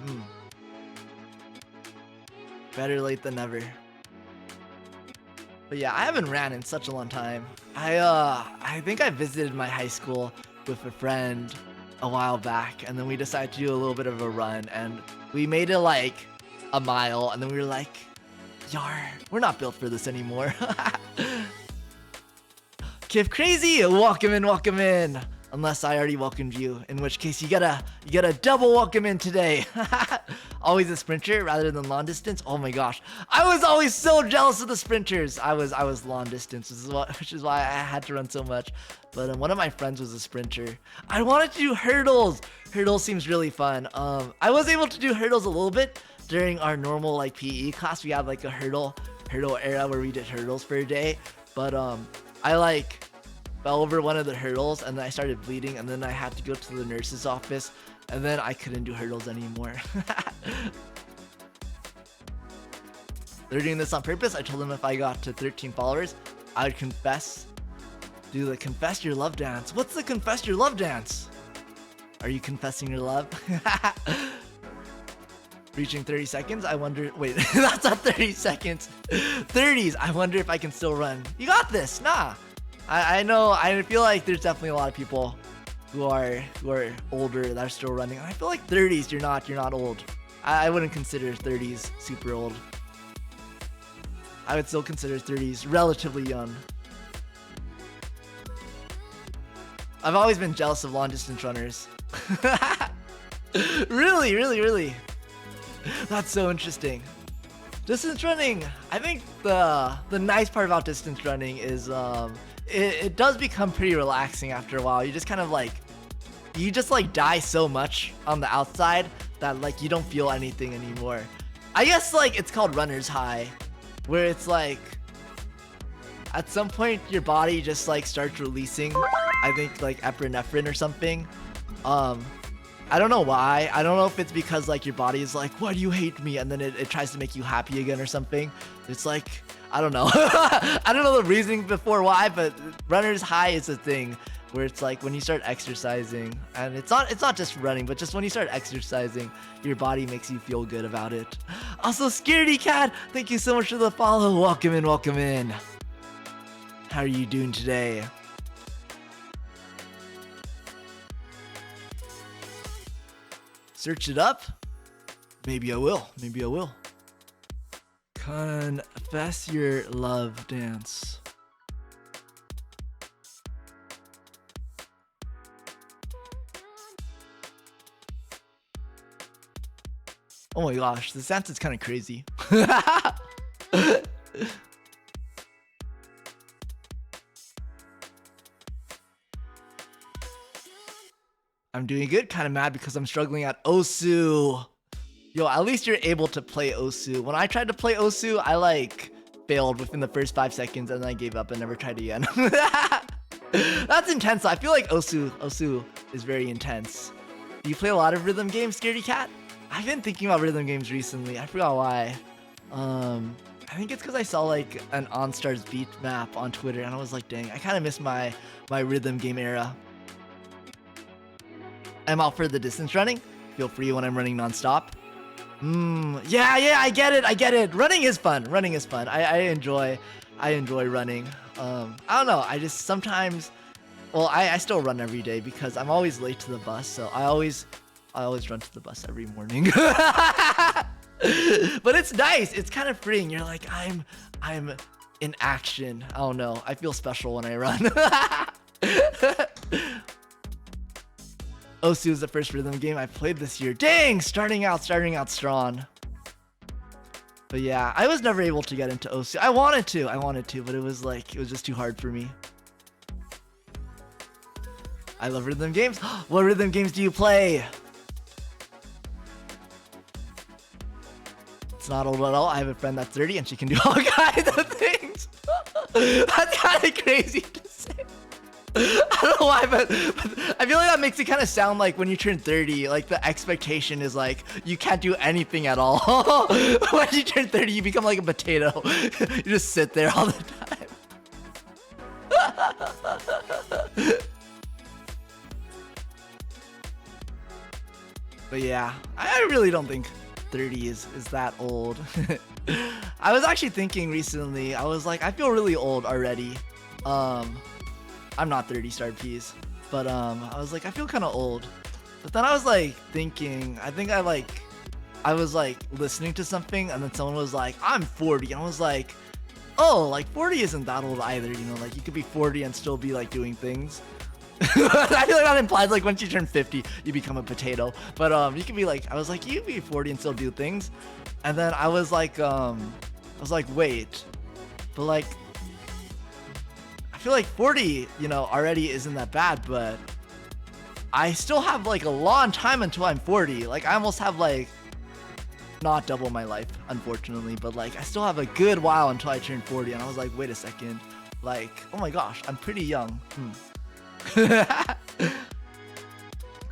Better late than never. But yeah, I haven't ran in such a long time. I think I visited my high school with a friend a while back, and then we decided to do a little bit of a run, and we made it like a mile, and then we were like, yar, we're not built for this anymore. Kiv Crazy, welcome in. Unless I already welcomed you, in which case you gotta double welcome in today. Always a sprinter rather than long distance. Oh my gosh, I was always so jealous of the sprinters. I was long distance, which is why I had to run so much. But one of my friends was a sprinter. I wanted to do hurdles. Hurdles seems really fun. I was able to do hurdles a little bit during our normal like PE class. We had like a hurdle era where we did hurdles for a day. But I like fell over one of the hurdles, and then I started bleeding, and then I had to go to the nurse's office, and then I couldn't do hurdles anymore. They're doing this on purpose. I told them if I got to 13 followers, I would do the confess your love dance. What's the confess your love dance? Are you confessing your love? Reaching 30 seconds, I wonder, wait, that's not 30 seconds. 30s, I wonder if I can still run. You got this, nah. I know, I feel like there's definitely a lot of people who are older that are still running. I feel like 30s, you're not old. I wouldn't consider 30s super old. I would still consider 30s relatively young. I've always been jealous of long distance runners. Really. That's so interesting. Distance running, I think the nice part about distance running is it does become pretty relaxing after a while. You just kind of like, you just like die so much on the outside that like you don't feel anything anymore. I guess like it's called runner's high, where it's like at some point your body just like starts releasing, I think like epinephrine or something. I don't know why. I don't know if it's because like your body is like, why do you hate me? And then it tries to make you happy again or something. It's like, I don't know. I don't know the reasoning before why, but runner's high is a thing where it's like when you start exercising, and it's not just running, but just when you start exercising, your body makes you feel good about it. Also, Scaredy Cat, thank you so much for the follow. Welcome in, welcome in. How are you doing today? Search it up? Maybe I will. Maybe I will. Confess your love dance. Oh my gosh, this dance is kind of crazy. I'm doing good, kind of mad because I'm struggling at Osu. Yo, at least you're able to play Osu. When I tried to play Osu, I like failed within the first 5 seconds and then I gave up and never tried again. That's intense. I feel like Osu is very intense. Do you play a lot of rhythm games, Scaredy Cat? I've been thinking about rhythm games recently. I forgot why. I think it's because I saw like an OnStars beat map on Twitter and I was like, dang, I kind of miss my rhythm game era. I'm out for the distance running. Feel free when I'm running nonstop. Yeah, I get it. Running is fun. I enjoy running. I don't know. I just sometimes, well, I still run every day because I'm always late to the bus. So I always run to the bus every morning. But it's nice. It's kind of freeing. You're like, I'm in action. I don't know. I feel special when I run. Osu is the first rhythm game I played this year. Dang, starting out strong. But yeah, I was never able to get into Osu. I wanted to, but it was just too hard for me. I love rhythm games. What rhythm games do you play? It's not old at all. I have a friend that's 30 and she can do all kinds of things. That's kind of crazy to say. I don't know why, but I feel like that makes it kind of sound like when you turn 30, like the expectation is like you can't do anything at all. When you turn 30, you become like a potato. You just sit there all the time. But yeah, I really don't think 30 is that old. I was actually thinking recently, I was like, I feel really old already. I'm not 30 starred peas, but I was like, I feel kind of old. But then I was like thinking, I was like listening to something and then someone was like, I'm 40. And I was like, oh, like 40 isn't that old either, you know, like you could be 40 and still be like doing things. I feel like that implies like once you turn 50, you become a potato. But you could be like, I was like, you could be 40 and still do things. And then I was like, wait, but like, I feel like 40, you know, already isn't that bad, but I still have like a long time until I'm 40. Like I almost have like not double my life, unfortunately, but like I still have a good while until I turn 40. And I was like, wait a second, like, oh my gosh, I'm pretty young. I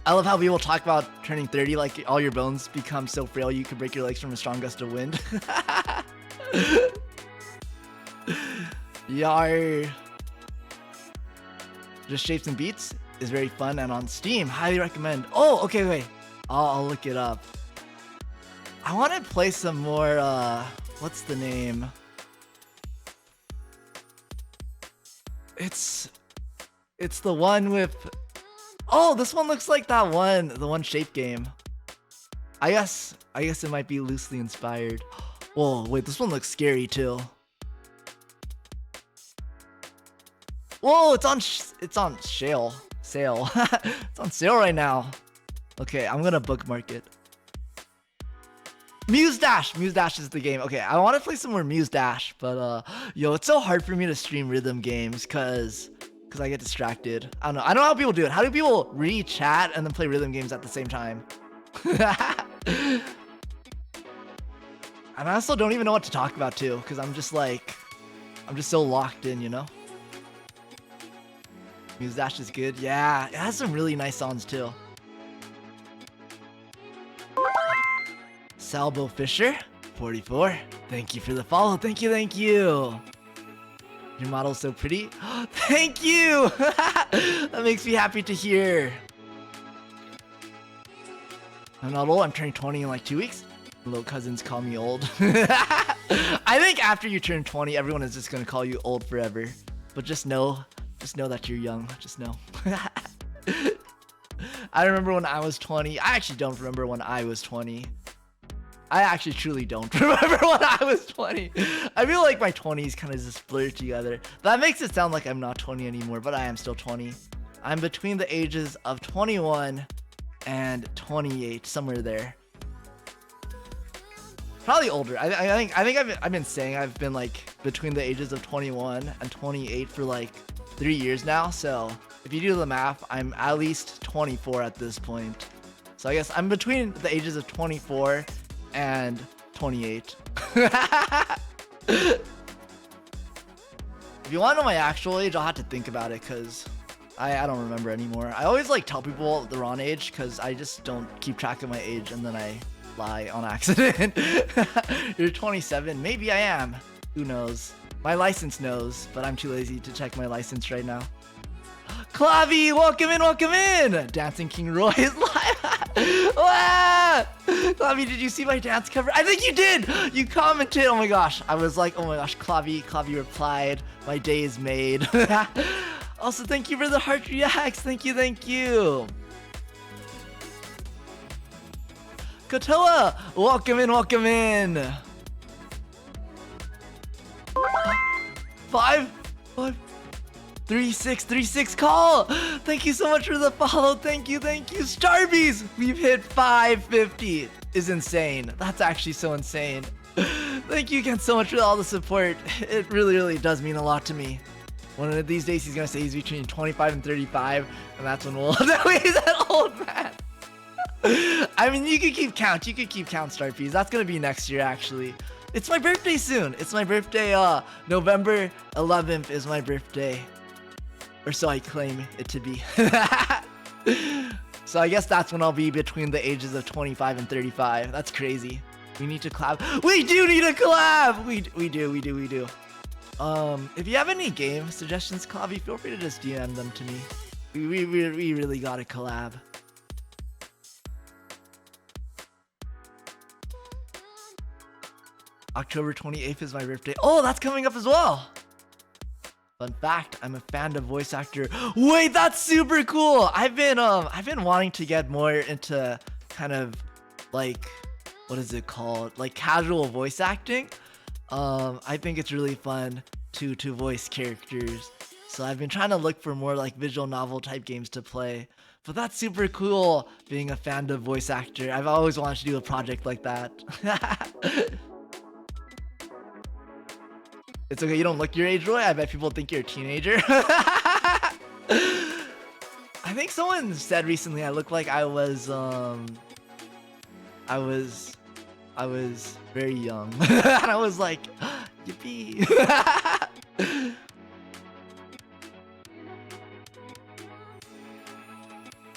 love how people talk about turning 30, like all your bones become so frail you could break your legs from a strong gust of wind. Yar. Just Shapes and Beats is very fun and on Steam. Highly recommend. Oh, okay, wait. I'll look it up. I want to play some more, what's the name? It's the one with, oh, this one looks like that one, the one Shape game. I guess it might be loosely inspired. Whoa, wait, this one looks scary too. Whoa, it's on sale. It's on sale right now. Okay, I'm gonna bookmark it. Muse Dash is the game. Okay, I want to play some more Muse Dash, but yo, it's so hard for me to stream rhythm games because I get distracted. I don't know how people do it. How do people read chat and then play rhythm games at the same time? And I also don't even know what to talk about too, because I'm just so locked in, you know? Muse Dash is good. Yeah, it has some really nice songs too. Salvo Fisher, 44. Thank you for the follow. Thank you. Your model's so pretty. Thank you! That makes me happy to hear. I'm not old. I'm turning 20 in like 2 weeks. Little cousins call me old. I think after you turn 20, everyone is just gonna call you old forever. But just know that you're young. Just know. I remember when I was 20. I actually don't remember when I was 20. I actually truly don't remember when I was 20. I feel like my 20s kind of just blur together. That makes it sound like I'm not 20 anymore, but I am still 20. I'm between the ages of 21 and 28, somewhere there. Probably older. I think I've been saying I've been like between the ages of 21 and 28 for like 3 years now. So if you do the math, I'm at least 24 at this point. So I guess I'm between the ages of 24 and 28. If you want to know my actual age, I'll have to think about it because I don't remember anymore. I always like tell people the wrong age because I just don't keep track of my age and then I lie on accident. You're 27. Maybe I am. Who knows? My license knows, but I'm too lazy to check my license right now. Clavi, welcome in, welcome in! Dancing King Roy is live. Wow! Clavi, did you see my dance cover? I think you did! You commented! Oh my gosh. I was like, oh my gosh, Clavi replied. My day is made. Also, thank you for the heart reacts. Thank you, thank you. Kotoa, welcome in, welcome in. 5, 3, 6 call. Thank you so much for the follow. Thank you, thank you. Starbies, we've hit 550. Is insane. That's actually so insane. Thank you again so much for all the support. It really, really does mean a lot to me. One of these days he's gonna say he's between 25 and 35, and that's when we'll know he's an old man. I mean, you could keep count. You could keep count, Starpies. That's gonna be next year, actually. It's my birthday soon. It's my birthday. November 11th is my birthday, or so I claim it to be. So I guess that's when I'll be between the ages of 25 and 35. That's crazy. We need to collab. We do need a collab. We do. If you have any game suggestions, Clavi, feel free to just DM them to me. We really gotta collab. October 28th is my birthday. Oh, that's coming up as well. Fun fact, I'm a fan of voice actor. Wait, that's super cool. I've been wanting to get more into kind of like, what is it called? Like casual voice acting. I think it's really fun to voice characters. So I've been trying to look for more like visual novel type games to play. But that's super cool being a fan of voice actor. I've always wanted to do a project like that. It's okay, you don't look your age, Roy. I bet people think you're a teenager. I think someone said recently I look like I was very young. And I was like, yippee.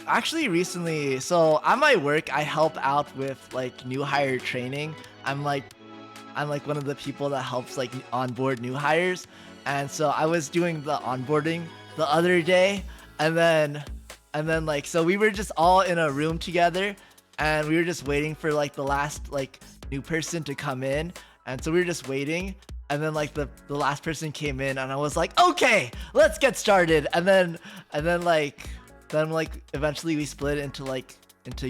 Actually, recently, so at my work, I help out with like new hire training. I'm like one of the people that helps like onboard new hires. And so I was doing the onboarding the other day, and then like, so we were just all in a room together, and we were just waiting for like the last like new person to come in. And so we were just waiting, and then like the last person came in, and I was like, okay, let's get started. And then eventually we split into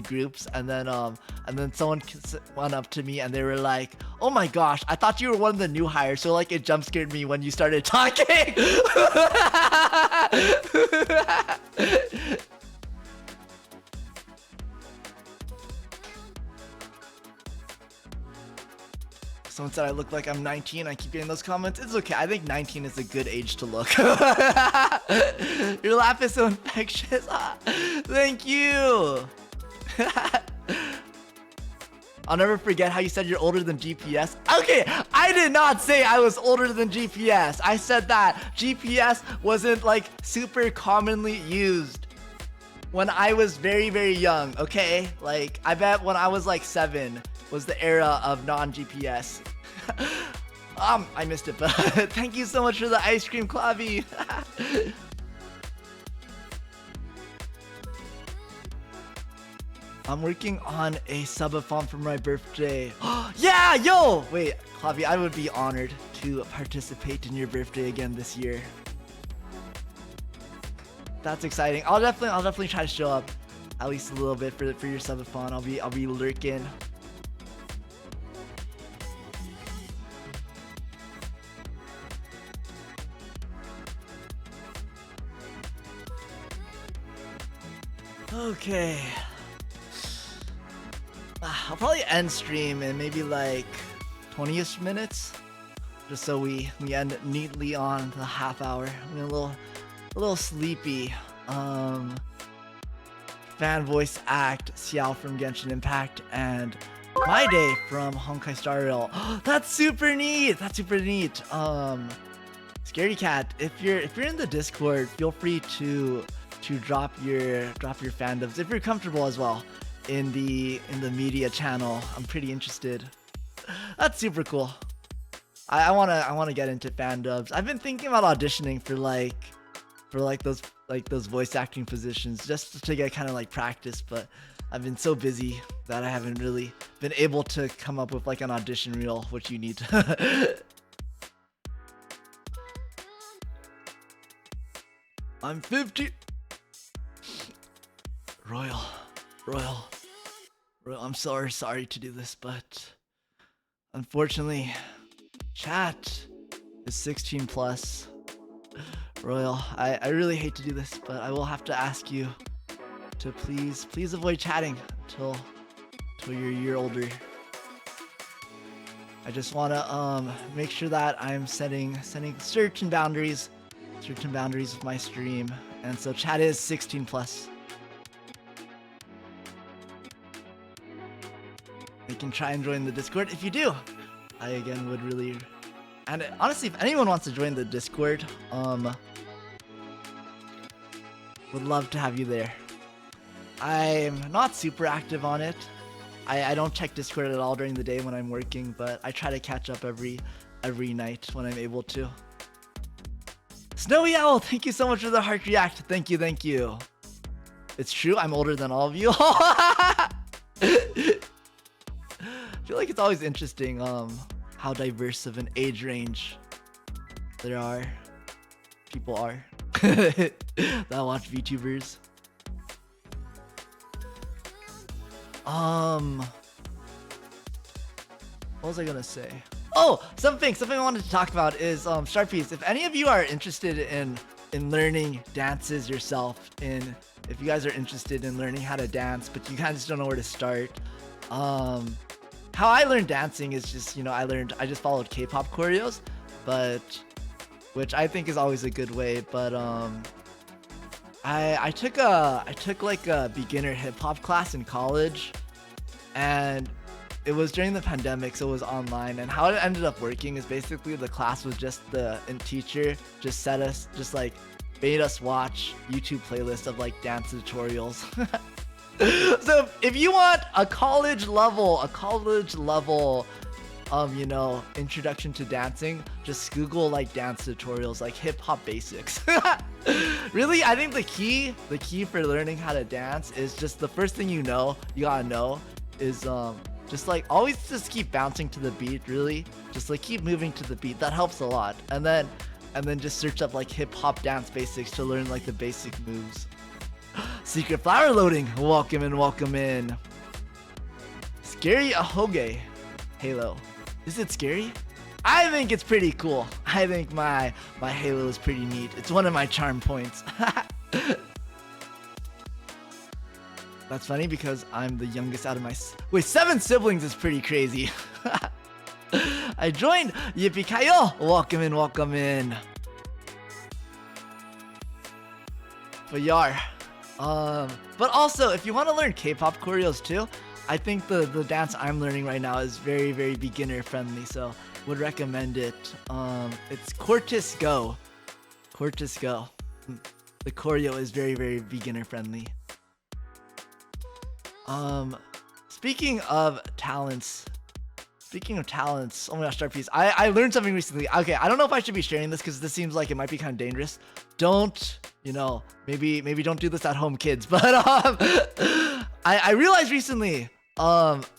groups, and then someone went up to me and they were like, oh my gosh, I thought you were one of the new hires, so like it jump scared me when you started talking. Someone said I look like I'm 19. I keep getting those comments. It's okay. I think 19 is a good age to look. Your laugh is so infectious. Thank you. I'll never forget how you said you're older than GPS. Okay, I did not say I was older than GPS. I said that GPS wasn't like super commonly used when I was very, very young, okay? Like, I bet when I was like 7 was the era of non-GPS. I missed it, but thank you so much for the ice cream, Clavi. I'm working on a subathon for my birthday. Yeah, yo! Wait, Clavi, I would be honored to participate in your birthday again this year. That's exciting. I'll definitely try to show up at least a little bit for your subathon. I'll be lurking. Okay. I'll probably end stream in maybe like 20ish minutes, just so we end neatly on the half hour. I'm a little sleepy. Fan voice act Xiao from Genshin Impact and My Day from Honkai Star Rail. That's super neat. That's super neat. Scaredy Cat, if you're in the Discord, feel free to drop your fandoms if you're comfortable as well in the media channel. I'm pretty interested. That's super cool. I wanna get into fandoms. I've been thinking about auditioning for those voice acting positions just to get kind of like practice, but I've been so busy that I haven't really been able to come up with like an audition reel, which you need. I'm 50. Royal, I'm sorry to do this, but unfortunately, chat is 16 plus. Royal, I really hate to do this, but I will have to ask you to please avoid chatting until you're a year older. I just want to make sure that I'm setting certain boundaries with my stream, and so chat is 16 plus. You can try and join the Discord if you do. I again would really, and honestly, if anyone wants to join the Discord, would love to have you there. I'm not super active on it. I don't check Discord at all during the day when I'm working, but I try to catch up every night when I'm able to. Snowy Owl, thank you so much for the heart react. Thank you. It's true, I'm older than all of you. I feel like it's always interesting how diverse of an age range people are that watch VTubers. What was I gonna say? Oh, something I wanted to talk about is Sharpies. If any of you are interested in learning dances yourself, if you guys are interested in learning how to dance, but you kind of just don't know where to start, how I learned dancing is just, I just followed K-pop choreos, which I think is always a good way. But I took like a beginner hip hop class in college, and it was during the pandemic, so it was online. And how it ended up working is basically the class was just the teacher just made us watch YouTube playlists of like dance tutorials. So if you want a college level, introduction to dancing, just Google like dance tutorials, like hip hop basics. Really, I think the key for learning how to dance is just the first thing you gotta know is always just keep bouncing to the beat. Really, just like keep moving to the beat. That helps a lot. And then just search up like hip hop dance basics to learn like the basic moves. Secret flower loading. Welcome in. Scary Ahoge. Halo. Is it scary? I think it's pretty cool. I think my Halo is pretty neat. It's one of my charm points. That's funny because I'm the youngest out of my... Wait, 7 siblings is pretty crazy. I joined. Yippee-ki-yo. Welcome in. But yar. But also, if you want to learn K-pop choreos too, I think the dance I'm learning right now is very, very beginner friendly, so would recommend it. It's Cortis Go. The choreo is very, very beginner friendly. Speaking of talents, Speaking of talents, oh my gosh, Star Piece. I learned something recently. Okay, I don't know if I should be sharing this because this seems like it might be kind of dangerous. Don't, you know, maybe don't do this at home, kids. But I realized recently,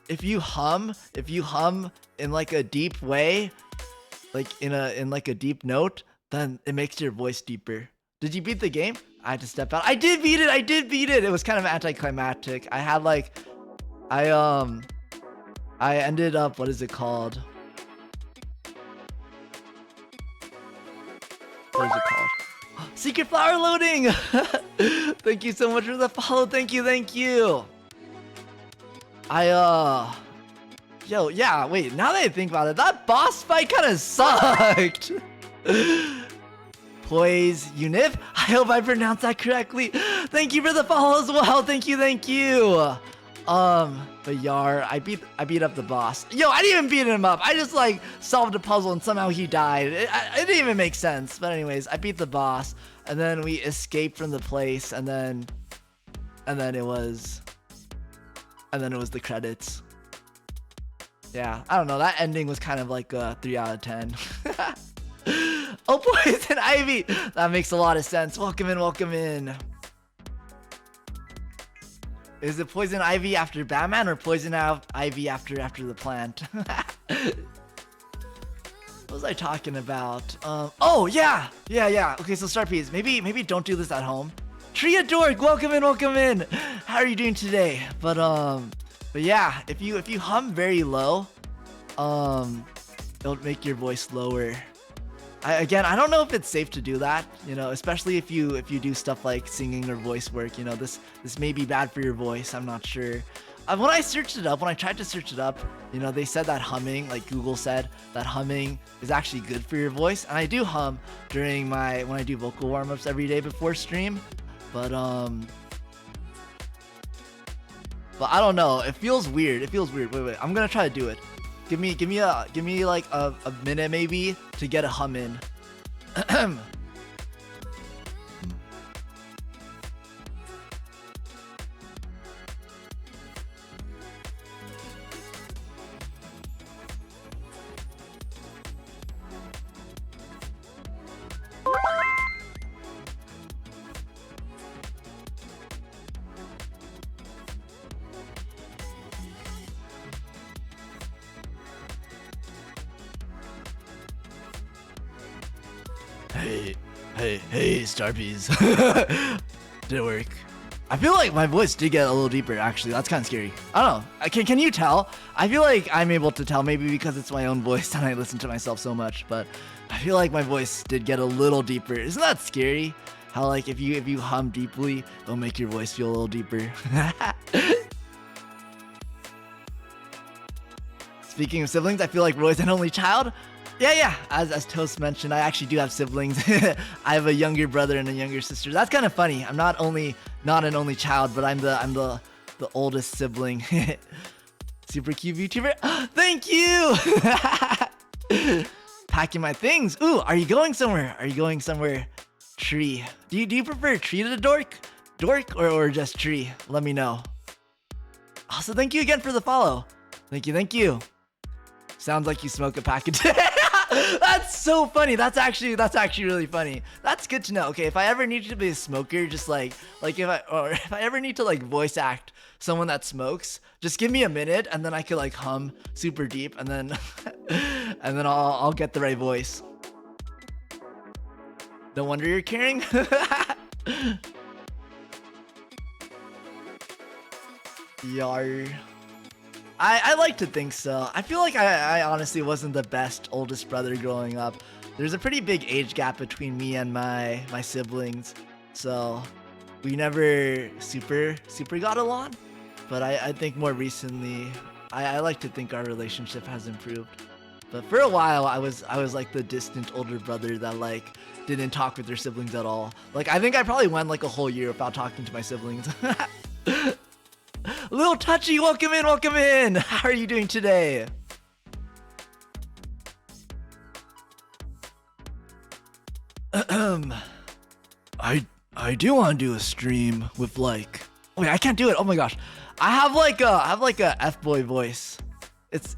if you hum in like a deep way, like in like a deep note, then it makes your voice deeper. Did you beat the game? I had to step out. I did beat it. It was kind of anticlimactic. I had like, I ended up, what is it called? What is it called? Secret flower loading! Thank you so much for the follow. Thank you. Yo, yeah, wait, now that I think about it, that boss fight kind of sucked. Poise Unif, I hope I pronounced that correctly. Thank you for the follow as well. Thank you. But Yar, I beat up the boss. Yo, I didn't even beat him up. I just like solved a puzzle and somehow he died. It didn't even make sense. But anyways, I beat the boss and then we escaped from the place and then it was the credits. Yeah, I don't know. That ending was kind of like a 3 out of 10. Oh, Poison Ivy. That makes a lot of sense. Welcome in. Is it Poison Ivy after Batman or Poison Ivy after the plant? What was I talking about? Oh yeah. Okay, so Star Piece, maybe don't do this at home. Tria Dork, welcome in. How are you doing today? But yeah, if you hum very low, it'll make your voice lower. I don't know if it's safe to do that, you know, especially if you do stuff like singing or voice work, you know, this may be bad for your voice. I'm not sure. When I tried to search it up, you know, they said that humming, like Google said, that humming is actually good for your voice. And I do hum when I do vocal warm-ups every day before stream, but I don't know. It feels weird. Wait. I'm gonna try to do it. Give me like a minute maybe to get a hum in. Hey, Starpies. Did it work? I feel like my voice did get a little deeper, actually. That's kind of scary. I don't know. Can you tell? I feel like I'm able to tell, maybe because it's my own voice and I listen to myself so much, but I feel like my voice did get a little deeper. Isn't that scary? How like if you hum deeply, it'll make your voice feel a little deeper. Speaking of siblings, I feel like Roy's an only child. Yeah. As Toast mentioned, I actually do have siblings. I have a younger brother and a younger sister. That's kind of funny. I'm not an only child, but I'm the oldest sibling. Super cute VTuber. Thank you. Packing my things. Ooh, are you going somewhere? Tree. Do you prefer tree to dork or just tree? Let me know. Also, thank you again for the follow. Thank you. Sounds like you smoke a pack a day. That's so funny. That's actually really funny. That's good to know. Okay, if I ever need to be a smoker, just like if I ever need to like voice act someone that smokes, just give me a minute and then I could like hum super deep and then I'll get the right voice. No wonder you're caring. Yar. I like to think so. I feel like I honestly wasn't the best oldest brother growing up. There's a pretty big age gap between me and my siblings, so we never super got along. But I think more recently, I like to think our relationship has improved. But for a while, I was like the distant older brother that like didn't talk with their siblings at all. Like I think I probably went like a whole year without talking to my siblings. Little Touchy, welcome in. How are you doing today? I do want to do a stream with like. Wait, I can't do it. Oh my gosh, I have like a F-boy voice.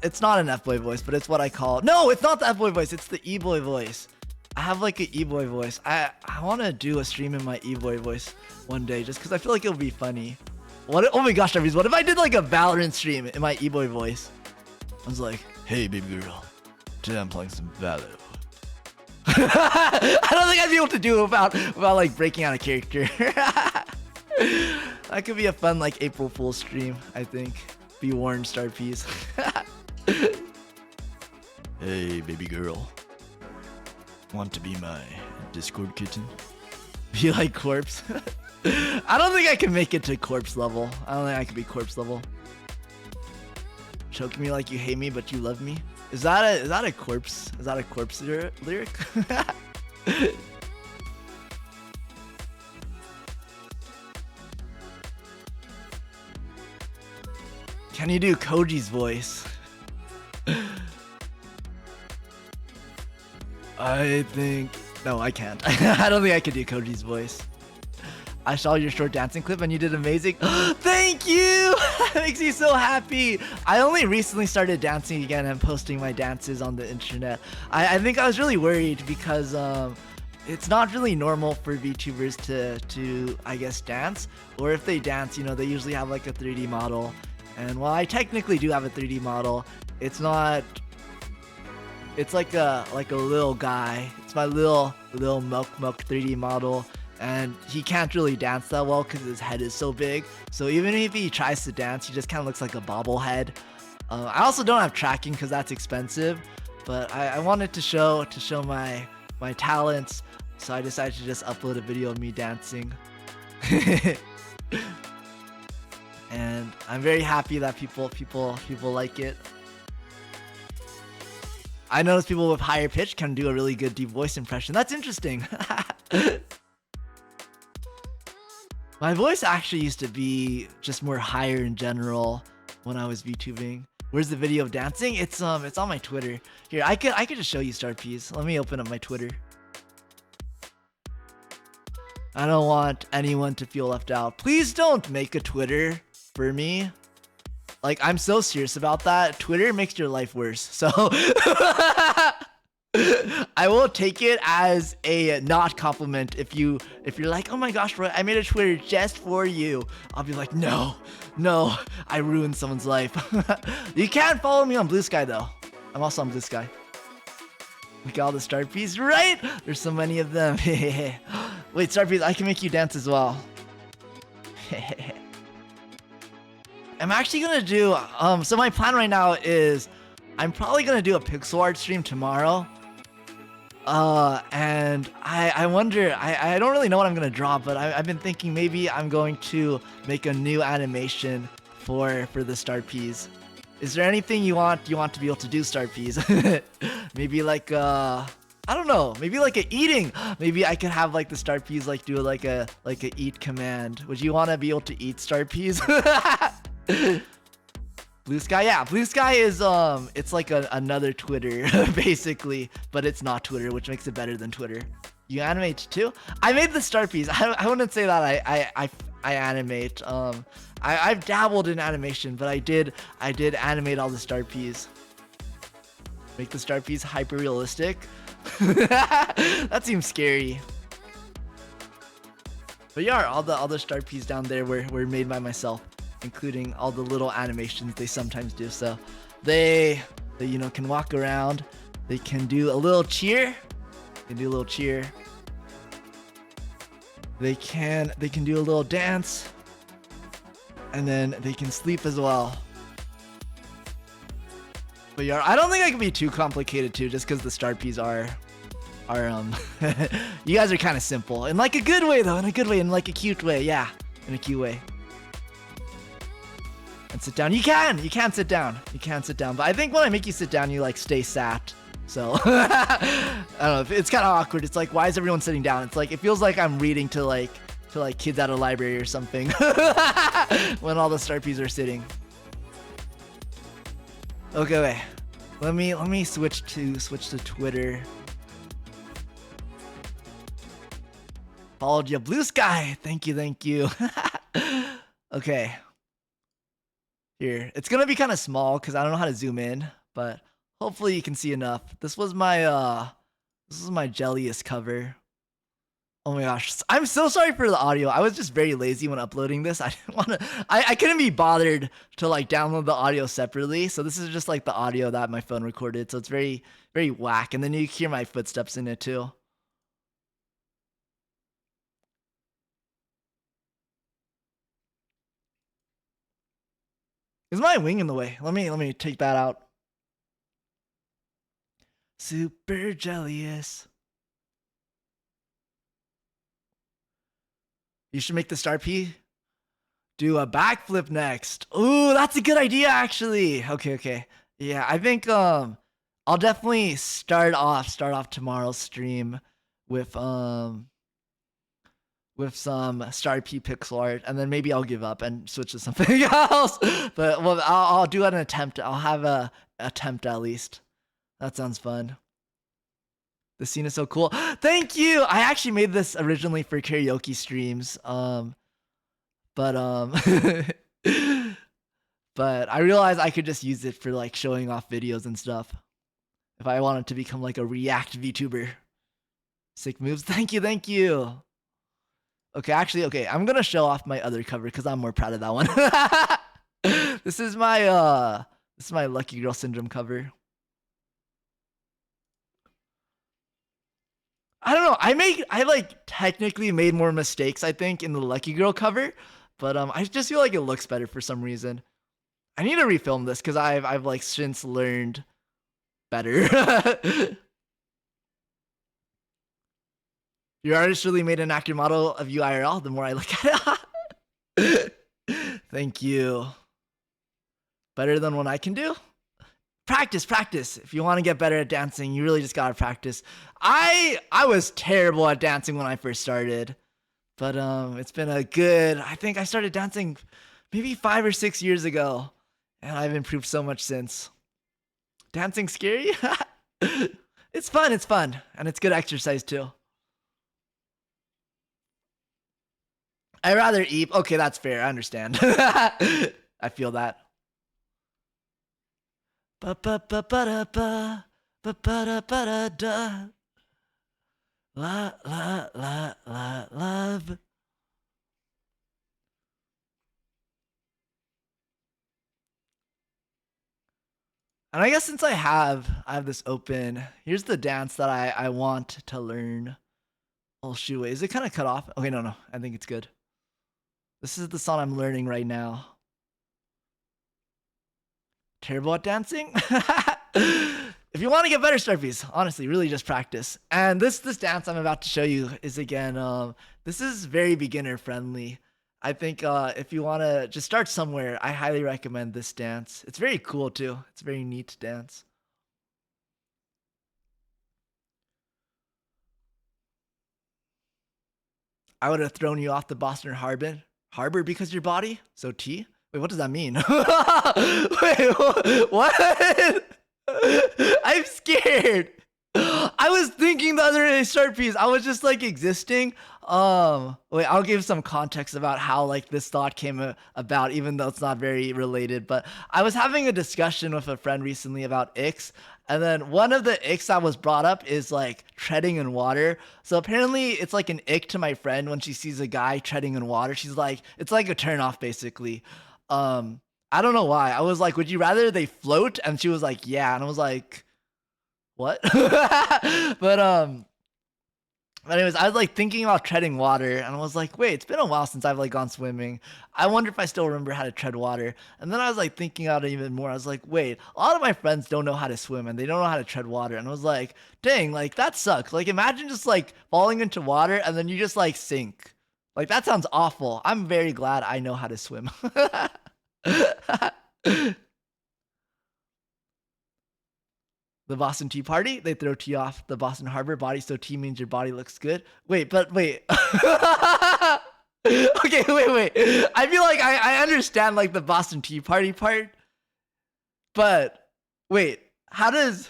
it's not an F-boy voice, but it's what I call. No, it's not the F-boy voice. It's the E-boy voice. I have like an E-boy voice. I want to do a stream in my E-boy voice one day, just because I feel like it'll be funny. What? Oh my gosh, Darvies, what if I did like a Valorant stream in my E-boy voice? I was like, hey baby girl, today I'm playing some Valorant. I don't think I'd be able to do it without like breaking out a character. That could be a fun like April Fool's stream, I think. Be warned, Star Peas. Hey baby girl, want to be my Discord kitten? Be like corpse. I don't think I can make it to corpse level. I don't think I can be corpse level. Choke me like you hate me, but you love me. Is that a corpse? Is that a corpse lyric? Can you do Koji's voice? I think no, I can't. I don't think I could do Koji's voice. I saw your short dancing clip and you did amazing. Thank you! That makes me so happy. I only recently started dancing again and posting my dances on the internet. I think I was really worried because it's not really normal for VTubers to I guess dance, or if they dance, you know, they usually have like a 3D model. And while I technically do have a 3D model, it's not. It's like a little guy. It's my little milk 3D model. And he can't really dance that well because his head is so big. So even if he tries to dance, he just kind of looks like a bobblehead. I also don't have tracking because that's expensive. But I wanted to show my talents, so I decided to just upload a video of me dancing. And I'm very happy that people like it. I noticed people with higher pitch can do a really good deep voice impression. That's interesting. My voice actually used to be just more higher in general when I was VTubing. Where's the video of dancing? It's on my Twitter. Here, I could just show you, Star Peas. Let me open up my Twitter. I don't want anyone to feel left out. Please don't make a Twitter for me. Like, I'm so serious about that. Twitter makes your life worse. So I will take it as a not compliment if you're like, oh my gosh, bro, I made a Twitter just for you. I'll be like, no, I ruined someone's life. You can't follow me on Bluesky though. I'm also on Bluesky. Look at all the Star Peas, right? There's so many of them. Wait, Star Peas, I can make you dance as well. I'm actually gonna do, so my plan right now is I'm probably gonna do a pixel art stream tomorrow. And I wonder, I don't really know what I'm gonna draw, but I've been thinking maybe I'm going to make a new animation for the Star Peas. Is there anything you want to be able to do, Star Peas? Maybe like I don't know, maybe like a eating. Maybe I could have like the Star Peas like do like a eat command. Would you want to be able to eat Star Peas? Bluesky, yeah, Bluesky is it's like another Twitter basically, but it's not Twitter, which makes it better than Twitter. You animate too? I made the Star Peas. I wouldn't say that I animate. I've dabbled in animation, but I did animate all the Star Peas. Make the Star Peas hyper realistic. That seems scary. But yeah, all the Star Peas down there were made by myself, including all the little animations they sometimes do. So they you know can walk around, they can do a little cheer, they do a little cheer. They can do a little dance, and then they can sleep as well. But yeah, I don't think I can be too complicated too, just because the Star Peas are you guys are kind of simple in like a good way though, in like a cute way, yeah, in a cute way. And sit down. You can sit down. But I think when I make you sit down, you like stay sat. So I don't know. It's kind of awkward. It's like, why is everyone sitting down? It's like it feels like I'm reading to like kids at a library or something when all the Star Peas are sitting. Okay, wait. Let me switch to Twitter. Followed you, Bluesky. Thank you. Okay. Here, it's gonna be kind of small because I don't know how to zoom in, but hopefully you can see enough. This was my jelliest cover. Oh my gosh, I'm so sorry for the audio. I was just very lazy when uploading this. I didn't want to. I couldn't be bothered to like download the audio separately. So this is just like the audio that my phone recorded. So it's very whack, and then you hear my footsteps in it too. Is my wing in the way? Let me take that out. Super jellious. You should make the star P do a backflip next. Ooh, that's a good idea actually. Okay. Yeah, I think I'll definitely start off tomorrow's stream with some star P pixel art, and then maybe I'll give up and switch to something else. But well, I'll do an attempt. I'll have a attempt at least. That sounds fun. The scene is so cool. Thank you. I actually made this originally for karaoke streams. But I realized I could just use it for like showing off videos and stuff. If I wanted to become like a React VTuber. Sick moves. Thank you. Okay, actually, I'm gonna show off my other cover because I'm more proud of that one. This is my Lucky Girl Syndrome cover. I don't know. I like technically made more mistakes, I think, in the Lucky Girl cover, but I just feel like it looks better for some reason. I need to refilm this because I've like since learned better. Your artist really made an accurate model of you IRL. The more I look at it, thank you. Better than what I can do. Practice. If you want to get better at dancing, you really just gotta practice. I was terrible at dancing when I first started, but it's been a good. I think I started dancing maybe 5 or 6 years ago, and I've improved so much since. Dancing scary? It's fun, and it's good exercise too. I'd rather eat. Okay, that's fair. I understand. I feel that. Ba-ba-ba-ba-da-ba, ba-ba-da-ba-da-da. Love. And I guess since I have this open, here's the dance that I want to learn. Oh shoot, wait, is it kind of cut off? Okay, no, I think it's good. This is the song I'm learning right now. Terrible at dancing? If you want to get better, Starpies, honestly, really just practice. And this dance I'm about to show you is again, this is very beginner friendly. I think if you want to just start somewhere, I highly recommend this dance. It's very cool too. It's a very neat dance. I would have thrown you off the Boston Harbor because your body? So T? Wait, what does that mean? Wait, what? I'm scared. I was thinking the other day, Sharpies, I was just like existing. Wait, I'll give some context about how like this thought came about, even though it's not very related. But I was having a discussion with a friend recently about icks, and then one of the icks that was brought up is like treading in water. So apparently it's like an ick to my friend when she sees a guy treading in water. She's like, it's like a turnoff basically. I don't know why. I was like, would you rather they float? And she was like, yeah. And I was like, what? But anyways, I was like thinking about treading water, and I was like, wait, it's been a while since I've like gone swimming. I wonder if I still remember how to tread water. And then I was like thinking out even more. I was like, wait, a lot of my friends don't know how to swim and they don't know how to tread water. And I was like, dang, like that sucks. Like imagine just like falling into water and then you just like sink. Like that sounds awful. I'm very glad I know how to swim. The Boston Tea Party, they throw tea off the Boston Harbor. Body so tea means your body looks good. Wait. Okay, wait. I feel like I understand like the Boston Tea Party part, but wait, how does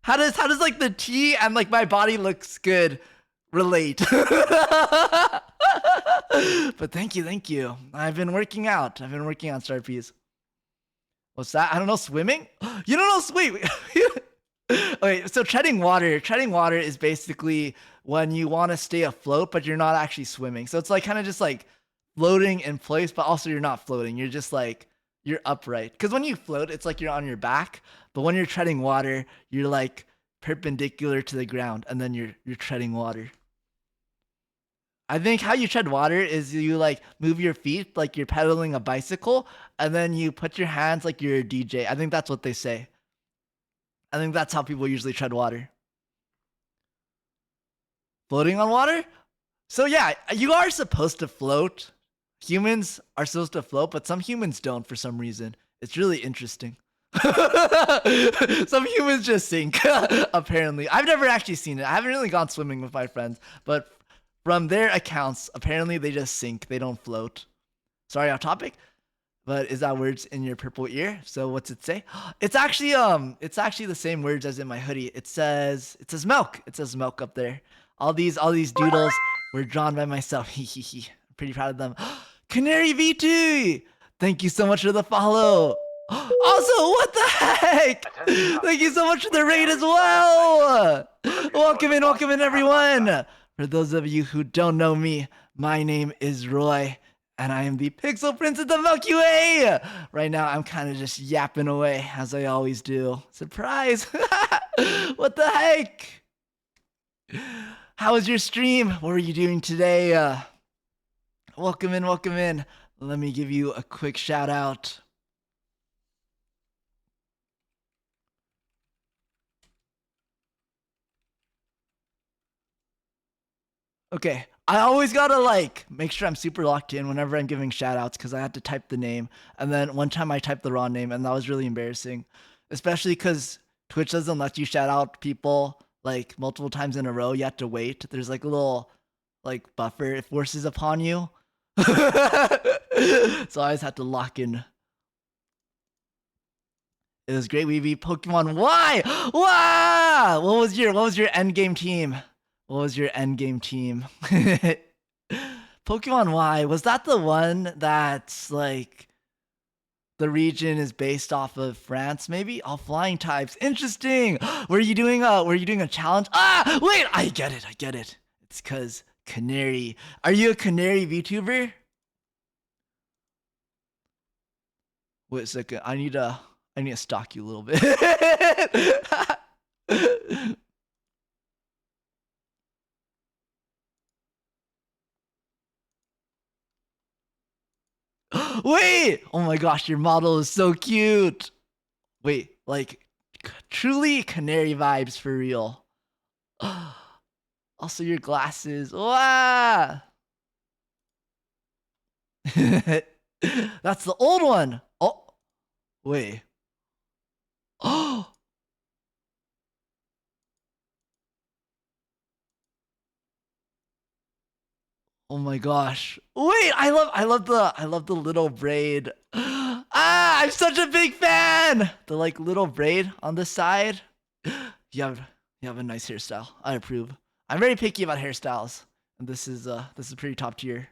like the tea and like my body looks good relate? But thank you. I've been working out. Sharpies. What's that? I don't know. Swimming? You don't know? Wait. Okay, so treading water. Treading water is basically when you want to stay afloat, but you're not actually swimming. So it's like kind of just like floating in place, but also you're not floating. You're just like you're upright. Because when you float, it's like you're on your back. But when you're treading water, you're like perpendicular to the ground, and then you're treading water. I think how you tread water is you like move your feet like you're pedaling a bicycle, and then you put your hands like you're a DJ. I think that's what they say. I think that's how people usually tread water. Floating on water? So yeah, you are supposed to float. Humans are supposed to float, but some humans don't for some reason. It's really interesting. Some humans just sink, apparently. I've never actually seen it. I haven't really gone swimming with my friends, but from their accounts, apparently they just sink. They don't float. Sorry, off topic. But is that words in your purple ear? So what's it say? It's actually the same words as in my hoodie. It says milk. It says milk up there. All these doodles were drawn by myself. I'm pretty proud of them. Canary V2! Thank you so much for the follow. Also, what the heck? Thank you so much for the raid as well. Welcome in, everyone. For those of you who don't know me, my name is Roy, and I am the Pixel Prince of the Milky Way. Right now, I'm kind of just yapping away, as I always do. Surprise! What the heck? How was your stream? What were you doing today? Welcome in. Let me give you a quick shout out. Okay, I always gotta like make sure I'm super locked in whenever I'm giving shout outs because I had to type the name. And then one time I typed the wrong name and that was really embarrassing. Especially because Twitch doesn't let you shout out people like multiple times in a row. You have to wait. There's like a little like buffer it forces upon you. So I always had to lock in. It was great. We beat Pokemon Y! Wow! What was your end game team? What was your endgame team? Pokemon Y, was that the one that's like the region is based off of France, maybe? All flying types. Interesting. Were you doing a challenge? Ah, wait, I get it. It's cause Canary. Are you a Canary VTuber? Wait a second. I need to stalk you a little bit. Wait! Oh my gosh, your model is so cute. Wait, like truly canary vibes for real. Also your glasses. Wow! That's the old one. Oh, wait. Oh. Oh my gosh. Wait, I love the little braid. Ah, I'm such a big fan. The like little braid on the side. You have a nice hairstyle. I approve. I'm very picky about hairstyles. And this is pretty top tier.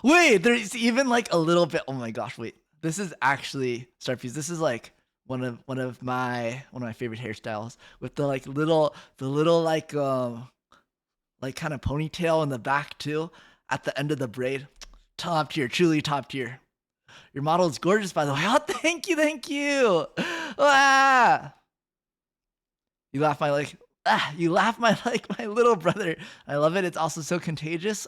Wait, there's even like a little bit. Oh my gosh, wait. This is actually Starpiece. This is like one of my favorite hairstyles with the little like kind of ponytail in the back too at the end of the braid. Top tier, truly top tier. Your model is gorgeous, by the way. Oh, thank you. Ah! You laugh my little brother. I love it. It's also so contagious.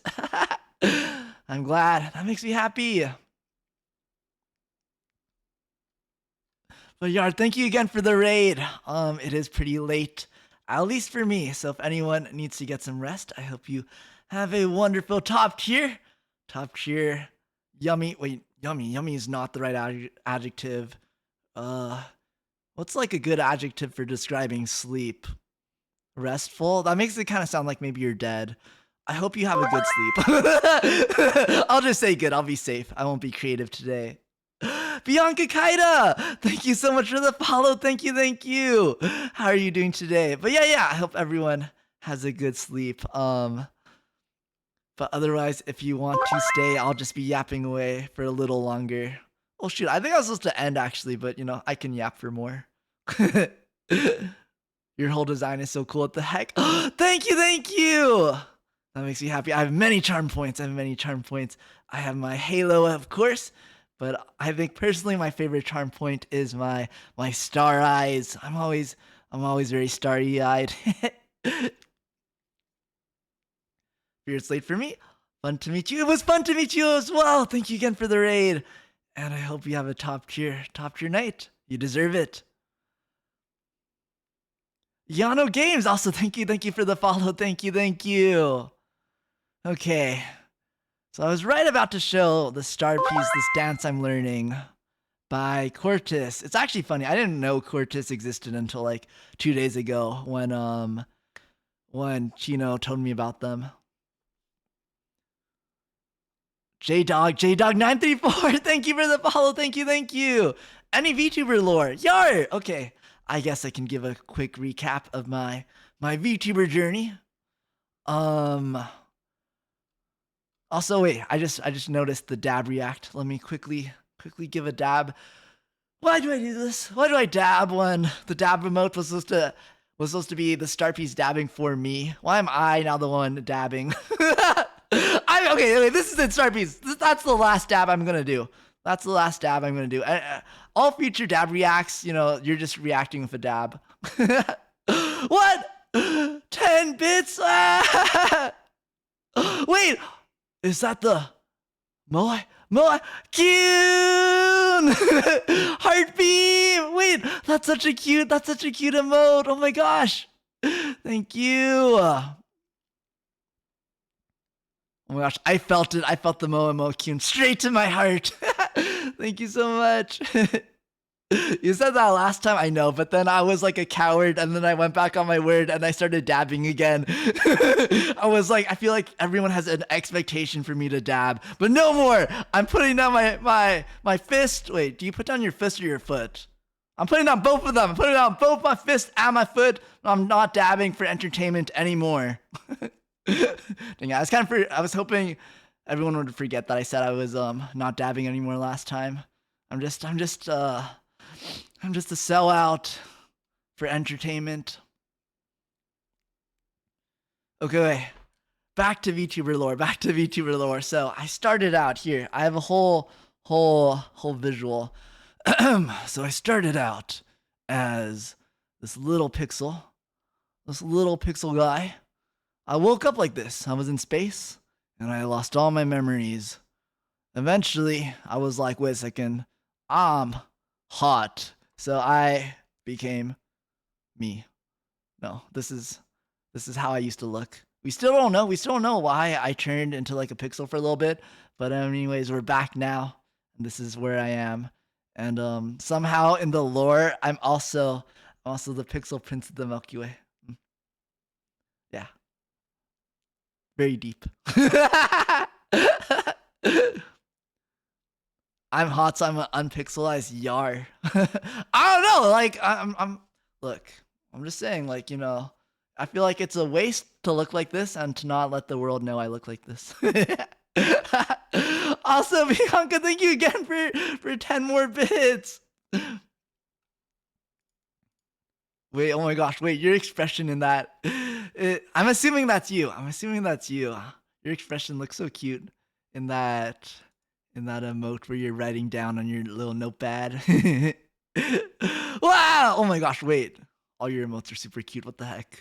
I'm glad. That makes me happy. But Yard, thank you again for the raid. It is pretty late, at least for me. So if anyone needs to get some rest, I hope you have a wonderful top tier. Yummy. Wait, yummy is not the right adjective. What's like a good adjective for describing sleep? Restful? That makes it kind of sound like maybe you're dead. I hope you have a good sleep. I'll just say good. I'll be safe. I won't be creative today. Bianca Kaida, thank you so much for the follow. Thank you. How are you doing today? But yeah, I hope everyone has a good sleep. But otherwise, if you want to stay, I'll just be yapping away for a little longer. Oh shoot, I think I was supposed to end actually, but you know, I can yap for more. Your whole design is so cool. What the heck? Thank you, thank you. That makes me happy. I have many charm points. I have my halo, of course, but I think personally my favorite charm point is my star eyes. I'm always very starry-eyed. It's late for me. Fun to meet you. It was fun to meet you as well. Thank you again for the raid. And I hope you have a top tier night. You deserve it. Yano Games, also thank you for the follow. Thank you. Okay. So I was right about to show the star piece, this dance I'm learning by Cortis. It's actually funny. I didn't know Cortis existed until like 2 days ago when Chino told me about them. JDog934, thank you for the follow. Thank you. Any VTuber lore? Yar! Okay. I guess I can give a quick recap of my VTuber journey. Also, wait, I just noticed the dab react. Let me quickly give a dab. Why do I do this? Why do I dab when the dab remote was supposed to be the star piece dabbing for me? Why am I now the one dabbing? Okay, this is it, star piece. That's the last dab I'm gonna do. All future dab reacts, you know, you're just reacting with a dab. What? 10 bits? Wait, is that the Moai? Cute! Heartbeam! Wait, that's such a cute emote. Oh my gosh. Thank you. Oh my gosh, I felt it. I felt the Momo Kyun straight to my heart. Thank you so much. You said that last time, I know, but then I was like a coward, and then I went back on my word and I started dabbing again. I was like, I feel like everyone has an expectation for me to dab, but no more. I'm putting down my fist. Wait, do you put down your fist or your foot? I'm putting down both of them. I'm putting down both my fist and my foot. I'm not dabbing for entertainment anymore. Dang, I was hoping everyone would forget that I said I was not dabbing anymore last time. I'm just a sellout for entertainment. Okay, back to VTuber lore. So I started out here. I have a whole visual. So I started out as this little pixel guy. I woke up like this. I was in space, and I lost all my memories. Eventually, I was like, wait a second, I'm hot. So I became me. No, this is how I used to look. We still don't know why I turned into like a pixel for a little bit. But anyways, we're back now, and this is where I am. And somehow in the lore, I'm also the pixel prince of the Milky Way. Yeah. Very deep. I'm hot, so I'm an unpixelized yar. I don't know, like look, I'm just saying, like, you know, I feel like it's a waste to look like this and to not let the world know I look like this. Also, Bianca, thank you again for 10 more bits. Wait, oh my gosh, wait, your expression in that. I'm assuming that's you. Your expression looks so cute in that emote where you're writing down on your little notepad. Wow! Oh my gosh, wait. All your emotes are super cute. What the heck?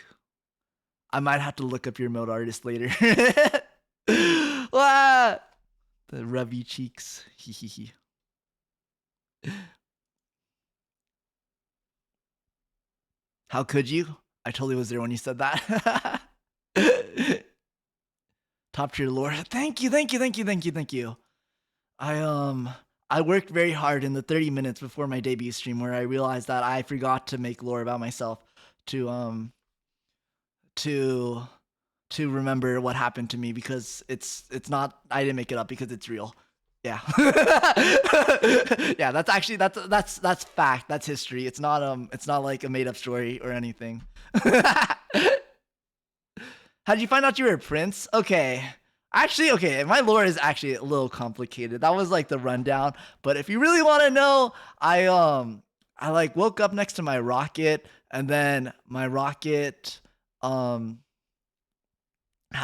I might have to look up your emote artist later. Wow! The rubby cheeks. Hee. How could you? I totally was there when you said that. Top tier lore. Thank you. I worked very hard in the 30 minutes before my debut stream where I realized that I forgot to make lore about myself to remember what happened to me, because it's not, I didn't make it up because it's real. Yeah. Yeah, that's fact. That's history. It's not like a made up story or anything. How did you find out you were a prince? Okay. Actually, okay, my lore is actually a little complicated. That was like the rundown. But if you really want to know, I like woke up next to my rocket, and then my rocket had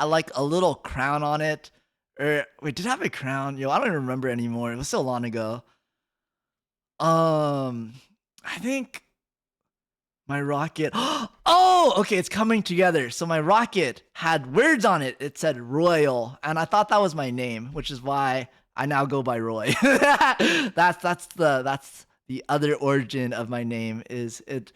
like a little crown on it. Or wait, did it have a crown? Yo, I don't even remember anymore. It was so long ago. I think my rocket. Oh, okay, it's coming together. So my rocket had words on it. It said Royal, and I thought that was my name, which is why I now go by Roy. that's the other origin of my name. Is it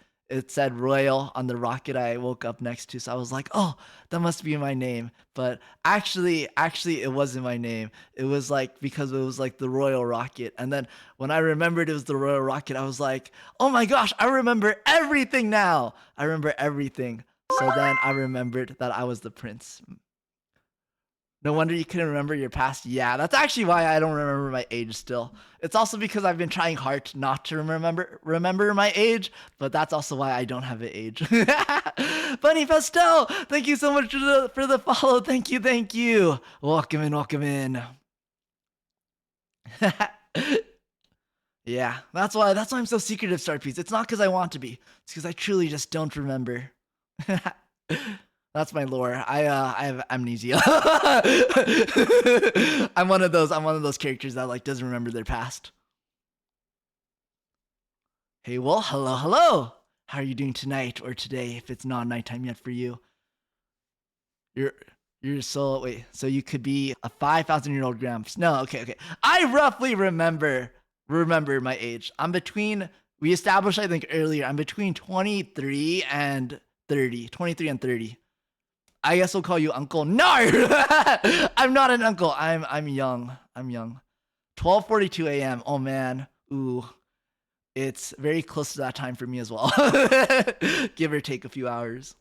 said Royal on the rocket I woke up next to, so I was like, oh, that must be my name. But actually it wasn't my name. It was like, because it was like the Royal Rocket. And then when I remembered it was the Royal Rocket, I was like, oh my gosh, I remember everything now. I remember everything. So then I remembered that I was the prince. No wonder you couldn't remember your past. Yeah, that's actually why I don't remember my age still. It's also because I've been trying hard not to remember my age, but that's also why I don't have an age. Bunny Pastel, thank you so much for the follow. Thank you. Welcome in. Yeah, that's why I'm so secretive, Star Piece. It's not because I want to be. It's because I truly just don't remember. That's my lore. I have amnesia. I'm one of those characters that like doesn't remember their past. Hey, well, hello. How are you doing tonight or today if it's not nighttime yet for you? You're so wait, so you could be a 5,000-year-old Gramps. No, okay. I roughly remember my age. We established, I think earlier, I'm between 23 and 30. 23 and 30. I guess we'll call you uncle. No, I'm not an uncle. I'm young. 12:42 a.m. Oh man, ooh, it's very close to that time for me as well. Give or take a few hours.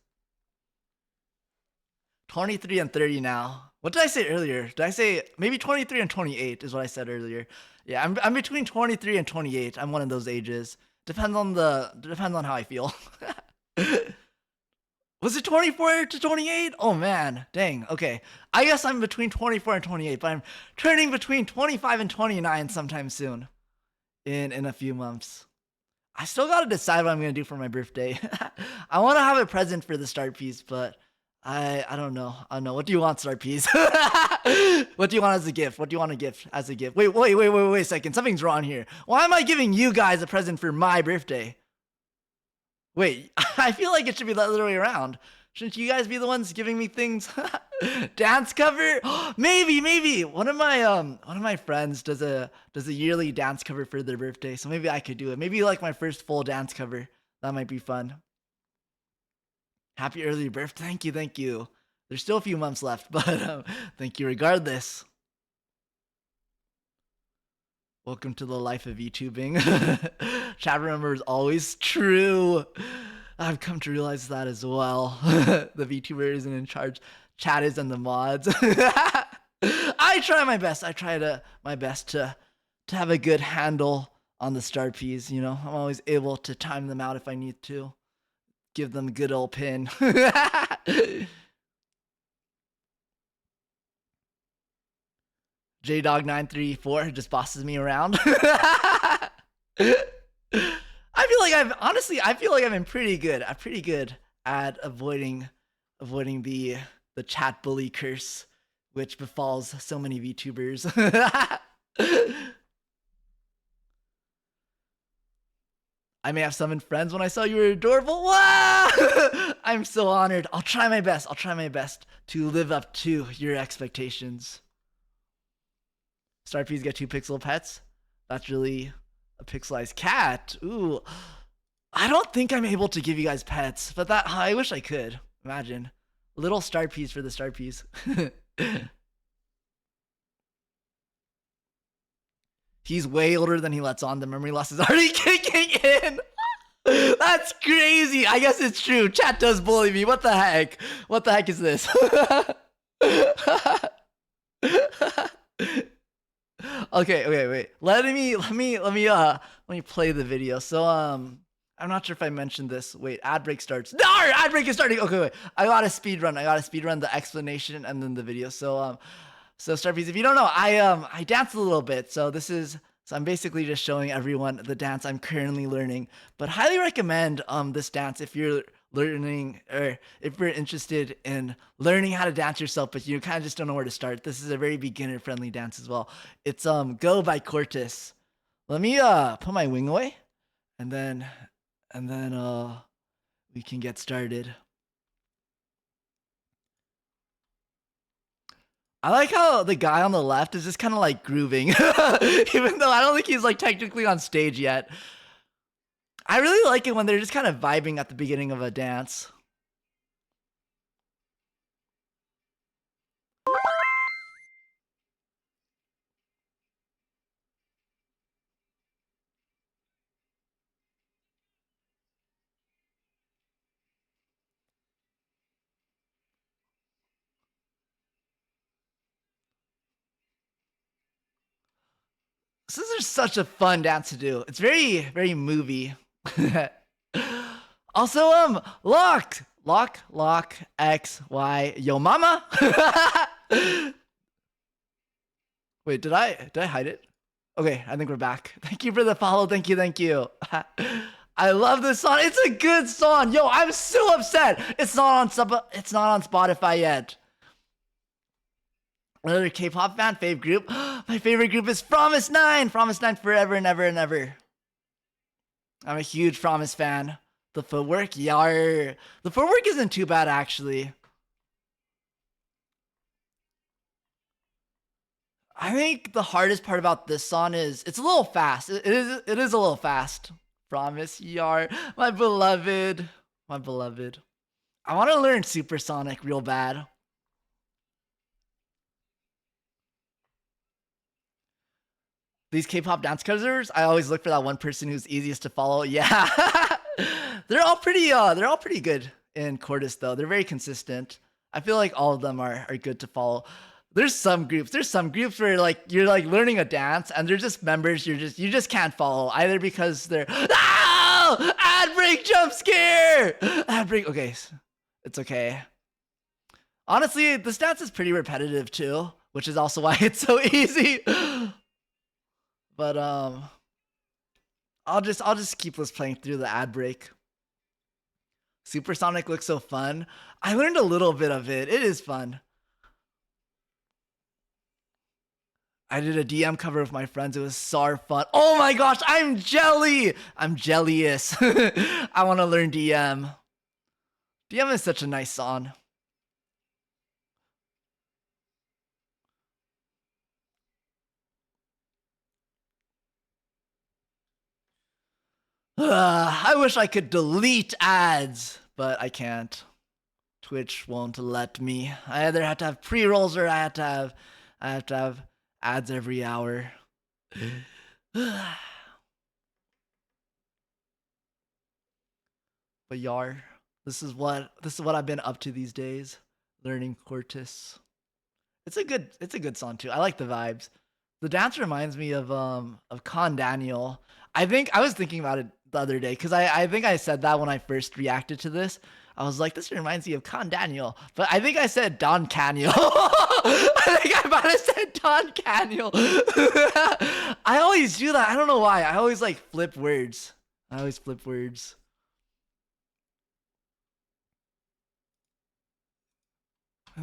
23 and 30 now. What did I say earlier? Did I say maybe 23 and 28 is what I said earlier? Yeah, I'm between 23 and 28. I'm one of those ages. Depends on how I feel. Was it 24 to 28? Oh man, dang. Okay, I guess I'm between 24 and 28, but I'm turning between 25 and 29 sometime soon, in a few months. I still gotta decide what I'm gonna do for my birthday. I want to have a present for the Star Piece, but I don't know. What do you want, Star Piece? What do you want as a gift? What do you want to gift as a gift? Wait a second. Something's wrong here. Why am I giving you guys a present for my birthday? Wait, I feel like it should be the other way around. Shouldn't you guys be the ones giving me things? Dance cover? Maybe. One of my friends does a yearly dance cover for their birthday, so maybe I could do it. Maybe like my first full dance cover. That might be fun. Happy early birthday. Thank you. There's still a few months left, but thank you regardless. Welcome to the life of YouTubing. Chat remember is always true. I've come to realize that as well. The VTuber isn't in charge. Chat is and the mods. I try my best. My best to have a good handle on the Star Ps. You know, I'm always able to time them out if I need to. Give them a good old pin. JDog934 just bosses me around. I feel like I've been pretty good. I'm pretty good at avoiding the chat bully curse, which befalls so many VTubers. I may have summoned friends when I saw you were adorable. Wow! I'm so honored. I'll try my best to live up to your expectations. Star Ps get 2 pixel pets. That's really a pixelized cat. Ooh. I don't think I'm able to give you guys pets, but I wish I could. Imagine. Little Star Ps for the Star Ps. He's way older than he lets on. The memory loss is already kicking in. That's crazy. I guess it's true. Chat does bully me. What the heck? What the heck is this? Okay, wait. Let me play the video. So I'm not sure if I mentioned this. Wait, ad break starts. No, ad break is starting. Okay, wait. I gotta speed run the explanation and then the video. So So Starpies, if you don't know, I dance a little bit. So I'm basically just showing everyone the dance I'm currently learning. But highly recommend this dance if you're learning or if you're interested in learning how to dance yourself, but you kind of just don't know where to start. This is a very beginner friendly dance as well. It's Go by Cortis. Let me put my wing away and then we can get started. I like how the guy on the left is just kind of like grooving, even though I don't think he's like technically on stage yet. I really like it when they're just kind of vibing at the beginning of a dance. This is such a fun dance to do. It's very, very movie. Also, lock, X, Y, yo mama. Wait, did I hide it? Okay, I think we're back. Thank you for the follow. Thank you. I love this song. It's a good song. Yo, I'm so upset. It's not on Spotify yet. Another K-pop fan, fave group. My favorite group is Promise 9. Promise 9 forever and ever and ever. I'm a huge Promise fan. The footwork, yar. The footwork isn't too bad actually. I think the hardest part about this song is it's a little fast. It is a little fast. Promise, yar. My beloved. I want to learn Supersonic real bad. These K-pop dance covers, I always look for that one person who's easiest to follow. Yeah. they're all pretty good in Cordis though. They're very consistent. I feel like all of them are good to follow. There's some groups where like you're like learning a dance and they're just members you just can't follow either because they're ad break jump scare. Ad break. Okay. It's okay. Honestly, this dance is pretty repetitive too, which is also why it's so easy. But I'll just keep this playing through the ad break. Supersonic looks so fun. I learned a little bit of it. It is fun. I did a DM cover with my friends. It was so fun. Oh my gosh, I'm jelly. I'm jealous. I want to learn DM. DM is such a nice song. I wish I could delete ads, but I can't. Twitch won't let me. I either have to have pre-rolls or I have to have ads every hour. But yar, this is what I've been up to these days, learning Cortis. It's a good song too. I like the vibes. The dance reminds me of Con Daniel. I think I was thinking about it the other day because I think I said that when I first reacted to this. I was like, this reminds me of Con Daniel, but I think I said Don Caniel. I think I might have said Don Caniel. I always do that. I don't know why. I always like flip words. I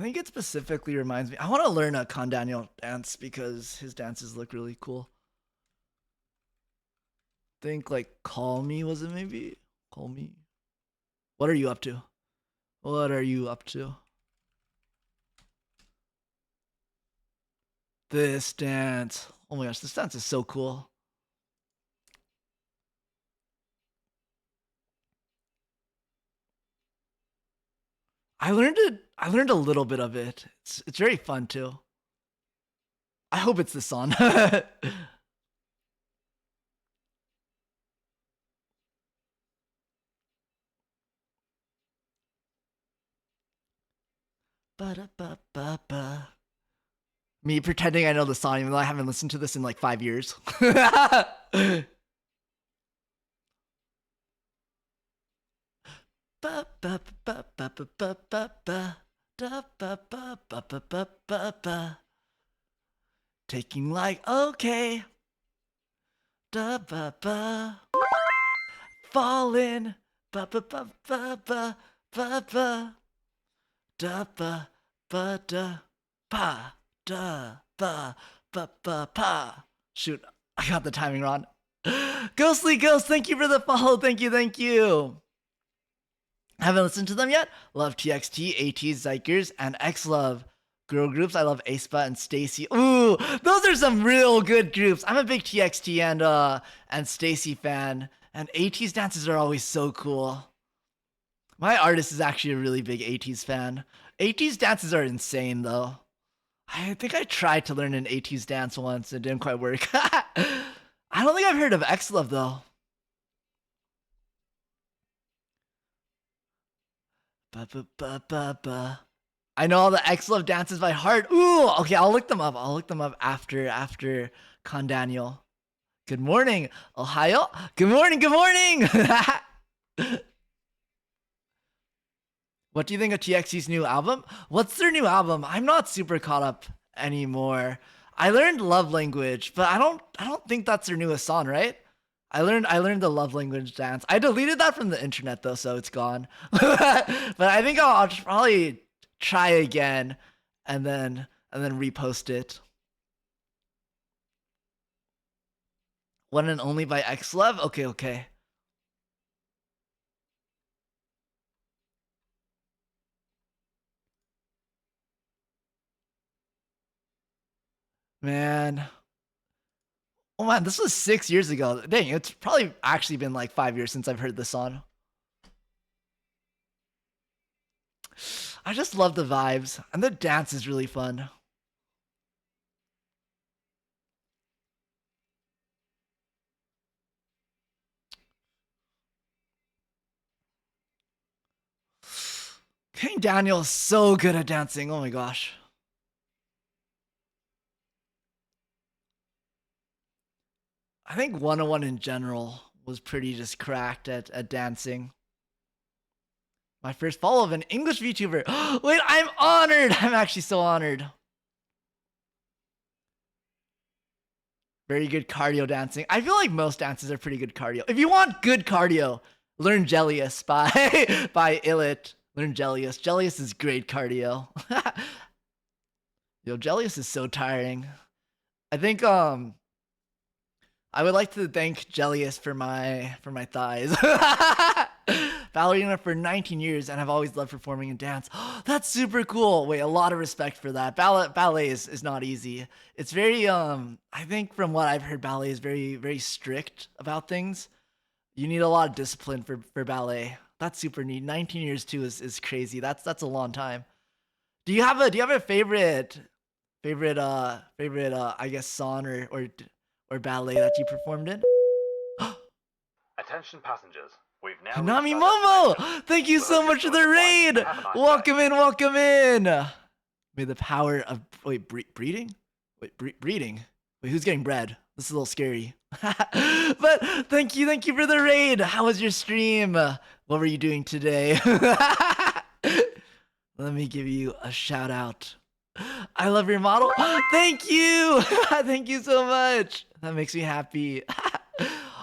think it specifically reminds me. I want to learn a Con Daniel dance because his dances look really cool. Think like Call Me, was it maybe? Call Me. What are you up to? This dance. Oh my gosh, this dance is so cool. I learned a little bit of it. It's very fun too. I hope it's this song. Ba-da-ba-ba-ba. Me pretending I know the song even though I haven't listened to this in like 5 years. Taking like okay. Da ba ba. Falling. Ba ba ba ba ba ba ba. Da ba ba da pa da ba ba ba pa. Shoot, I got the timing wrong. Ghostly Ghost, thank you for the follow. Thank you, thank you. Haven't listened to them yet? Love TXT, ATs, Zykers, and X-Love. Girl groups, I love aespa and Stacy. Ooh, those are some real good groups. I'm a big TXT and Stacy fan, and ATs dances are always so cool. My artist is actually a really big ATs fan. ATs dances are insane though. I think I tried to learn an ATs dance once. It didn't quite work. I don't think I've heard of X-Love though. Ba, ba, ba, ba, ba. I know all the X-Love dances by heart. Ooh, okay, I'll look them up. I'll look them up after Con Daniel. Good morning, Ohio. Good morning, good morning. What do you think of TXT's new album? What's their new album? I'm not super caught up anymore. I learned Love Language, but I don't think that's their newest song, right? I learned the Love Language dance. I deleted that from the internet though, so it's gone. But I think I'll probably try again and then repost it. One and Only by X-Love? Okay. Man. Oh man, this was 6 years ago. Dang, it's probably actually been like 5 years since I've heard this song. I just love the vibes, and the dance is really fun. King Daniel is so good at dancing. Oh my gosh. I think 101 in general was pretty just cracked at dancing. My first follow of an English VTuber. Wait, I'm honored. I'm actually so honored. Very good cardio dancing. I feel like most dances are pretty good cardio. If you want good cardio, learn Jellius by Illit. Learn Jellius. Jellius is great cardio. Yo, Jellius is so tiring. I think I would like to thank Jellius for my thighs. Ballerina for 19 years, and I've always loved performing and dance. That's super cool. Wait, a lot of respect for that. Ballet is not easy. It's very I think from what I've heard, ballet is very, very strict about things. You need a lot of discipline for ballet. That's super neat. 19 years too is crazy. That's a long time. Do you have a favorite I guess song or ballet that you performed in? Attention passengers, we've now Hanami reached our Momo! destination. Thank you so Load much for your the flight. raid! Have a nice Welcome day. in, welcome in! May the power of... Wait, breeding? Wait, breeding? Wait, who's getting bred? This is a little scary. But thank you for the raid! How was your stream? What were you doing today? Let me give you a shout out. I love your model. Thank you! Thank you so much! That makes me happy.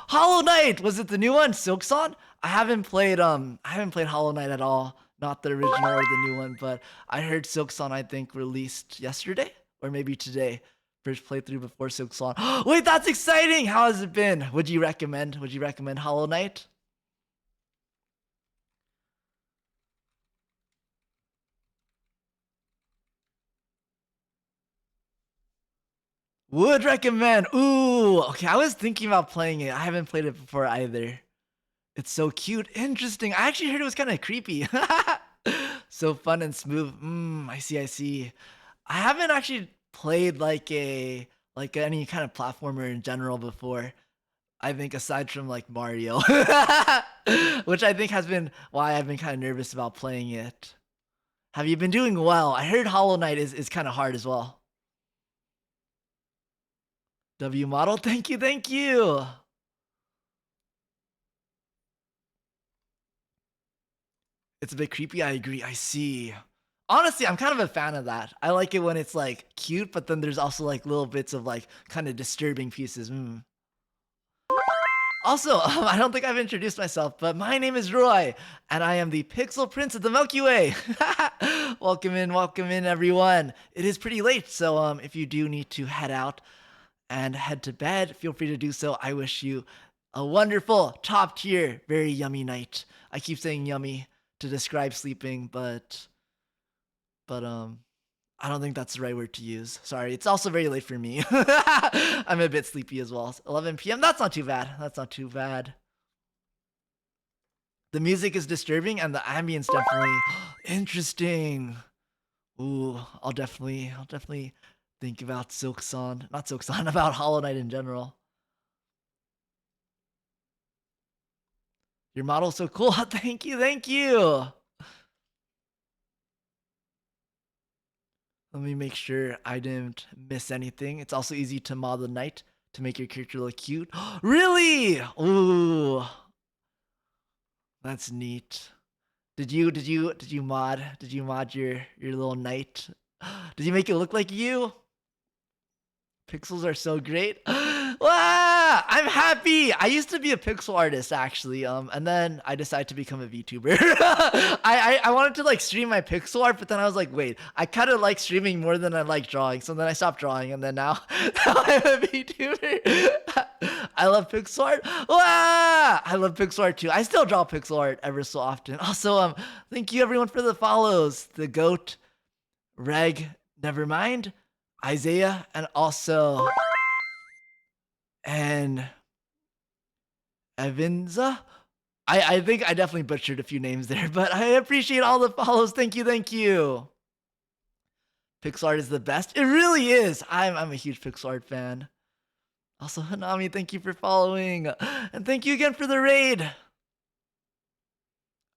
Hollow Knight! Was it the new one? Silksong? I haven't played Hollow Knight at all. Not the original or the new one, but I heard Silksong I think released yesterday or maybe today. First playthrough before Silksong. Wait, that's exciting! How has it been? Would you recommend Hollow Knight? Would recommend. Ooh, okay. I was thinking about playing it. I haven't played it before either. It's so cute. Interesting. I actually heard it was kind of creepy. So fun and smooth. I see. I haven't actually played like any kind of platformer in general before. I think aside from like Mario, which I think has been why I've been kind of nervous about playing it. Have you been doing well? I heard Hollow Knight is kind of hard as well. W model, thank you. It's a bit creepy, I agree, I see. Honestly, I'm kind of a fan of that. I like it when it's like cute, but then there's also like little bits of like kind of disturbing pieces. Also, I don't think I've introduced myself, but my name is Roy, and I am the Pixel Prince of the Milky Way. welcome in, everyone. It is pretty late, so if you do need to head out and head to bed, feel free to do so. I wish you a wonderful, top tier, very yummy night. I keep saying yummy to describe sleeping, but I don't think that's the right word to use. Sorry, it's also very late for me. I'm a bit sleepy as well. 11 p.m. That's not too bad. That's not too bad. The music is disturbing and the ambience definitely interesting. Ooh, I'll definitely think about not Silk-san, about Hollow Knight in general. Your model's so cool. Thank you. Let me make sure I didn't miss anything. It's also easy to mod the knight to make your character look cute. Really? Ooh. That's neat. Did you mod your little knight? Did you make it look like you? Pixels are so great. Wow, I'm happy. I used to be a pixel artist actually, and then I decided to become a VTuber. I wanted to like stream my pixel art, but then I was like, wait, I kind of like streaming more than I like drawing. So then I stopped drawing, and then now I'm a VTuber. I love pixel art. Wow, I love pixel art too. I still draw pixel art ever so often. Also, thank you everyone for the follows. The Goat, Reg, Nevermind, Isaiah, and also Evanza. I think I definitely butchered a few names there, but I appreciate all the follows. Thank you. Pixel art is the best. It really is. I'm a huge pixel art fan. Also, Hanami, thank you for following. And thank you again for the raid.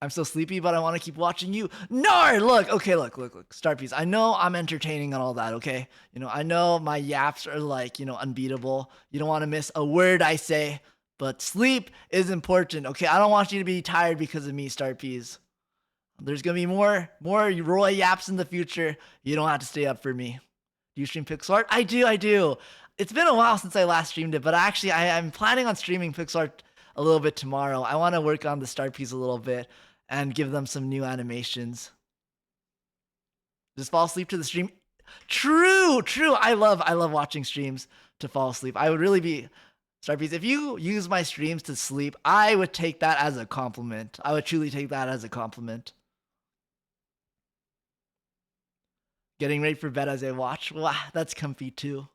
I'm so sleepy, but I want to keep watching you. No, look, Starpiece. I know I'm entertaining and all that, okay? You know, I know my yaps are like, unbeatable. You don't want to miss a word I say, but sleep is important, okay? I don't want you to be tired because of me, Starpiece. There's going to be more Roy yaps in the future. You don't have to stay up for me. Do you stream pixel art? I do. It's been a while since I last streamed it, but actually I'm planning on streaming pixel art a little bit tomorrow. I want to work on the Starpiece a little bit and give them some new animations. Just fall asleep to the stream. True. I love watching streams to fall asleep. I would really be Starpiece. If you use my streams to sleep, I would take that as a compliment. I would truly take that as a compliment. Getting ready for bed as I watch. Wow, that's comfy too.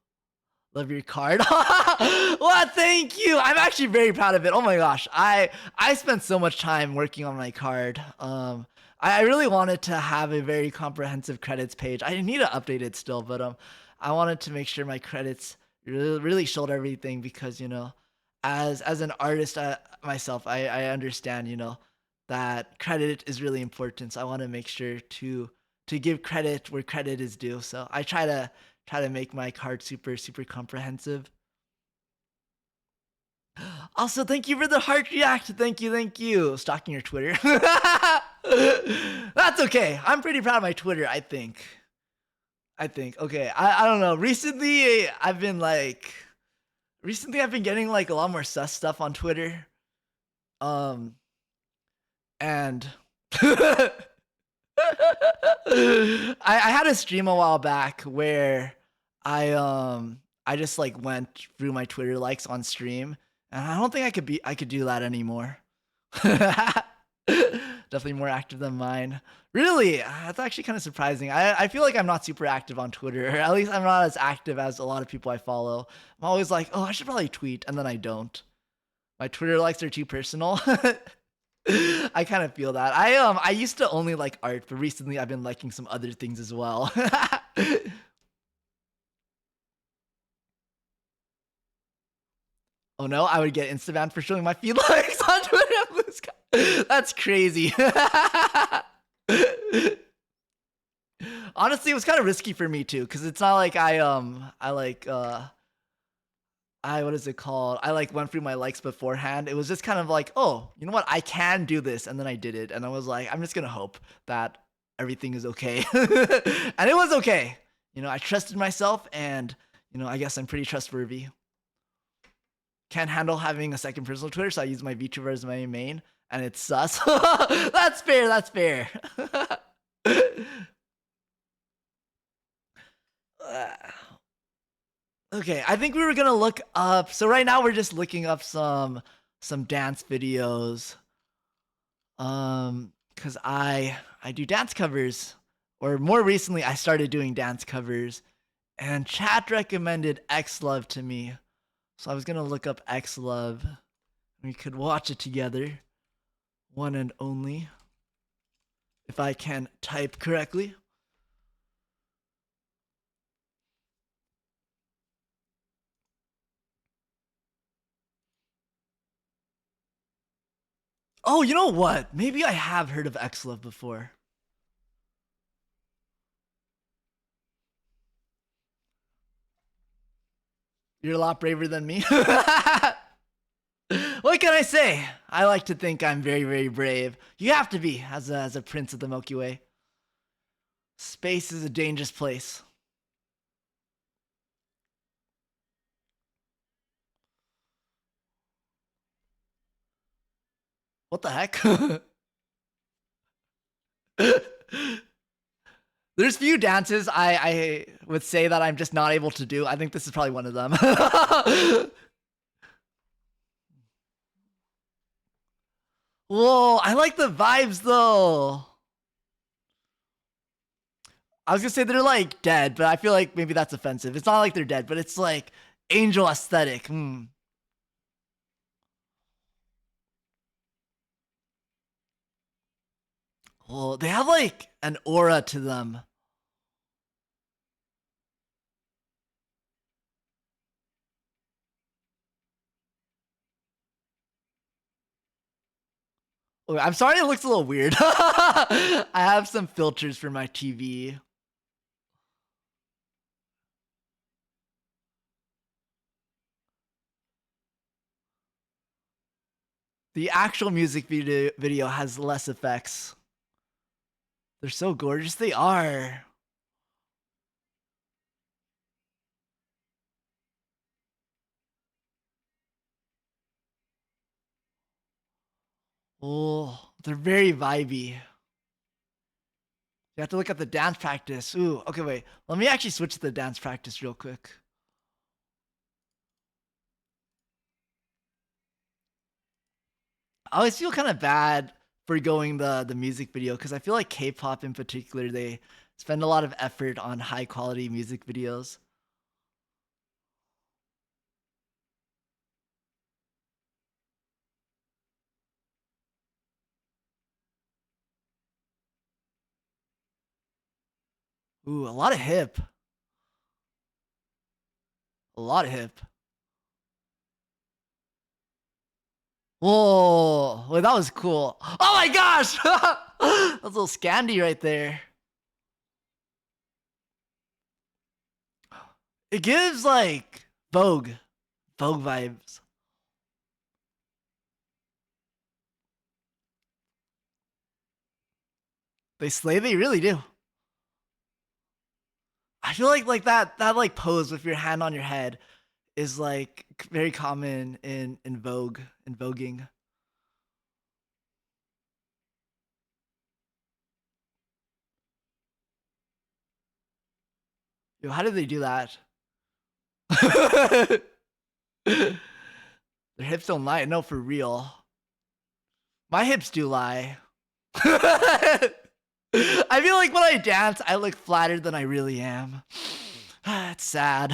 Love your card. What? Thank you. I'm actually very proud of it. Oh my gosh. I spent so much time working on my card. I really wanted to have a very comprehensive credits page. I need to update it still, but I wanted to make sure my credits really showed everything because, as an artist myself, I understand, that credit is really important. So I want to make sure to give credit where credit is due. So I try to make my card super comprehensive. Also, thank you for the heart react. Thank you. Stalking your Twitter. That's okay. I'm pretty proud of my Twitter, I think. Okay, I don't know. Recently I've been getting like a lot more sus stuff on Twitter. And I had a stream a while back where I just like went through my Twitter likes on stream, and I don't think I could do that anymore. Definitely more active than mine. Really? That's actually kind of surprising. I feel like I'm not super active on Twitter, or at least I'm not as active as a lot of people I follow. I'm always like, oh, I should probably tweet, and then I don't. My Twitter likes are too personal. I kind of feel that. I used to only like art, but recently I've been liking some other things as well. Oh no, I would get insta-banned for showing my feed likes on Twitter and Bluesky. That's crazy. Honestly, it was kind of risky for me too, because it's not like what is it called? I like went through my likes beforehand. It was just kind of like, oh, you know what? I can do this. And then I did it. And I was like, I'm just going to hope that everything is okay. And it was okay. You know, I trusted myself, and you know, I guess I'm pretty trustworthy. Can't handle having a second personal Twitter, so I use my VTuber as my main, and it's sus. That's fair. That's fair. Okay, I think we were gonna look up. So right now we're just looking up some dance videos. Cause I do dance covers, or more recently I started doing dance covers, and chat recommended X Love to me. So I was gonna look up X Love. We could watch it together. One and only. If I can type correctly. Oh, you know what? Maybe I have heard of X Love before. You're a lot braver than me. What can I say? I like to think I'm very, very brave. You have to be as a prince of the Milky Way. Space is a dangerous place. What the heck? There's few dances I would say that I'm just not able to do. I think this is probably one of them. Whoa, I like the vibes though. I was gonna say they're like dead, but I feel like maybe that's offensive. It's not like they're dead, but it's like angel aesthetic. Well, they have like an aura to them. Oh, I'm sorry it looks a little weird. I have some filters for my TV. The actual music video has less effects. They're so gorgeous. They are. Oh, they're very vibey. You have to look at the dance practice. Ooh, okay, wait. Let me actually switch to the dance practice real quick. I always feel kind of bad for going the music video because I feel like K-pop in particular, they spend a lot of effort on high quality music videos. Ooh, a lot of hip. A lot of hip. Whoa, wait, that was cool. Oh my gosh! That's a little Scandi right there. It gives like Vogue vibes. They slay, they really do. I feel like that like pose with your hand on your head is like very common in Vogue, in voguing. Yo, how did they do that? Their hips don't lie. No, for real. My hips do lie. I feel like when I dance, I look flatter than I really am. It's sad.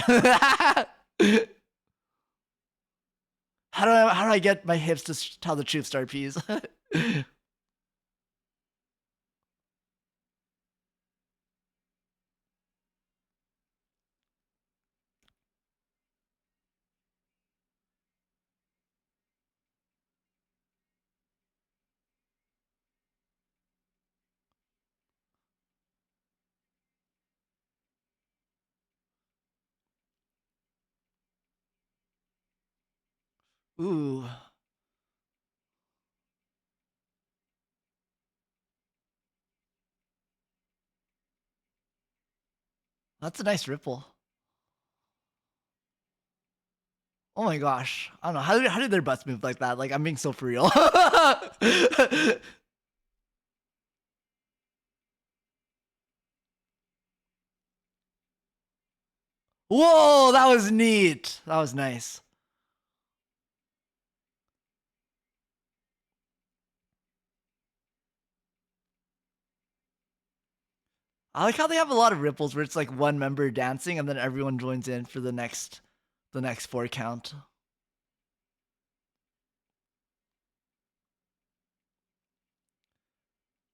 How do I get my hips to tell the truth, Star Peas? Ooh. That's a nice ripple. Oh my gosh. I don't know. How do their butts move like that? Like, I'm being so for real. Whoa, that was neat. That was nice. I like how they have a lot of ripples where it's like one member dancing and then everyone joins in for the next 4 count.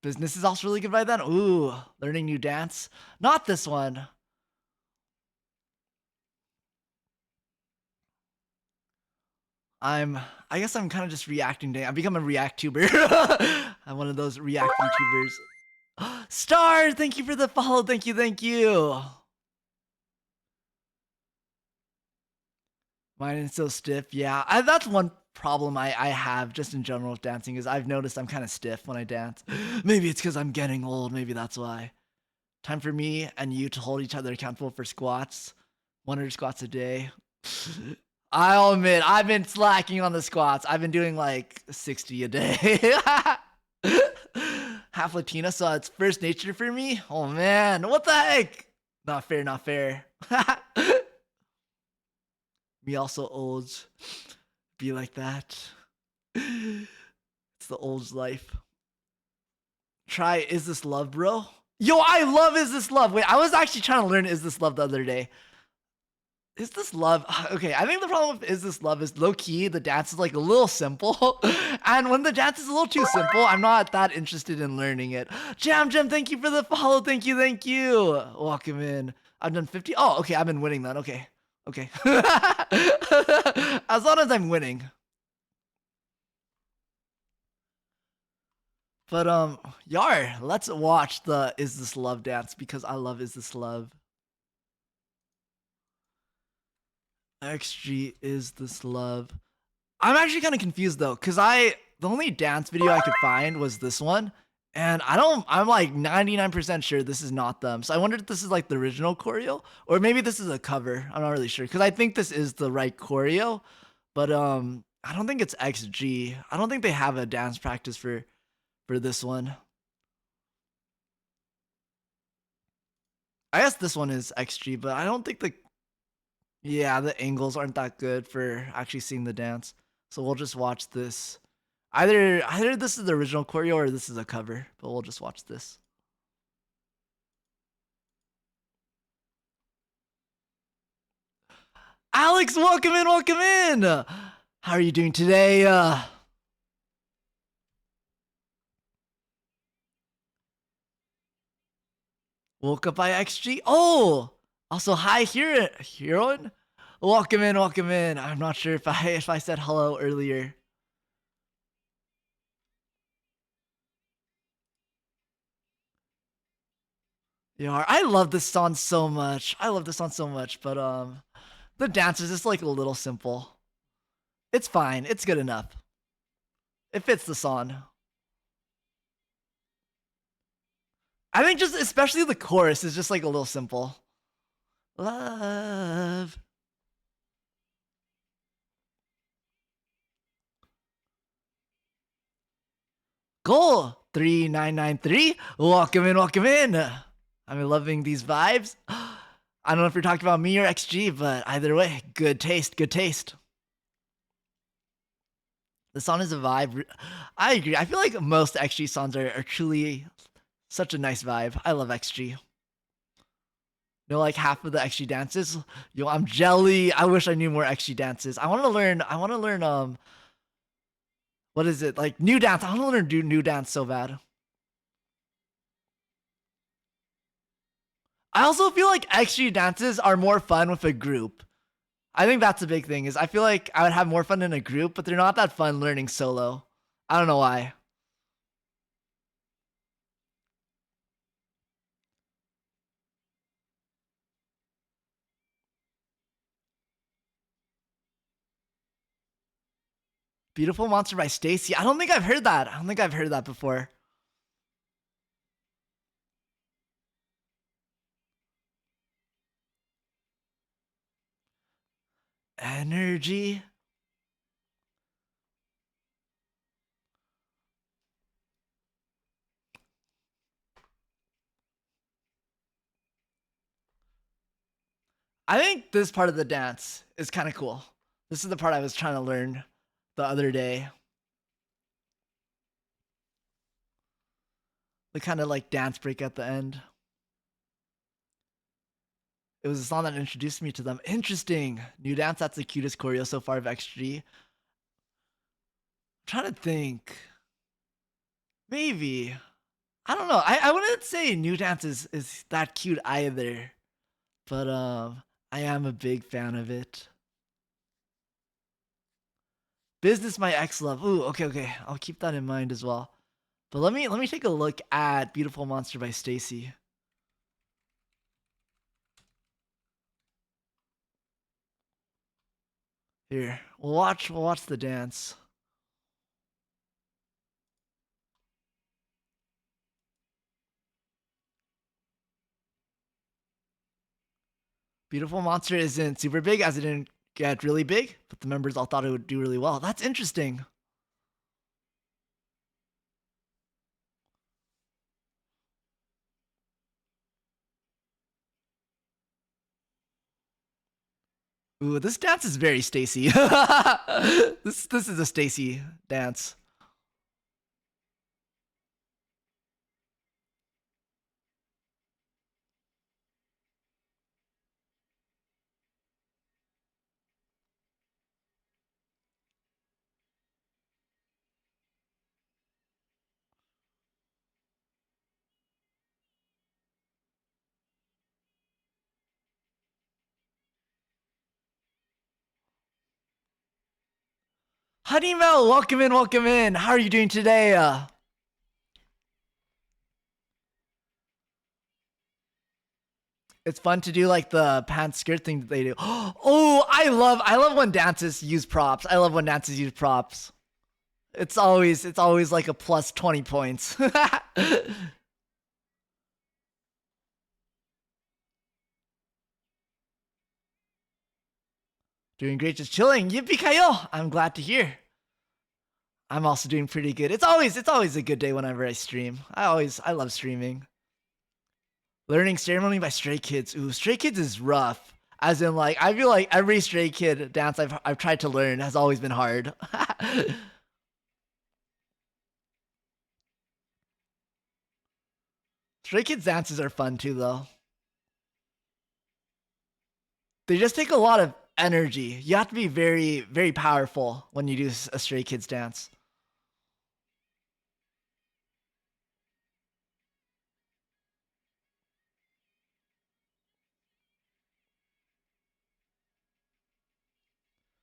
Business is also really good by then. Ooh, learning new dance. Not this one. I guess I'm kind of just reacting to. I'm becoming a react tuber. I'm one of those react YouTubers. Star, thank you for the follow. Thank you, thank you. Mine is so stiff. Yeah, that's one problem I have just in general with dancing is I've noticed I'm kind of stiff when I dance. Maybe it's because I'm getting old. Maybe that's why. Time for me and you to hold each other accountable for squats. 100 squats a day. I'll admit, I've been slacking on the squats. I've been doing like 60 a day. Half Latina, so it's first nature for me. Oh man, what the heck? Not fair, not fair. Me also olds. Be like that. It's the old's life. Try Is This Love, bro? Yo, I love Is This Love. Wait, I was actually trying to learn Is This Love the other day. Is This Love? Okay, I think the problem with Is This Love is low-key, the dance is like a little simple. And when the dance is a little too simple, I'm not that interested in learning it. Jam, thank you for the follow. Thank you, thank you. Welcome in. I've done 50. Oh, okay, I've been winning then. Okay. As long as I'm winning. But, Yar, let's watch the Is This Love dance because I love Is This Love. XG Is This Love. I'm actually kind of confused though, because the only dance video I could find was this one. And I'm like 99% sure this is not them. So I wonder if this is like the original choreo or maybe this is a cover. I'm not really sure because I think this is the right choreo, but I don't think it's XG. I don't think they have a dance practice for this one. I guess this one is XG, but I don't think the angles aren't that good for actually seeing the dance. So we'll just watch this. Either this is the original choreo or this is a cover, but we'll just watch this. Alex, welcome in, welcome in. How are you doing today? Woke up by XG. Oh, also hi Huron. Welcome in, welcome in. I'm not sure if I said hello earlier. Yeah, I love this song so much. But the dance is just like a little simple. It's fine. It's good enough. It fits the song. I think just especially the chorus is just like a little simple. Love. Goal 3993. Welcome in, welcome in. I'm loving these vibes. I don't know if you're talking about me or XG, but either way, good taste, good taste. The song is a vibe. I agree. I feel like most XG songs are truly such a nice vibe. I love XG. You know, like half of the XG dances. Yo, I'm jelly. I wish I knew more XG dances. I want to learn what is it? Like new dance. I want to learn do new dance so bad. I also feel like XG dances are more fun with a group. I think that's a big thing is I feel like I would have more fun in a group, but they're not that fun learning solo. I don't know why. Beautiful Monster by Stacy. I don't think I've heard that. I don't think I've heard that before. energy. I think this part of the dance is kind of cool. This is the part I was trying to learn the other day. The kind of like dance break at the end. It was a song that introduced me to them. Interesting. New dance, that's the cutest choreo so far of XG. I'm trying to think. Maybe. I don't know. I wouldn't say new dance is that cute either. But I am a big fan of it. Business my ex love. Ooh, okay. I'll keep that in mind as well. But let me take a look at Beautiful Monster by Stacy. Here, we'll watch the dance. Beautiful Monster isn't super big as it didn't get really big, but the members all thought it would do really well. That's interesting. Ooh, this dance is very Stacy. This is a Stacy dance. Honeymel, welcome in, welcome in. How are you doing today? It's fun to do like the pants skirt thing that they do. Oh, I love when dances use props. I love when dances use props. It's always like a plus 20 points. Doing great, just chilling. Yippee kayo! I'm glad to hear. I'm also doing pretty good. It's always a good day whenever I stream. I love streaming. Learning Ceremony by Stray Kids. Ooh, Stray Kids is rough. As in, like, I feel like every Stray Kid dance I've tried to learn has always been hard. Stray Kids dances are fun too, though. They just take a lot of energy. You have to be very, very powerful when you do a Stray Kids dance.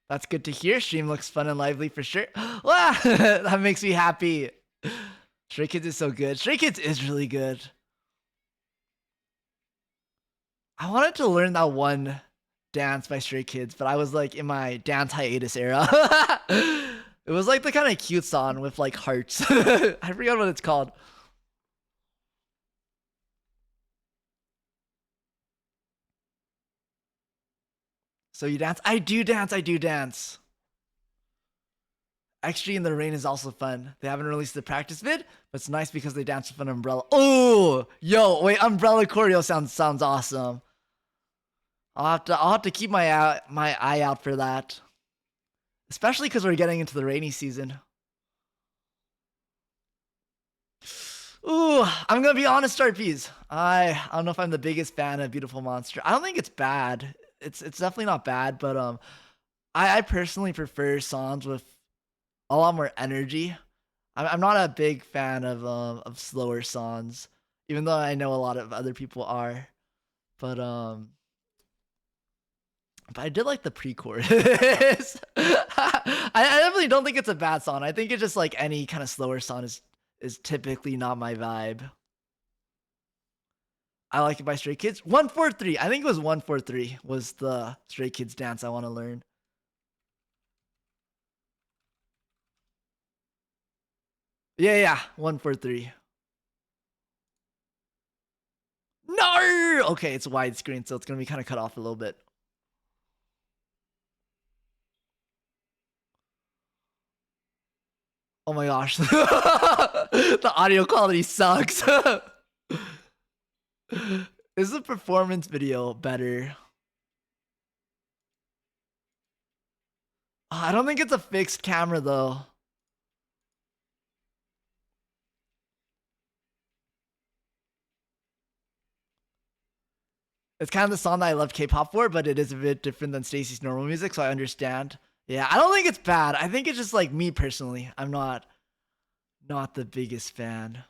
That's good to hear. Stream looks fun and lively for sure. Wow, that makes me happy. Stray Kids is so good. Stray Kids is really good. I wanted to learn that one dance by Stray Kids, but I was like in my dance hiatus era. It was like the kind of cute song with like hearts. I forgot what it's called. So you dance? I do dance. XG in the Rain is also fun. They haven't released the practice vid, but it's nice because they dance with an umbrella. Oh, yo, wait, umbrella choreo sounds awesome. I'll have to keep my eye out for that. Especially because we're getting into the rainy season. Ooh, I'm gonna be honest, Starpies. I don't know if I'm the biggest fan of Beautiful Monster. I don't think it's bad. It's definitely not bad, but I personally prefer songs with a lot more energy. I'm not a big fan of slower songs, even though I know a lot of other people are. But I did like the pre-chorus. I definitely don't think it's a bad song. I think it's just like any kind of slower song is typically not my vibe. I like it by Stray Kids. 143. I think it was 143 was the Stray Kids dance I want to learn. Yeah, 143. No! Okay, it's widescreen, so it's gonna be kind of cut off a little bit. Oh my gosh. The audio quality sucks. Is the performance video better? I don't think it's a fixed camera though. It's kind of the song that I love K-pop for, but it is a bit different than Stacy's normal music, so I understand. Yeah, I don't think it's bad. I think it's just like me personally. I'm not the biggest fan.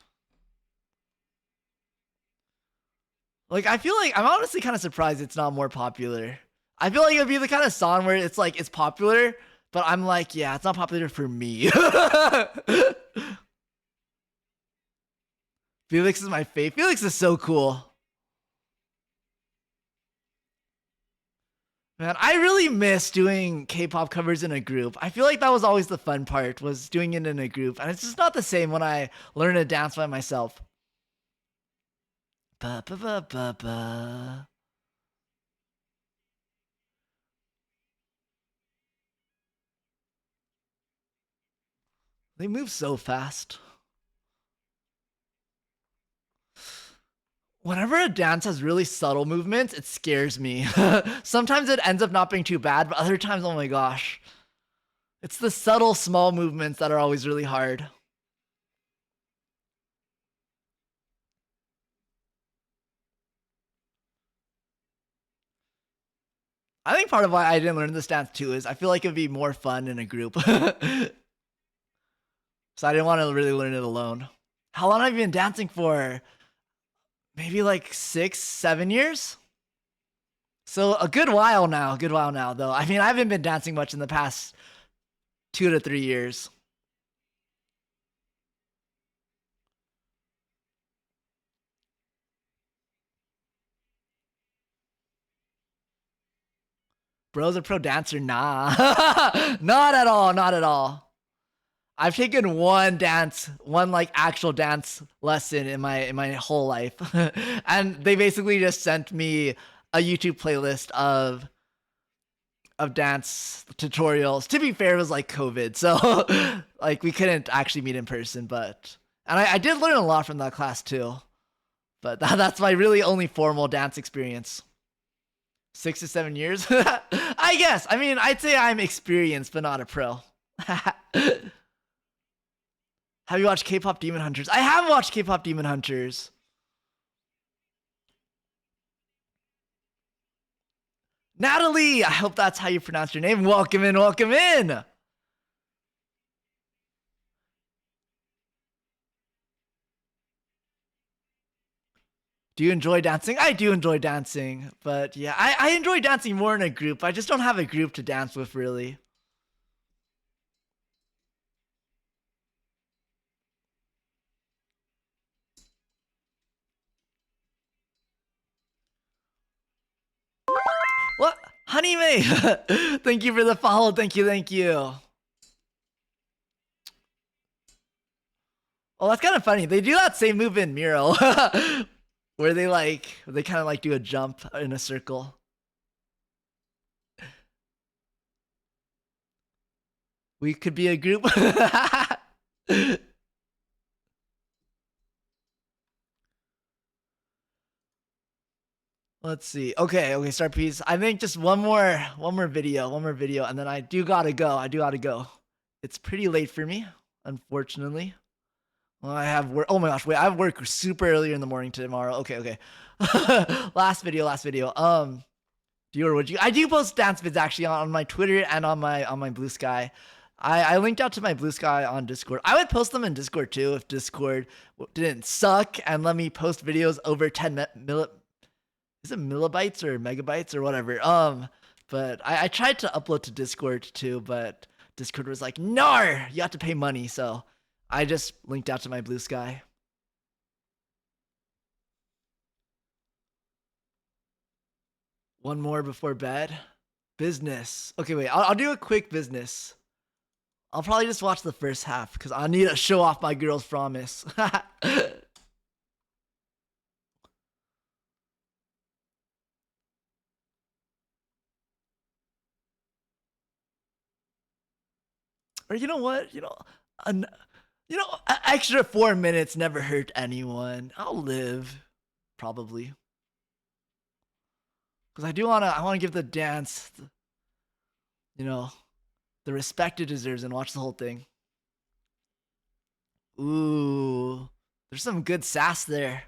Like, I feel like I'm honestly kind of surprised it's not more popular. I feel like it'd be the kind of song where it's like it's popular, but I'm like, yeah, it's not popular for me. Felix is my fave. Felix is so cool. Man, I really miss doing K-pop covers in a group. I feel like that was always the fun part, was doing it in a group. And it's just not the same when I learn to dance by myself. Ba ba ba ba ba. They move so fast. Whenever a dance has really subtle movements, it scares me. Sometimes it ends up not being too bad, but other times, oh my gosh. It's the subtle, small movements that are always really hard. I think part of why I didn't learn this dance too is I feel like it'd be more fun in a group. So I didn't want to really learn it alone. How long have you been dancing for? Maybe like 6, 7 years? So a good while now, though. I mean, I haven't been dancing much in the past 2 to 3 years. Bro's a pro dancer? Nah. Not at all, not at all. I've taken one like actual dance lesson in my whole life. And they basically just sent me a YouTube playlist of dance tutorials. To be fair, it was like COVID, so like we couldn't actually meet in person, but I did learn a lot from that class too. But that's my really only formal dance experience. 6 to 7 years? I guess. I mean, I'd say I'm experienced, but not a pro. Have you watched K-pop Demon Hunters? I have watched K-pop Demon Hunters. Natalie, I hope that's how you pronounce your name. Welcome in, welcome in. Do you enjoy dancing? I do enjoy dancing, but yeah, I enjoy dancing more in a group. I just don't have a group to dance with, really. What? Honey May! Thank you for the follow. Thank you, thank you. Oh, that's kind of funny. They do that same move in Miro. Where they kind of like do a jump in a circle. We could be a group. Let's see. Okay, start piece. I think just one more video, and then I do gotta go. It's pretty late for me, unfortunately. Well, I have work. Oh my gosh, wait, I have work super early in the morning tomorrow. Okay. last video. I do post dance vids actually on my Twitter and on my Bluesky. I linked out to my Bluesky on Discord. I would post them in Discord too if Discord didn't suck and let me post videos over 10 is it millibytes or megabytes or whatever. But I tried to upload to Discord too, but Discord was like, no, you have to pay money. So I just linked out to my Bluesky. One more before bed. Business. Okay, wait. I'll do a quick business. I'll probably just watch the first half because I need to show off my girl's promise. Or you know what? You know, extra 4 minutes never hurt anyone. I'll live, probably, because I wanna give the dance, you know, the respect it deserves and watch the whole thing. Ooh, there's some good sass there.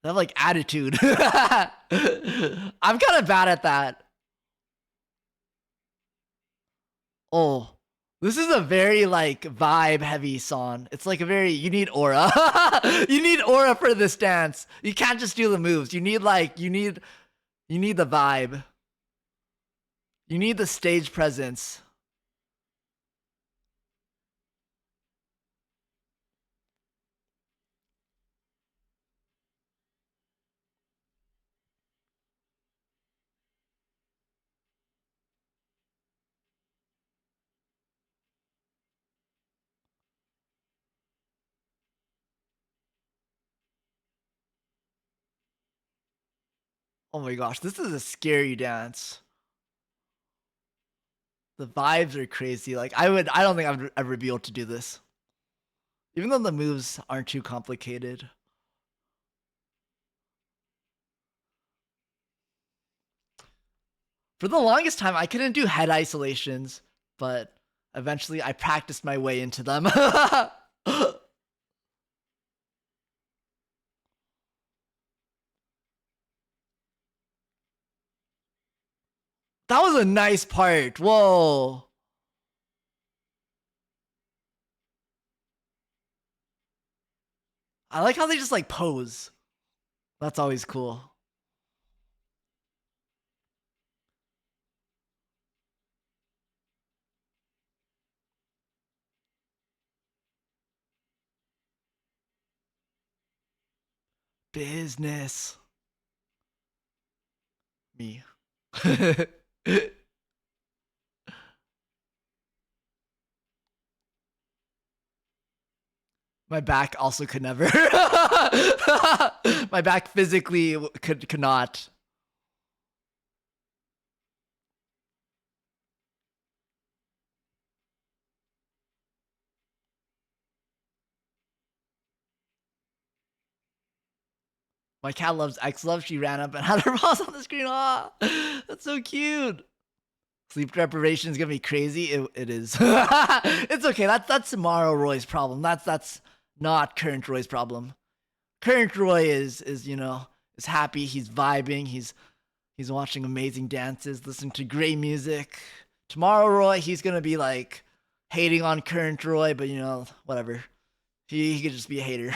They have like attitude. I'm kind of bad at that. Oh, this is a very like vibe heavy song. It's like a very, you need aura. You need aura for this dance. You can't just do the moves. You need the vibe. You need the stage presence. Oh my gosh, this is a scary dance. The vibes are crazy. Like I don't think I would ever be able to do this. Even though the moves aren't too complicated. For the longest time, I couldn't do head isolations, but eventually I practiced my way into them. That was a nice part. Whoa. I like how they just like pose. That's always cool. Business. Me. My back also could never. My back physically could not. My cat loves X Love. She ran up and had her paws on the screen. Ah, that's so cute. Sleep deprivation is gonna be crazy. It is. It's okay. That's tomorrow Roy's problem. That's not current Roy's problem. Current Roy is is happy. He's vibing. He's watching amazing dances, listening to great music. Tomorrow Roy, he's gonna be like hating on current Roy, but whatever. He could just be a hater.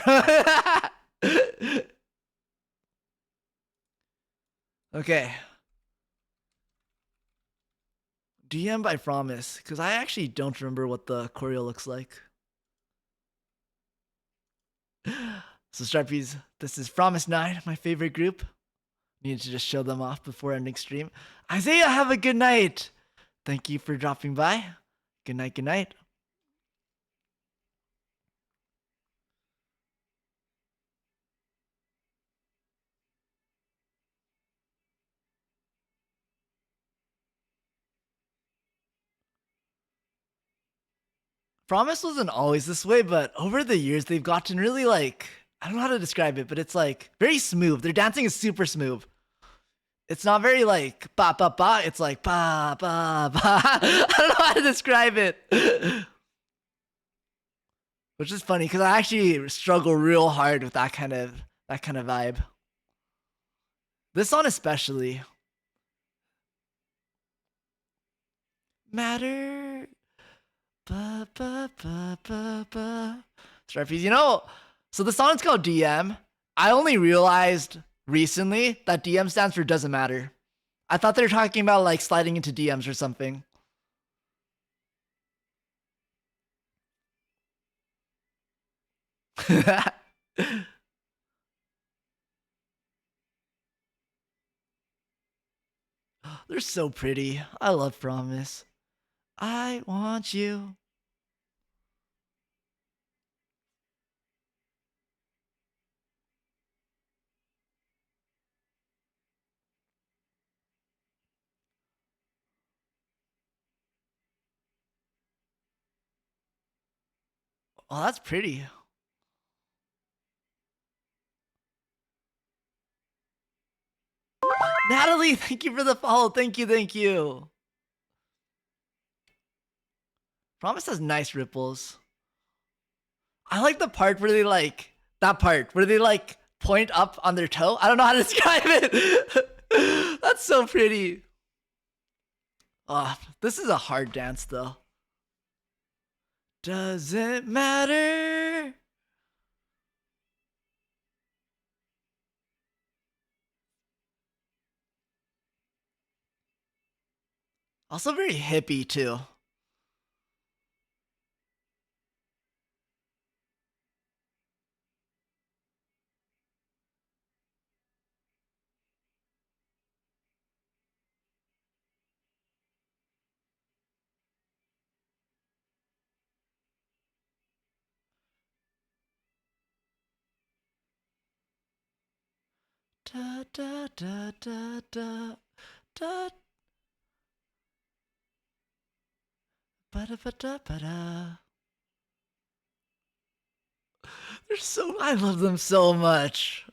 Okay. DM by Promise, because I actually don't remember what the choreo looks like. So Sharpies, this is Promise 9, my favorite group. Need to just show them off before ending stream. Isaiah, have a good night. Thank you for dropping by. Good night, good night. Promise wasn't always this way, but over the years they've gotten really like, I don't know how to describe it, but it's like very smooth. Their dancing is super smooth. It's not very like ba ba ba. It's like ba ba ba. I don't know how to describe it. Which is funny because I actually struggle real hard with that kind of vibe. This song especially. Matter. Ba ba ba ba ba. Strippies, so the song's called DM. I only realized recently that DM stands for doesn't matter. I thought they were talking about like sliding into DMs or something. They're so pretty. I love Promise. I want you. Oh, that's pretty. Natalie, thank you for the follow. Thank you, thank you. Promise has nice ripples. I like the part where they like, that part where they like point up on their toe. I don't know how to describe it. That's so pretty. Oh, this is a hard dance though. Doesn't matter. Also very hippie too. Da da da da da da. Ba da ba da ba da. They're so, I love them so much.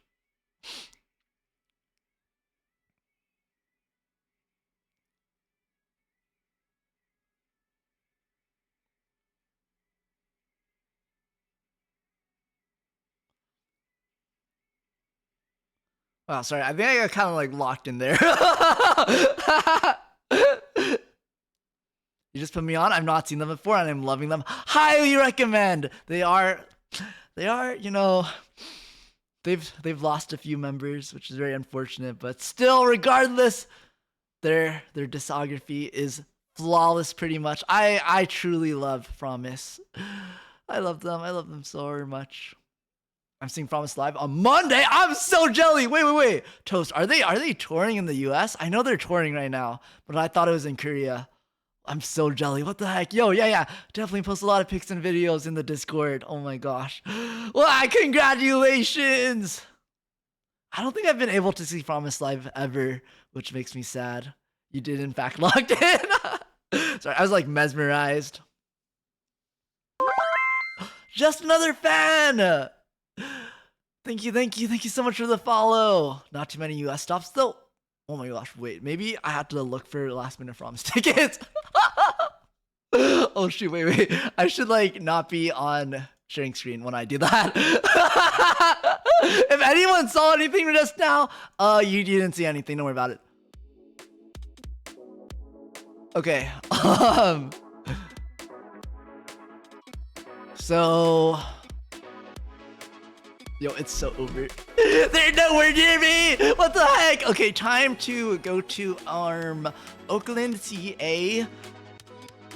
Wow, sorry. I think I got kind of like locked in there. You just put me on. I've not seen them before and I'm loving them. Highly recommend. They are, you know, they've lost a few members, which is very unfortunate, but still, regardless, their discography is flawless pretty much. I truly love Promise. I love them so very much. I'm seeing Promise live on Monday. I'm so jelly. Wait. Toast, are they touring in the US? I know they're touring right now, but I thought it was in Korea. I'm so jelly. What the heck? Yo, yeah. Definitely post a lot of pics and videos in the Discord. Oh my gosh. Well, congratulations. I don't think I've been able to see Promise live ever, which makes me sad. You did in fact locked in. Sorry, I was like mesmerized. Just another fan. Thank you so much for the follow. Not too many US stops though. Oh my gosh, wait, maybe I have to look for last minute Promise tickets. Oh shoot, wait. I should like not be on sharing screen when I do that. If anyone saw anything just now, you didn't see anything, don't worry about it. Okay, so yo, it's so over. They're nowhere near me! What the heck? Okay, time to go to Oakland, CA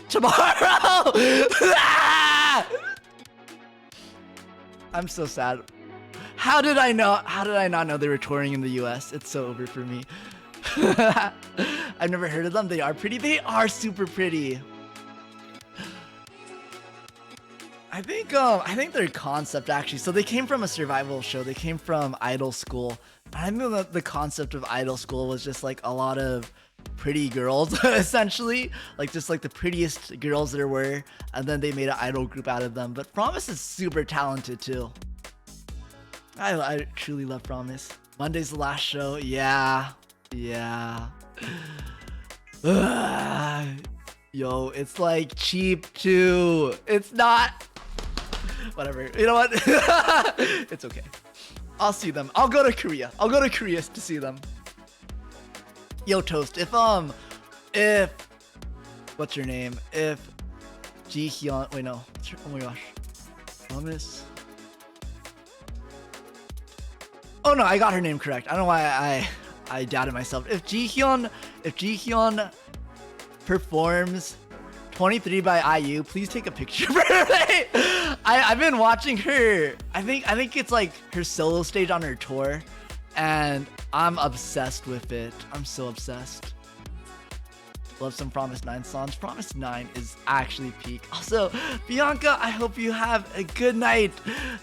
tomorrow! I'm so sad. How did I not know they were touring in the US? It's so over for me. I've never heard of them. They are pretty. They are super pretty. I think their concept actually, so they came from a survival show. They came from Idol School. I think the concept of Idol School was just like a lot of pretty girls, essentially. Like just like the prettiest girls there were. And then they made an idol group out of them. But Promise is super talented too. I truly love Promise. Monday's the last show. Yeah. Yo, it's like cheap too. It's not. Whatever. You know what? It's okay. I'll see them. I'll go to Korea. To see them. Yo, Toast. If what's your name? If Jihyun. Wait, no. Oh my gosh. Promise. Oh no, I got her name correct. I don't know why I doubted myself. If Jihyun performs 23 by IU, please take a picture for her. I've been watching her. I think it's like her solo stage on her tour, and I'm obsessed with it. I'm so obsessed. Love some Promise 9 songs. Promise 9 is actually peak. Also, Bianca, I hope you have a good night.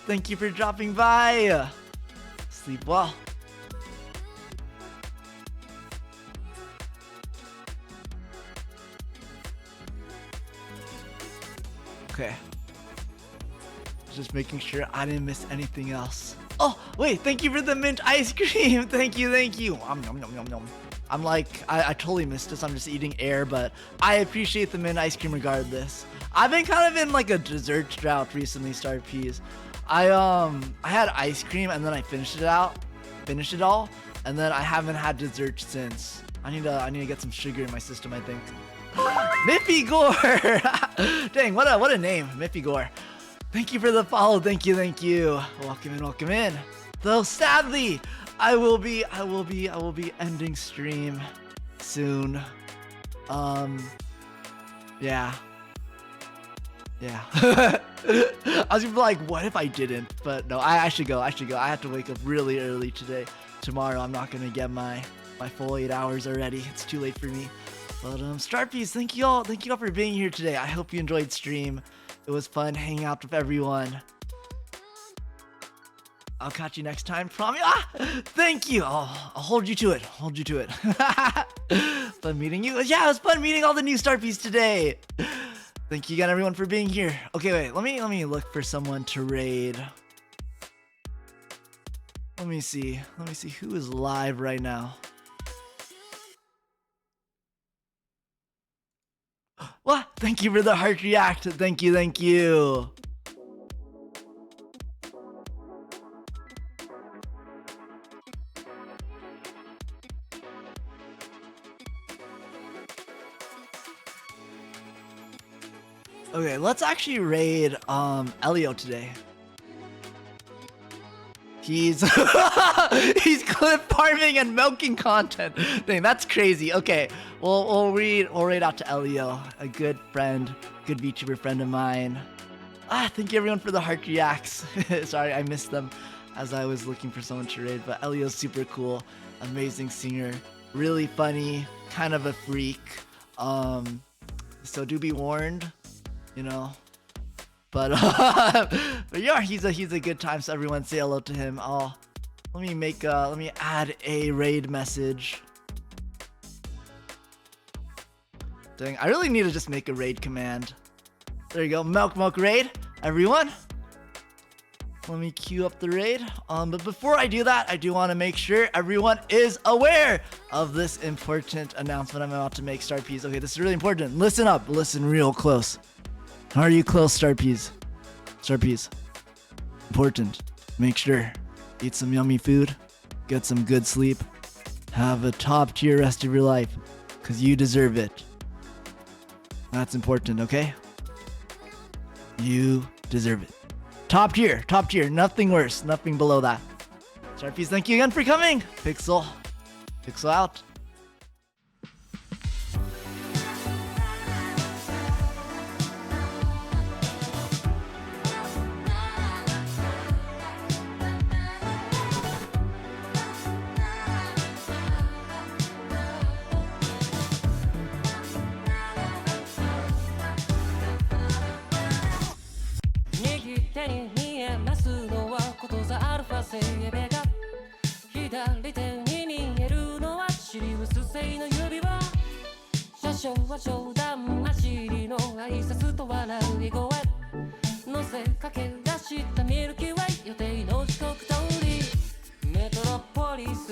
Thank you for dropping by. Sleep well. Okay. Just making sure I didn't miss anything else. Oh, wait, thank you for the mint ice cream. Thank you, thank you. Nom, nom, nom, nom, nom. I'm like, I totally missed this. I'm just eating air, but I appreciate the mint ice cream regardless. I've been kind of in like a dessert drought recently, Star Peas. I had ice cream and then I finished it all, and then I haven't had dessert since. I need to get some sugar in my system, I think. Miffy Gore! Dang, what a name, Miffy Gore. Thank you for the follow. Thank you, thank you. Welcome in, welcome in. Though sadly, I will be ending stream soon. Yeah. I was gonna be like, what if I didn't? But no, I should go. I have to wake up really early today. Tomorrow, I'm not gonna get my full 8 hours already. It's too late for me. But Starpies, thank you all for being here today. I hope you enjoyed stream. It was fun hanging out with everyone. I'll catch you next time. Promise. Thank you. I'll hold you to it. Fun meeting you. Yeah, it was fun meeting all the new Starpies today. Thank you again, everyone, for being here. Okay, wait. Let me look for someone to raid. Let me see who is live right now. What? Thank you for the heart react. Thank you. Okay, let's actually raid Elio today. He's he's clip farming and milking content. Dang, that's crazy. Okay, we'll raid out to Elio, a good friend, good VTuber friend of mine. Thank you everyone for the heart reacts. Sorry, I missed them as I was looking for someone to raid, but Elio's super cool, amazing singer, really funny, kind of a freak. So do be warned, you know. But yeah, he's a good time. So everyone say hello to him. Let me add a raid message. Dang, I really need to just make a raid command. There you go, milk raid, everyone. Let me queue up the raid. But before I do that, I do want to make sure everyone is aware of this important announcement I'm about to make, Starpies. Okay, this is really important. Listen up, listen real close. Are you close, Starpies? Starpies. Important. Make sure. Eat some yummy food. Get some good sleep. Have a top tier rest of your life. Because you deserve it. That's important, okay? You deserve it. Top tier. Nothing worse. Nothing below that. Starpies, thank you again for coming. Pixel out.冗談交じりの挨拶と笑い声乗せかけ出したミルキーウェイ予定の時刻通りメトロポリス